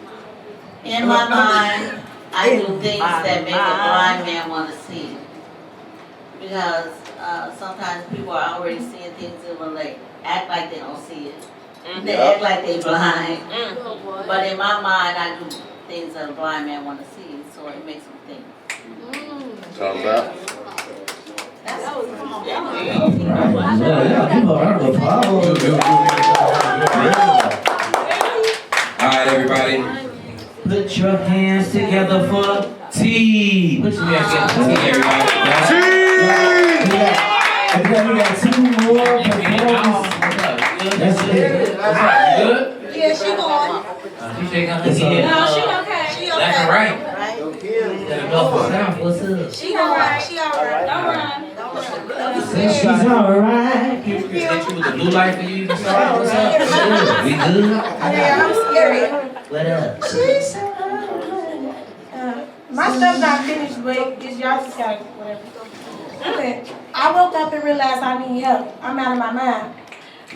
in my mind, I do things that make a blind man want to see. Because sometimes people are already seeing things and when they act like they don't see it. They act like they blind. But in my mind, I do things that a blind man want to see, so it makes them think. Talk about. Alright, everybody. Put your hands together for T. Put your hands together for T, everybody. We got 2 more performances. That's it. Good? Yeah, she going. She shaking her head. No, she okay. She okay. Left and right. What's up? She alright. She alright. Don't run. She's alright. Hit you with the blue light for you. What's up? We good? Yeah, I'm scary. What up? She's My stuff not finished, but it's y'all just got whatever. Okay. I woke up and realized I need help. I'm out of my mind.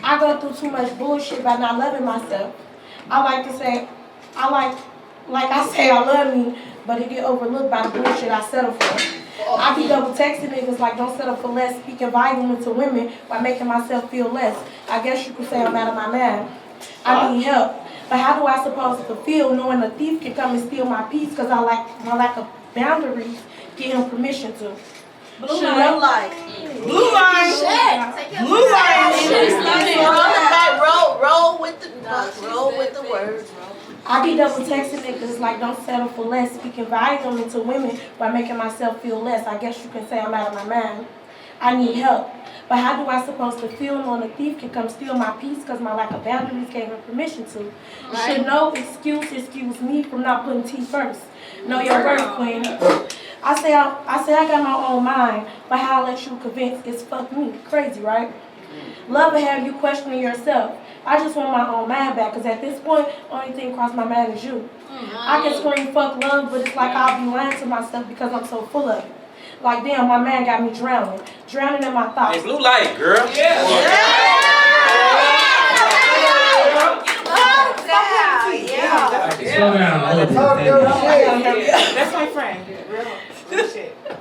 I go through too much bullshit by not loving myself. I like to say, I say I love me, but it get overlooked by the bullshit I settle for. I be double texting niggas like don't settle for less, speaking volume to women by making myself feel less. I guess you could say I'm out of my mind. I need help. But how do I supposed to feel knowing a thief can come and steal my peace because I like my lack of boundaries, give him permission to? Blue light. Blue line. Blue line. Roll with the words. I be double texting niggas like don't settle for less, speaking volume to women by making myself feel less. I guess you can say I'm out of my mind. I need help. But how do I supposed to feel knowing a thief can come steal my peace because my lack of boundaries gave him permission to? Should no excuse me from not putting T first. Know your worth, queen. I say I got my own mind, but how I let you convince is fuck me. Crazy, right? Love to have you questioning yourself. I just want my own mind back, because at this point, only thing crossed my mind is you. I can scream fuck love, but it's like I'll be lying to myself because I'm so full of it. Like, damn, my man got me drowning in my thoughts. Hey, blue light, girl. Yeah. Slow down a little bit. That's my friend.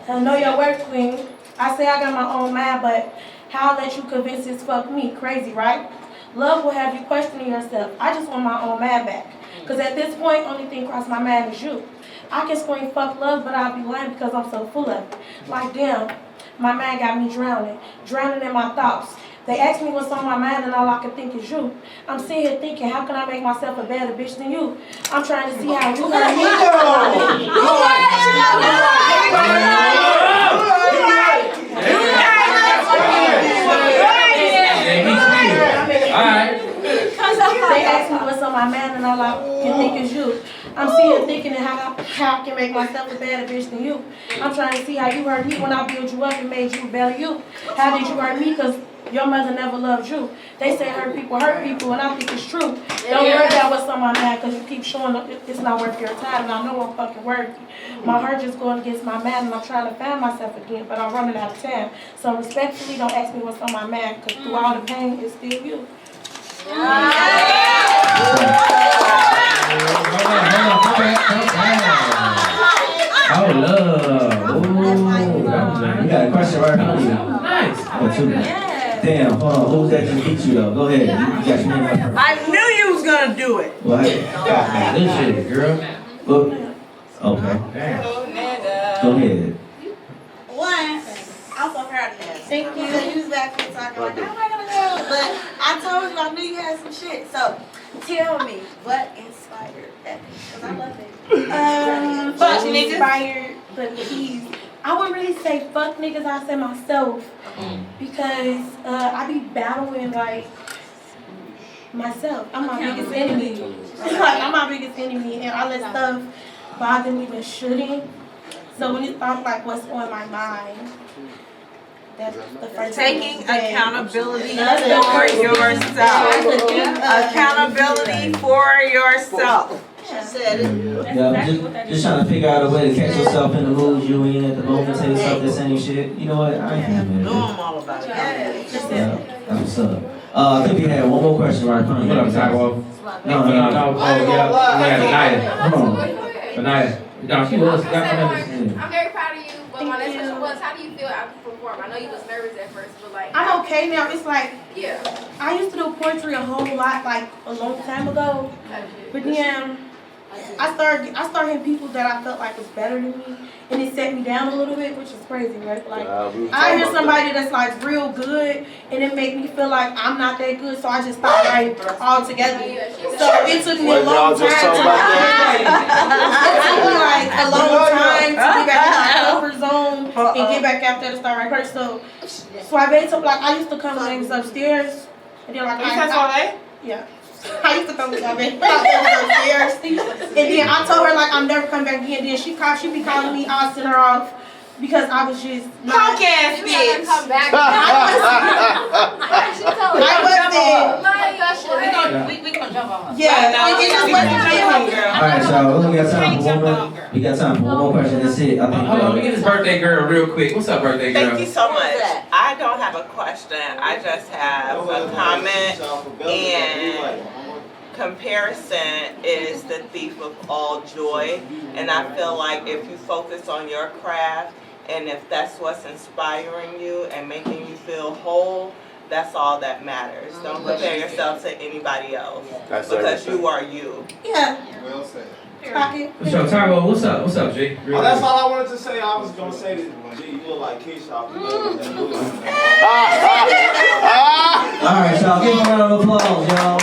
I know your worth, queen. I say I got my own mind, but how I let you convince this fuck me? Crazy, right? Love will have you questioning yourself. I just want my own mind back. Because at this point, only thing crossed my mind is you. I can scream fuck love, but I'll be lying because I'm so full of it. Like, damn, my mind got me drowning in my thoughts. They ask me what's on my mind and all I can think is you. I'm sitting here thinking, how can I make myself a better bitch than you? I'm trying to see how you hurt me. They ask me what's on my mind and all I can think is you. I'm sitting here thinking how I can make myself a better bitch than you. I'm trying to see how you hurt me when I built you up and made you a better you. How did you hurt me? Because your mother never loved you. They say hurt people, and I think it's true. Don't worry about what's on my mind because you keep showing up it's not worth your time, and I know I'm fucking worthy. My heart just going against my mind, and I'm trying to find myself again, but I'm running out of time. So respectfully, don't ask me what's on my mind because through all the pain, it's still you. Hold on. Oh, love. Ooh, we got a question right now. Nice. Oh, two. Damn, hold on. Who's that just beat you, though? Go ahead. You got your name up first. I knew you was going to do it. Well, hey, this shit, girl. Look. Okay. Damn. Go ahead. One, I'm so proud of that. Thank you. So you was back here talking like, how am I gonna go? But I told you I knew you had some shit. So tell me, what inspired that? Because I love it. Fuck niggas. Inspired, but please. I wouldn't really say fuck niggas, I say myself. Because I be battling like myself. I'm my biggest enemy. I'm my biggest enemy, and I let stuff bother me that shouldn't. So when it's thought like what's on my mind, that's the first Taking thing. accountability for yourself. Accountability for yourself. She said it. Yeah, just trying to figure out a way to catch yourself in the mood you in at the moment, tell yourself the same shit. You know what? I ain't having it. I'm all about it. Yeah, that's what's up. I think we had one more question right from you. What up, Taco? No. Oh, yeah. We had Anaya. Hold on. Anaya. No, she was. I'm very proud of you, but my next question was, how do you feel after you perform? I know you was nervous at first, but like... I'm okay now. It's like, yeah. I used to do poetry a whole lot, like a long time ago. But then I started hearing people that I felt like was better than me, and it set me down a little bit, which is crazy, right? Like, I hear somebody that's like real good, and it made me feel like I'm not that good, so I just stopped writing altogether. So it took me a long time to get back in my comfort zone and get back out there to start writing. So I used to come with niggas upstairs, and then like yeah. I used to come with my baby upstairs, and then I told her like I'm never coming back again. Then she be calling me, I'll send her off. because I was just punk ass bitch. Come back. We gonna jump on her. Yeah, We just wasn't feeling, girl. Alright, so we got time for one more. We got time for one more question. That's it. I think. Hold on, let me get this birthday girl real quick. What's up, birthday girl? Thank you so much. I don't have a question. I just have a comment. And comparison is the thief of all joy. And I feel like if you focus on your craft and if that's what's inspiring you and making you feel whole, that's all that matters. Don't compare yourself to anybody else because you are you. Yeah. Well said. So, Tyro, what's up? What's up, G? Oh, that's all I wanted to say. I was gonna say that G, you look like Keisha off the movie. Alright, y'all, give him a round of applause, y'all.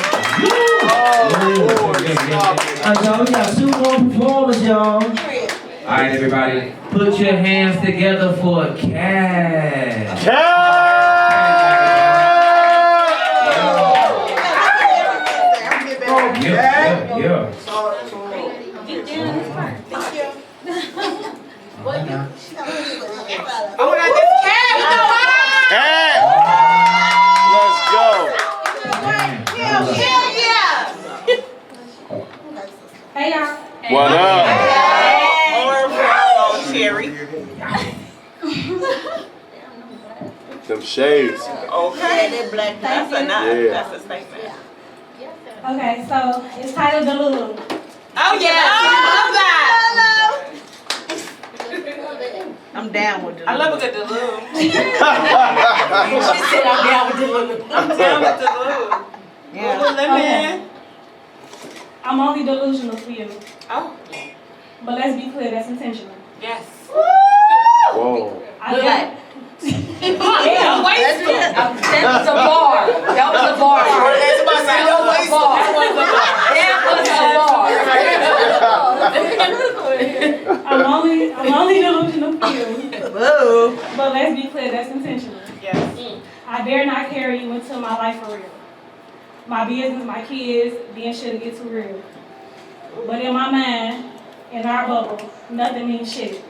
Alright, y'all, we got 2 more performers, y'all. Alright, everybody, put your hands together for Cash. Yeah. Oh my God, this cat! Hey! Let's go. Hell yeah! Hey y'all. What up? Or Cherry. Them shades. Okay. That's enough. Yeah. That's a statement. Okay, so it's titled Delulu. Oh yeah! I love that! I'm down with the I love a good Delulu. She said I'm down with the I'm down with Delulu. Yeah. Lemon. I'm only delusional for you. Oh. But let's be clear, that's intentional. Yes. Whoa. I got Yeah, wasteful. That was a bar. That was a bar. That was a bar. I'm only delusional for you. But let's be clear, that's intentional. Yes. I dare not carry you into my life for real. My business, my kids, then shit'll get too real. But in my mind, in our bubble, nothing means shit.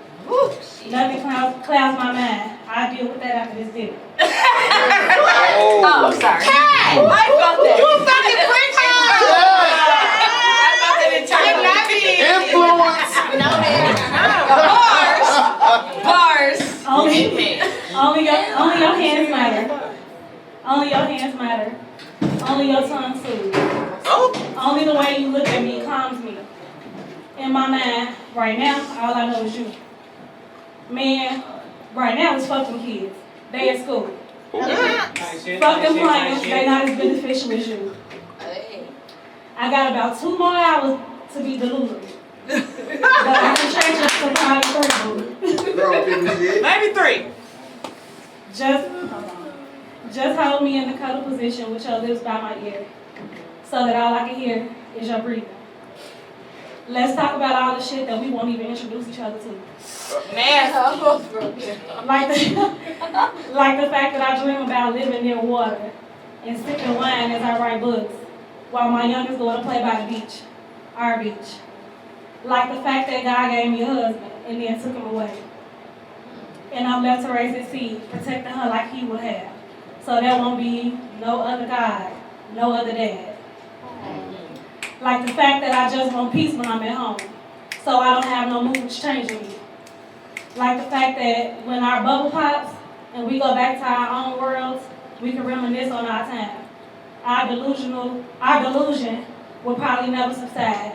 Nothing clouds my mind. I'll deal with that after this video. Oh, I'm sorry. Hey! I felt that. You fucking freak Only your hands matter. Only your hands matter. Only your tongue soothes. Only the way you look at me calms me. In my mind, right now, all I know is you. Man, right now it's fuck them kids. They at school. Fuck them clients, they not as beneficial as you. I got about 2 more hours to be delulu. But I can change up to 5 Maybe 3. Just hold me in the cuddle position with your lips by my ear, so that all I can hear is your breathing. Let's talk about all the shit that we won't even introduce each other to. Nasty. Like the fact that I dream about living near water and sipping wine as I write books, while my youngest go to play by the beach, our beach. Like the fact that God gave me a husband and then took him away. And I'm left to raise his seed, protecting her like he would have. So there won't be no other God, no other dad. Like the fact that I just want peace when I'm at home, so I don't have no moods changing me. Like the fact that when our bubble pops and we go back to our own worlds, we can reminisce on our time. Our delusion will probably never subside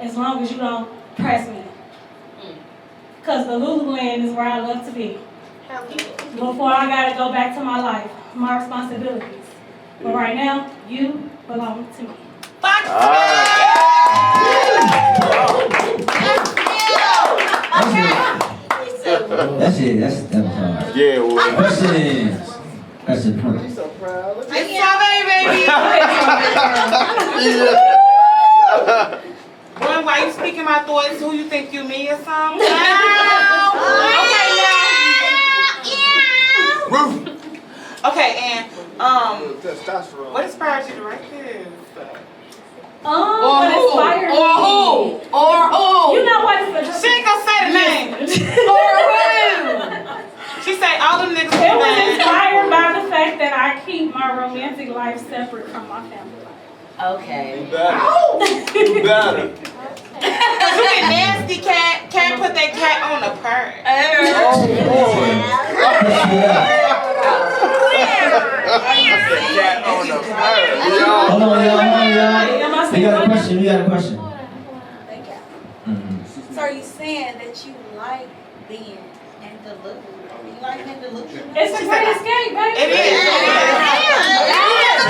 as long as you don't press me. Cause the Lululand is where I love to be. Before I gotta go back to my life, my responsibilities. But right now, you belong to me. Fuck That's it. That was hard. Yeah, well. Questions. That's it. It's strawberry, baby. Boy, why you speaking my thoughts? Who you think you me or something? Okay, now. Okay, and what inspired you to write this? What inspired me? Or who? You know what? She ain't gonna say the name. Or who? them niggas. It was inspired by the fact that I keep my romantic life separate from my family life. Okay. You better. You get nasty, cat. Can't put that cat on a purse. Hold on, y'all. We got a question. So are you saying that you like being in delusion? You like being delusional? It's a great escape, baby. It is. Yes,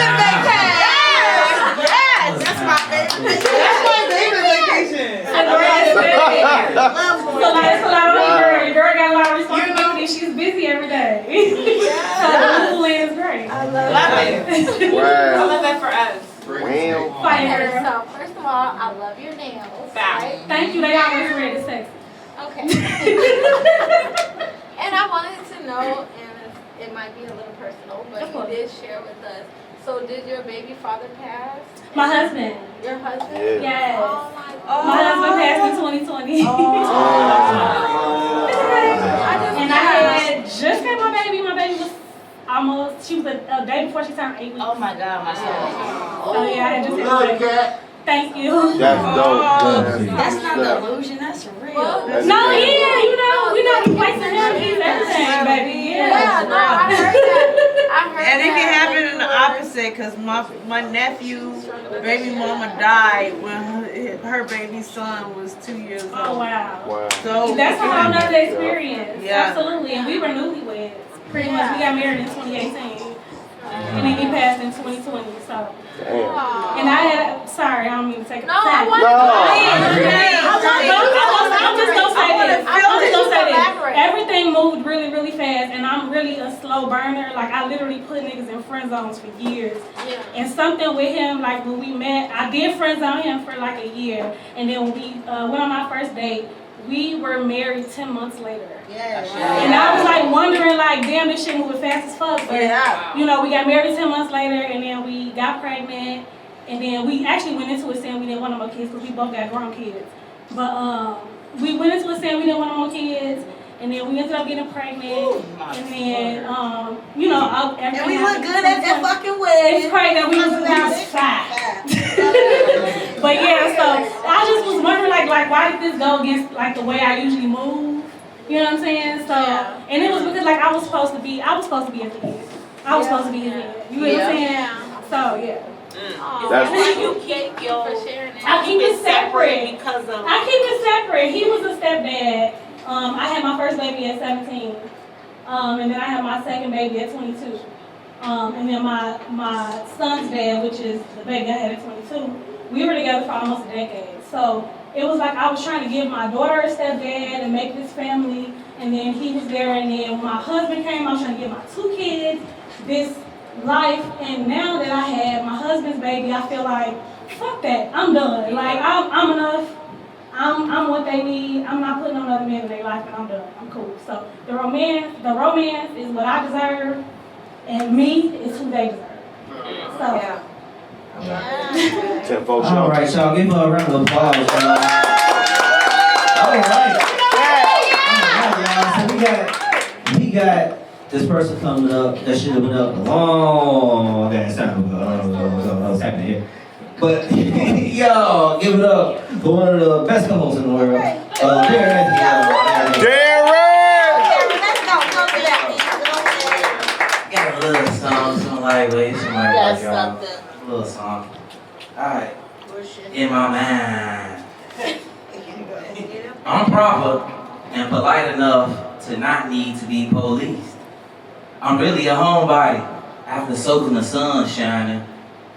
that's my favorite. That's my favorite vacation. It's a great escape. So like, it's a lot on your girl. Your girl got a lot of responsibility. She's busy every day. So the Lulu is great. I love it. Wow. I love that for us. Wow. Fire. So first of all, I love your nails. Right? Thank you. They always ready to sexy. Okay. And I wanted to know, and it might be a little personal, but you did share with us. So did your baby father pass? My husband. Your husband? Yeah. Yes. Oh my God. My husband passed in 2020. And I had just had my baby. My baby was she was a day before she turned 8 weeks. Oh my God, my son. So yeah, I had just had my baby. Thank you. That's dope. That's not delusion, that's real. No, yeah, you know, we're not replacing him. He's everything, baby. Yeah, no, I heard that. And it can happen in the opposite, because my nephew's baby mama died when her baby son was 2 years old. Oh, wow. So That's a whole nother experience. Yeah. Absolutely. And we were newlyweds. Pretty much. We got married in 2018. And then he passed in 2020. So. And I had, sorry, I don't mean to take it. No, I want I'm just gonna say this. Everything moved really, really fast, and I'm really a slow burner. Like, I literally put niggas in friend zones for years. Yeah. And something with him, like when we met, I did friend zone him for like a year, and then when we went on our first date, we were married 10 months later. And I was like wondering, like, damn, this shit moving fast as fuck. But you know, we got married 10 months later, and then we got pregnant, and then we actually went into it saying we didn't want no more kids because we both got grown kids. But we went into it saying we didn't want no more kids, and then we ended up getting pregnant, and then you know, everything. And we look good at that fucking wedding. It's crazy that we was fat. But yeah, so I just was wondering, like why did this go against like the way I usually move? You know what I'm saying? So, and it was because like I was supposed to be his head. I was supposed to be his head. You know what I'm saying? So yeah. That's why you keep your. I keep it separate because of. I keep it separate. He was a stepdad. I had my first baby at 17, and then I had my second baby at 22. And then my son's dad, which is the baby I had at 22, we were together for almost a decade. So it was like I was trying to give my daughter a stepdad and make this family, and then he was there, and then when my husband came, I was trying to give my 2 kids this life, and now that I have my husband's baby, I feel like, fuck that, I'm done. Like, I'm enough. I'm what they need. I'm not putting on other men in their life, and I'm done. I'm cool. So the romance is what I deserve, and me is who they deserve. So Yeah. All right, y'all, give her a round of applause, y'all. All right. So we got this person coming up that should have been up a long ass time ago. I don't know what's happening here. But y'all, give it up for one of the best couples in the world. Derek. Got a little song, some lightweight, some lightweight, y'all. A little song. Alright. In my mind. I'm proper and polite enough to not need to be policed. I'm really a homebody after soaking the sun shining.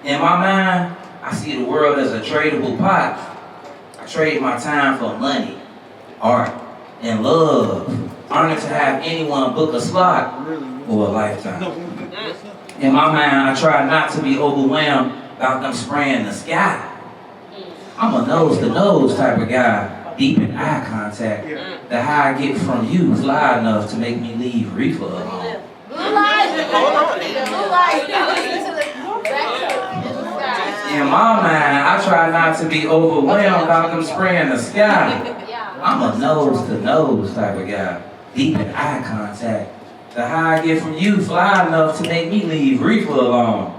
In my mind, I see the world as a tradable pot. I trade my time for money, art, and love. Honored to have anyone book a slot for a lifetime. In my mind, I try not to be overwhelmed about them spraying the sky. I'm a nose-to-nose type of guy, deep in eye contact. The high I get from you is loud enough to make me leave reefer alone. In my mind, I try not to be overwhelmed about them spraying the sky. I'm a nose-to-nose type of guy, deep in eye contact. The high I get from you fly enough to make me leave reefer alone.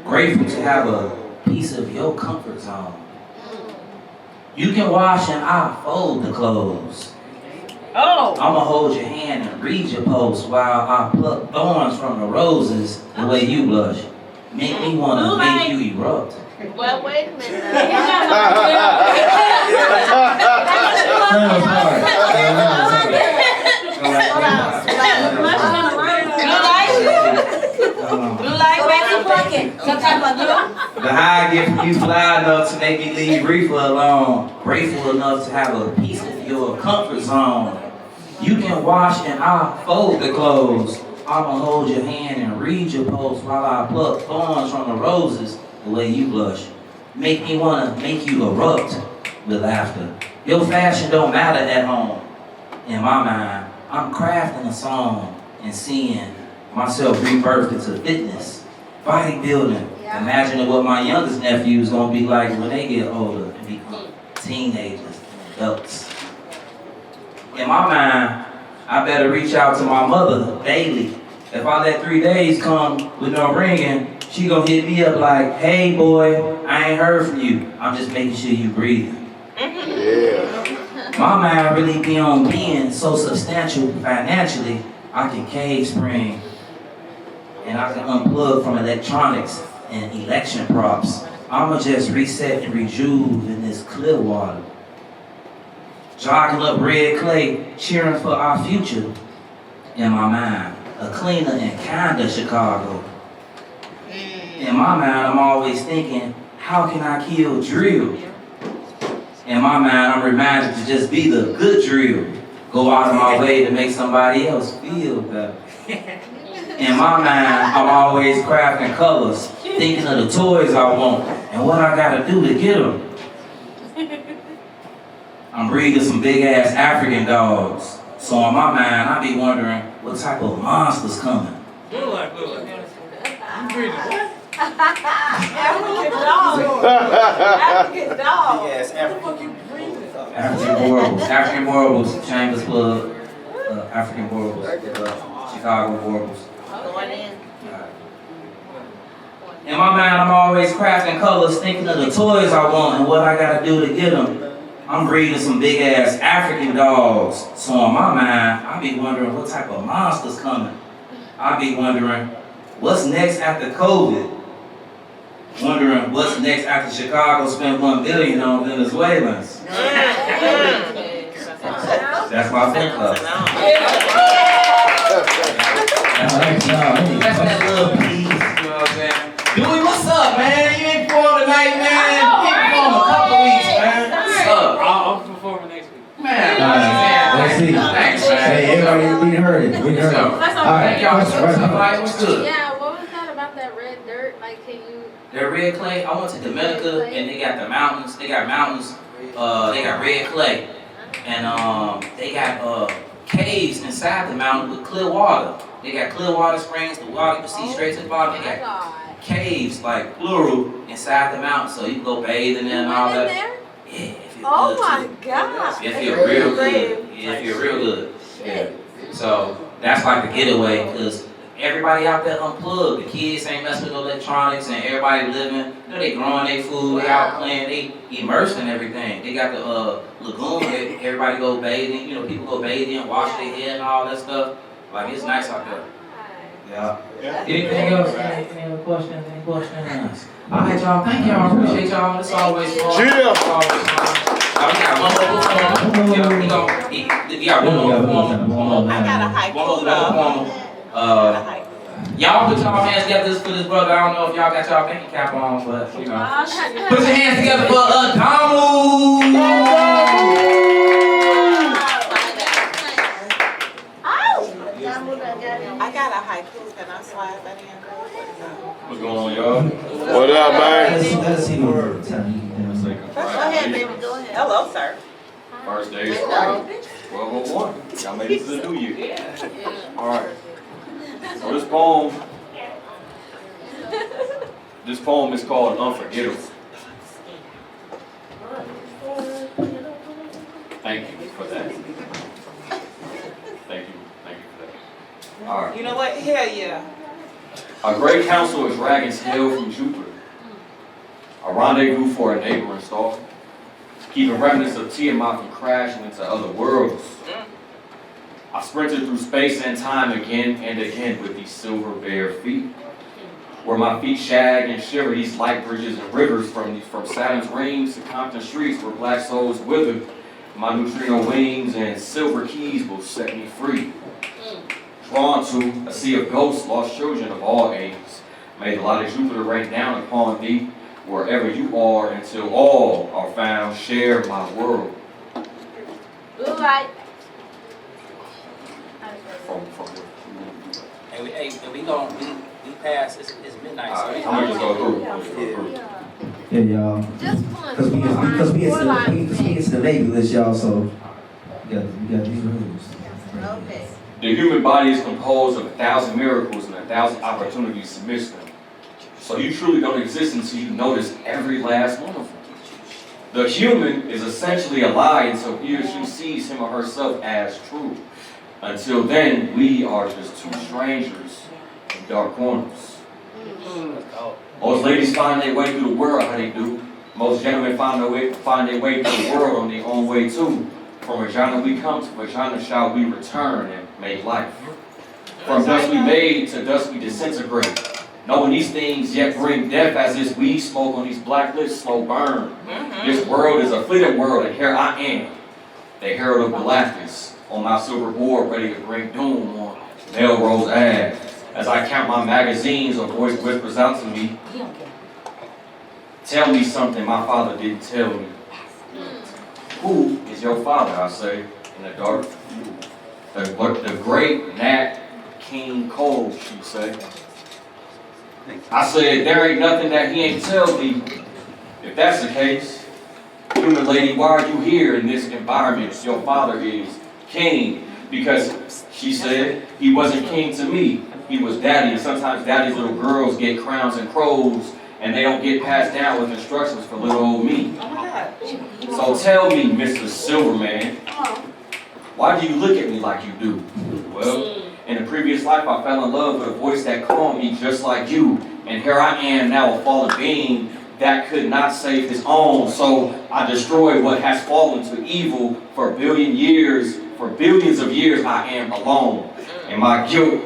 Grateful to have a piece of your comfort zone. You can wash and I'll fold the clothes. I'ma hold your hand and read your post while I pluck thorns from the roses the way you blush. Make me wanna make you erupt. Well, wait a minute. The high I get from you fly enough to make me leave reefer alone. Grateful enough to have a piece of your comfort zone. You can wash and I'll fold the clothes. I'ma hold your hand and read your post while I pluck thorns from the roses the way you blush. Make me wanna make you erupt with laughter. Your fashion don't matter at home. In my mind, I'm crafting a song and seeing myself rebirthed into fitness, bodybuilding, imagining what my youngest nephew's gonna be like when they get older and become teenagers, adults. In my mind, I better reach out to my mother daily. If I let 3 days come with no ringing, she gonna hit me up like, hey boy, I ain't heard from you. I'm just making sure you breathing. My mind really be on being so substantial financially, I can cave spring and I can unplug from electronics and election props. I'ma just reset and rejuve in this clear water. Jogging up red clay, cheering for our future. In my mind, a cleaner and kinder Chicago. In my mind, I'm always thinking, how can I kill drill? In my mind, I'm reminded to just be the good drill. Go out of my way to make somebody else feel better. In my mind, I'm always crafting colors, thinking of the toys I want and what I gotta do to get them. I'm breeding some big ass African dogs. So in my mind, I be wondering what type of monster's coming. Look like. You breathing what? African dog. African dog. Yes, African. African Warbles, Chambers Club, African Warbles, Chicago Warbles. In my mind, I'm always crafting colors, thinking of the toys I want and what I gotta do to get them. I'm breeding some big ass African dogs. So in my mind, I be wondering what type of monster's coming. I be wondering what's next after COVID. Wondering what's next after Chicago spent $1 billion on Venezuelans. That's my fan club. That's that little piece, you know what I'm saying? Dewey, what's up, man? You ain't performing tonight, man. You ain't performing a couple weeks, man. What's up? I'll perform next week. Man, let's see. Thanks, man. Hey, everybody, we heard it. We heard it. All right, What's good? Yeah, what was that about that red dirt? Like, can you... That red clay, I went to Dominica and they got the mountains. They got mountains. They got red clay. And they got caves inside the mountain with clear water. They got clear water springs, the water you can see straight to the bottom. They got caves, like plural, inside the mountain. So you can go bathe in there and all that. Yeah, it feels Oh good my too. God. It feels real good. Yeah, it feels real good. Yeah. So that's like the getaway, because everybody out there unplugged. The kids ain't messing with electronics and everybody living. You know, they growing their food, they out playing, they immersed in everything. They got the lagoon that everybody go bathing. You know, people go bathing, wash their hair and all that stuff. Like, it's nice out there. Yeah. Anything else? Any other questions? Any questions? All right, y'all. Thank y'all. Appreciate y'all. It's always fun. It's always fun. We got one more performer. We got one more performer. I got a haiku though. Y'all put y'all hands together for this brother. I don't know if y'all got y'all thinking cap on, but you know. Put your hands together for Adamu. I got a haiku. Can I slide that in? What's going on, y'all? What up, man? Let's see the word. Go ahead, baby. Go ahead. Hello, sir. First day of spring, 1201. Y'all made it to the new year. All right. So this poem is called Unforgettable. Thank you for that. Thank you for that. Alright. You know what? Hell yeah. A great council of dragons hail from Jupiter. A rendezvous for a neighboring star. Keeping remnants of Tiamat from crashing into other worlds. I sprinted through space and time again and again with these silver bare feet. Where my feet shag and shiver these light bridges and rivers from Saturn's rings to Compton streets where black souls wither. My neutrino wings and silver keys will set me free. Drawn to a sea of ghosts, lost children of all ages. May the light of Jupiter rain down upon thee, wherever you are, until all are found. Share my world. Blue light. And we passed. It's midnight. So I'm gonna just go through. Yeah, y'all. Because we into the Navy list, y'all. So we got these rules. Okay. The human body is composed of 1,000 miracles and 1,000 opportunities to miss them. So you truly don't exist until you notice every last one of them. The human is essentially a lie until he or she sees him or herself as true. Until then, we are just two strangers in dark corners. Most ladies find their way through the world how they do. Most gentlemen find their way through the world on their own way too. From vagina we come, to vagina shall we return and make life. From dust we made to dust we disintegrate. Knowing these things yet bring death as this weed smoke on these black lips slow burn. This world is a fleeting world and here I am, the herald of Galactus, on my silver board ready to bring doom on Melrose Ave. As I count my magazines, a voice whispers out to me, tell me something my father didn't tell me. Who is your father, I say, in the dark? The great Nat King Cole, she say. I said, there ain't nothing that he ain't tell me. If that's the case, human lady, why are you here in this environment? Your father is king. Because she said, he wasn't king to me. He was daddy. And sometimes daddy's little girls get crowns and crows and they don't get passed down with instructions for little old me. So tell me, Mr. Silverman, why do you look at me like you do? Well, in a previous life, I fell in love with a voice that called me just like you. And here I am now, a fallen being that could not save his own. So I destroyed what has fallen to evil for a billion years. For billions of years, I am alone. And my guilt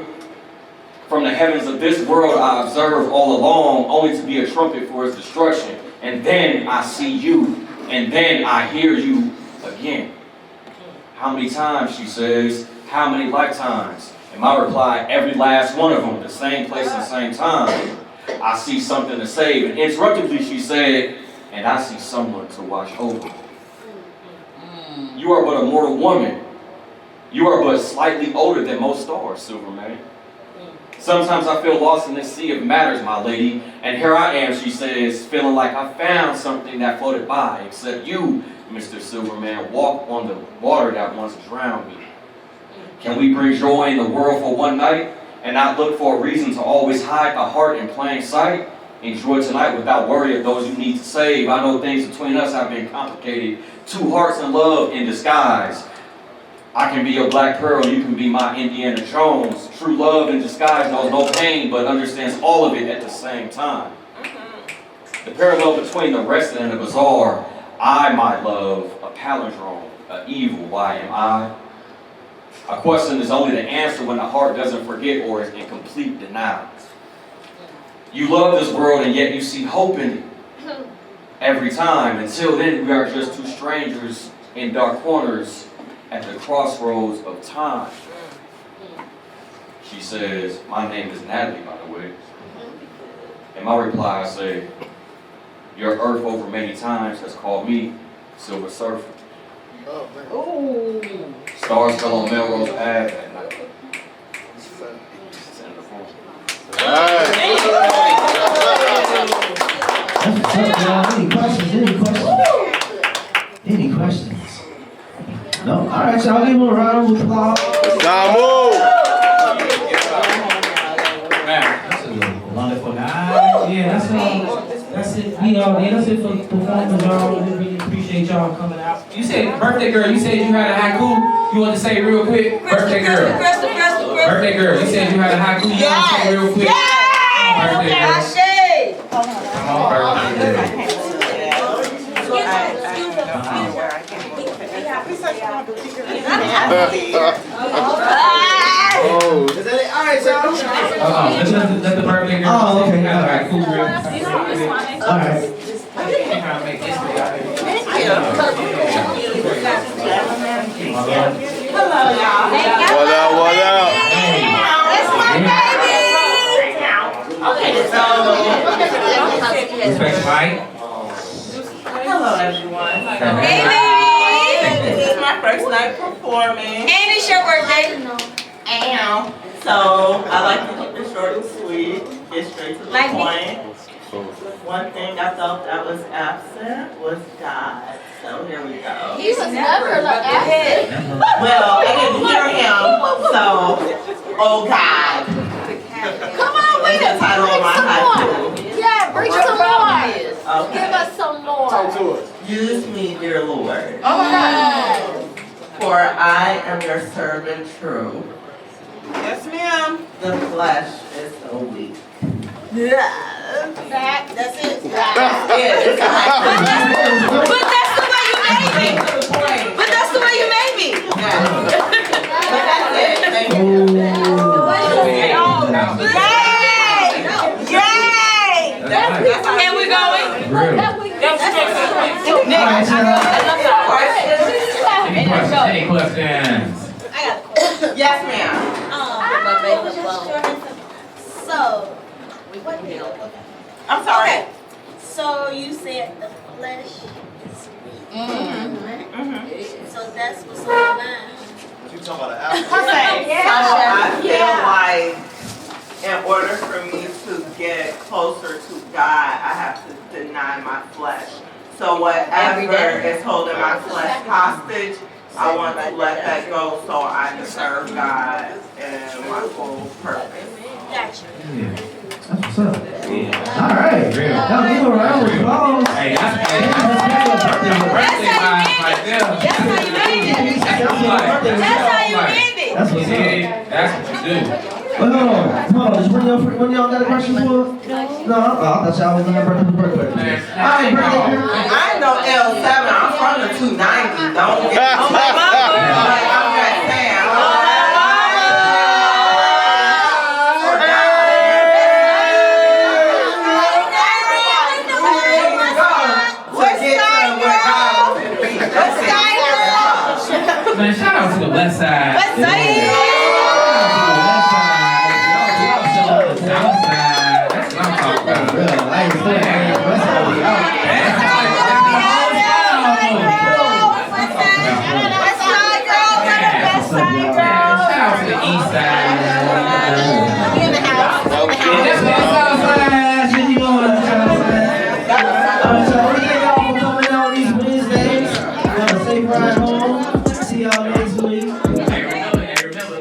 from the heavens of this world I observed all along, only to be a trumpet for its destruction. And then I see you, and then I hear you again. How many times, she says, how many lifetimes? And my reply, every last one of them, the same place and same time. I see something to save. And interruptedly she said, and I see someone to watch over. You are but a mortal woman. You are but slightly older than most stars, Silverman. Sometimes I feel lost in this sea of matters, my lady. And here I am, she says, feeling like I found something that floated by. Except you, Mr. Silverman, walk on the water that once drowned me. Can we bring joy in the world for one night and not look for a reason to always hide the heart in plain sight? Enjoy tonight without worry of those you need to save. I know things between us have been complicated. Two hearts in love in disguise. I can be your Black Pearl, you can be my Indiana Jones. True love in disguise knows no pain, but understands all of it at the same time. The parallel between the wrestling and the bazaar. I, my love, a palindrome, an evil, why am I? A question is only the answer when the heart doesn't forget or is in complete denial. You love this world and yet you see hope in it every time. Until then, we are just two strangers in dark corners at the crossroads of time. She says, my name is Natalie, by the way. And my reply, I say, your earth over many times has called me Silver Surfer. Ooh. Stars fell on Melrose Ave that night. Any questions? No? All right, y'all give him a round of applause. That's a wonderful guy. Yeah, that's it. That's it for the performance, y'all. We really appreciate y'all coming out. You said birthday girl. You said you had a haiku. You want to say it real quick? Birthday girl. Crystal. Birthday girl, you said you had a haiku. You want to say real quick? Yes. Birthday girl. Come on, birthday girl. Is that it? All right, y'all. Let the birthday girl. Oh, okay. All right, cool, real. All right. Trying to make history out here. Hello, y'all. What up, what up? That's my baby. Okay, so. Respect Mike. Hello, everyone. Hey, This is my first night performing. And it's your birthday. Ow. So I like to keep it short and sweet, get straight to the Like me. point. One thing I felt that was absent was God. So here we go. He was never absent. Well, I didn't hear him, so oh God. Come on with That's it. the title of my haiku. Yeah, bring some more. Okay. Give us some more. Talk to us. Use me, dear Lord. Oh my God. For I am your servant true. Yes, ma'am. The flesh is so weak. That's it. Yeah, it's But that's the way you made me. But that's the way you made me. But that's it. Thank you. Yay! And we're going. Any questions? Yes, ma'am. So, I'm sorry. okay. So you said the flesh is weak. So that's what's on my mind. You talking about an apple? So I feel like in order for me to get closer to God, I have to deny my flesh. So whatever is holding my flesh hostage, I want to let that go so I can serve God and my full purpose. Gotcha. That's what's up. All right. Now give a round of applause. Hey, that's birthday vibes right there. That's how you made it. That's how you made it. That's what's up. That's what you do. Hold on. Just when y'all got a question for us? No, I thought y'all was gonna birthday. All right, birthday girl. I ain't no L7. I'm from the 290. Don't get me. Oh my mama. Like, I'm just saying. Man, shout out to the West Side. West Side. South Side. That's what I'm talking about. Real, I ain't saying West Side. Shout out to the East Side. In the house. That's what South Side. Shit, you going to South Side. So we thank y'all for coming out these Wednesdays. Have a safe ride home. See y'all next week. Remember,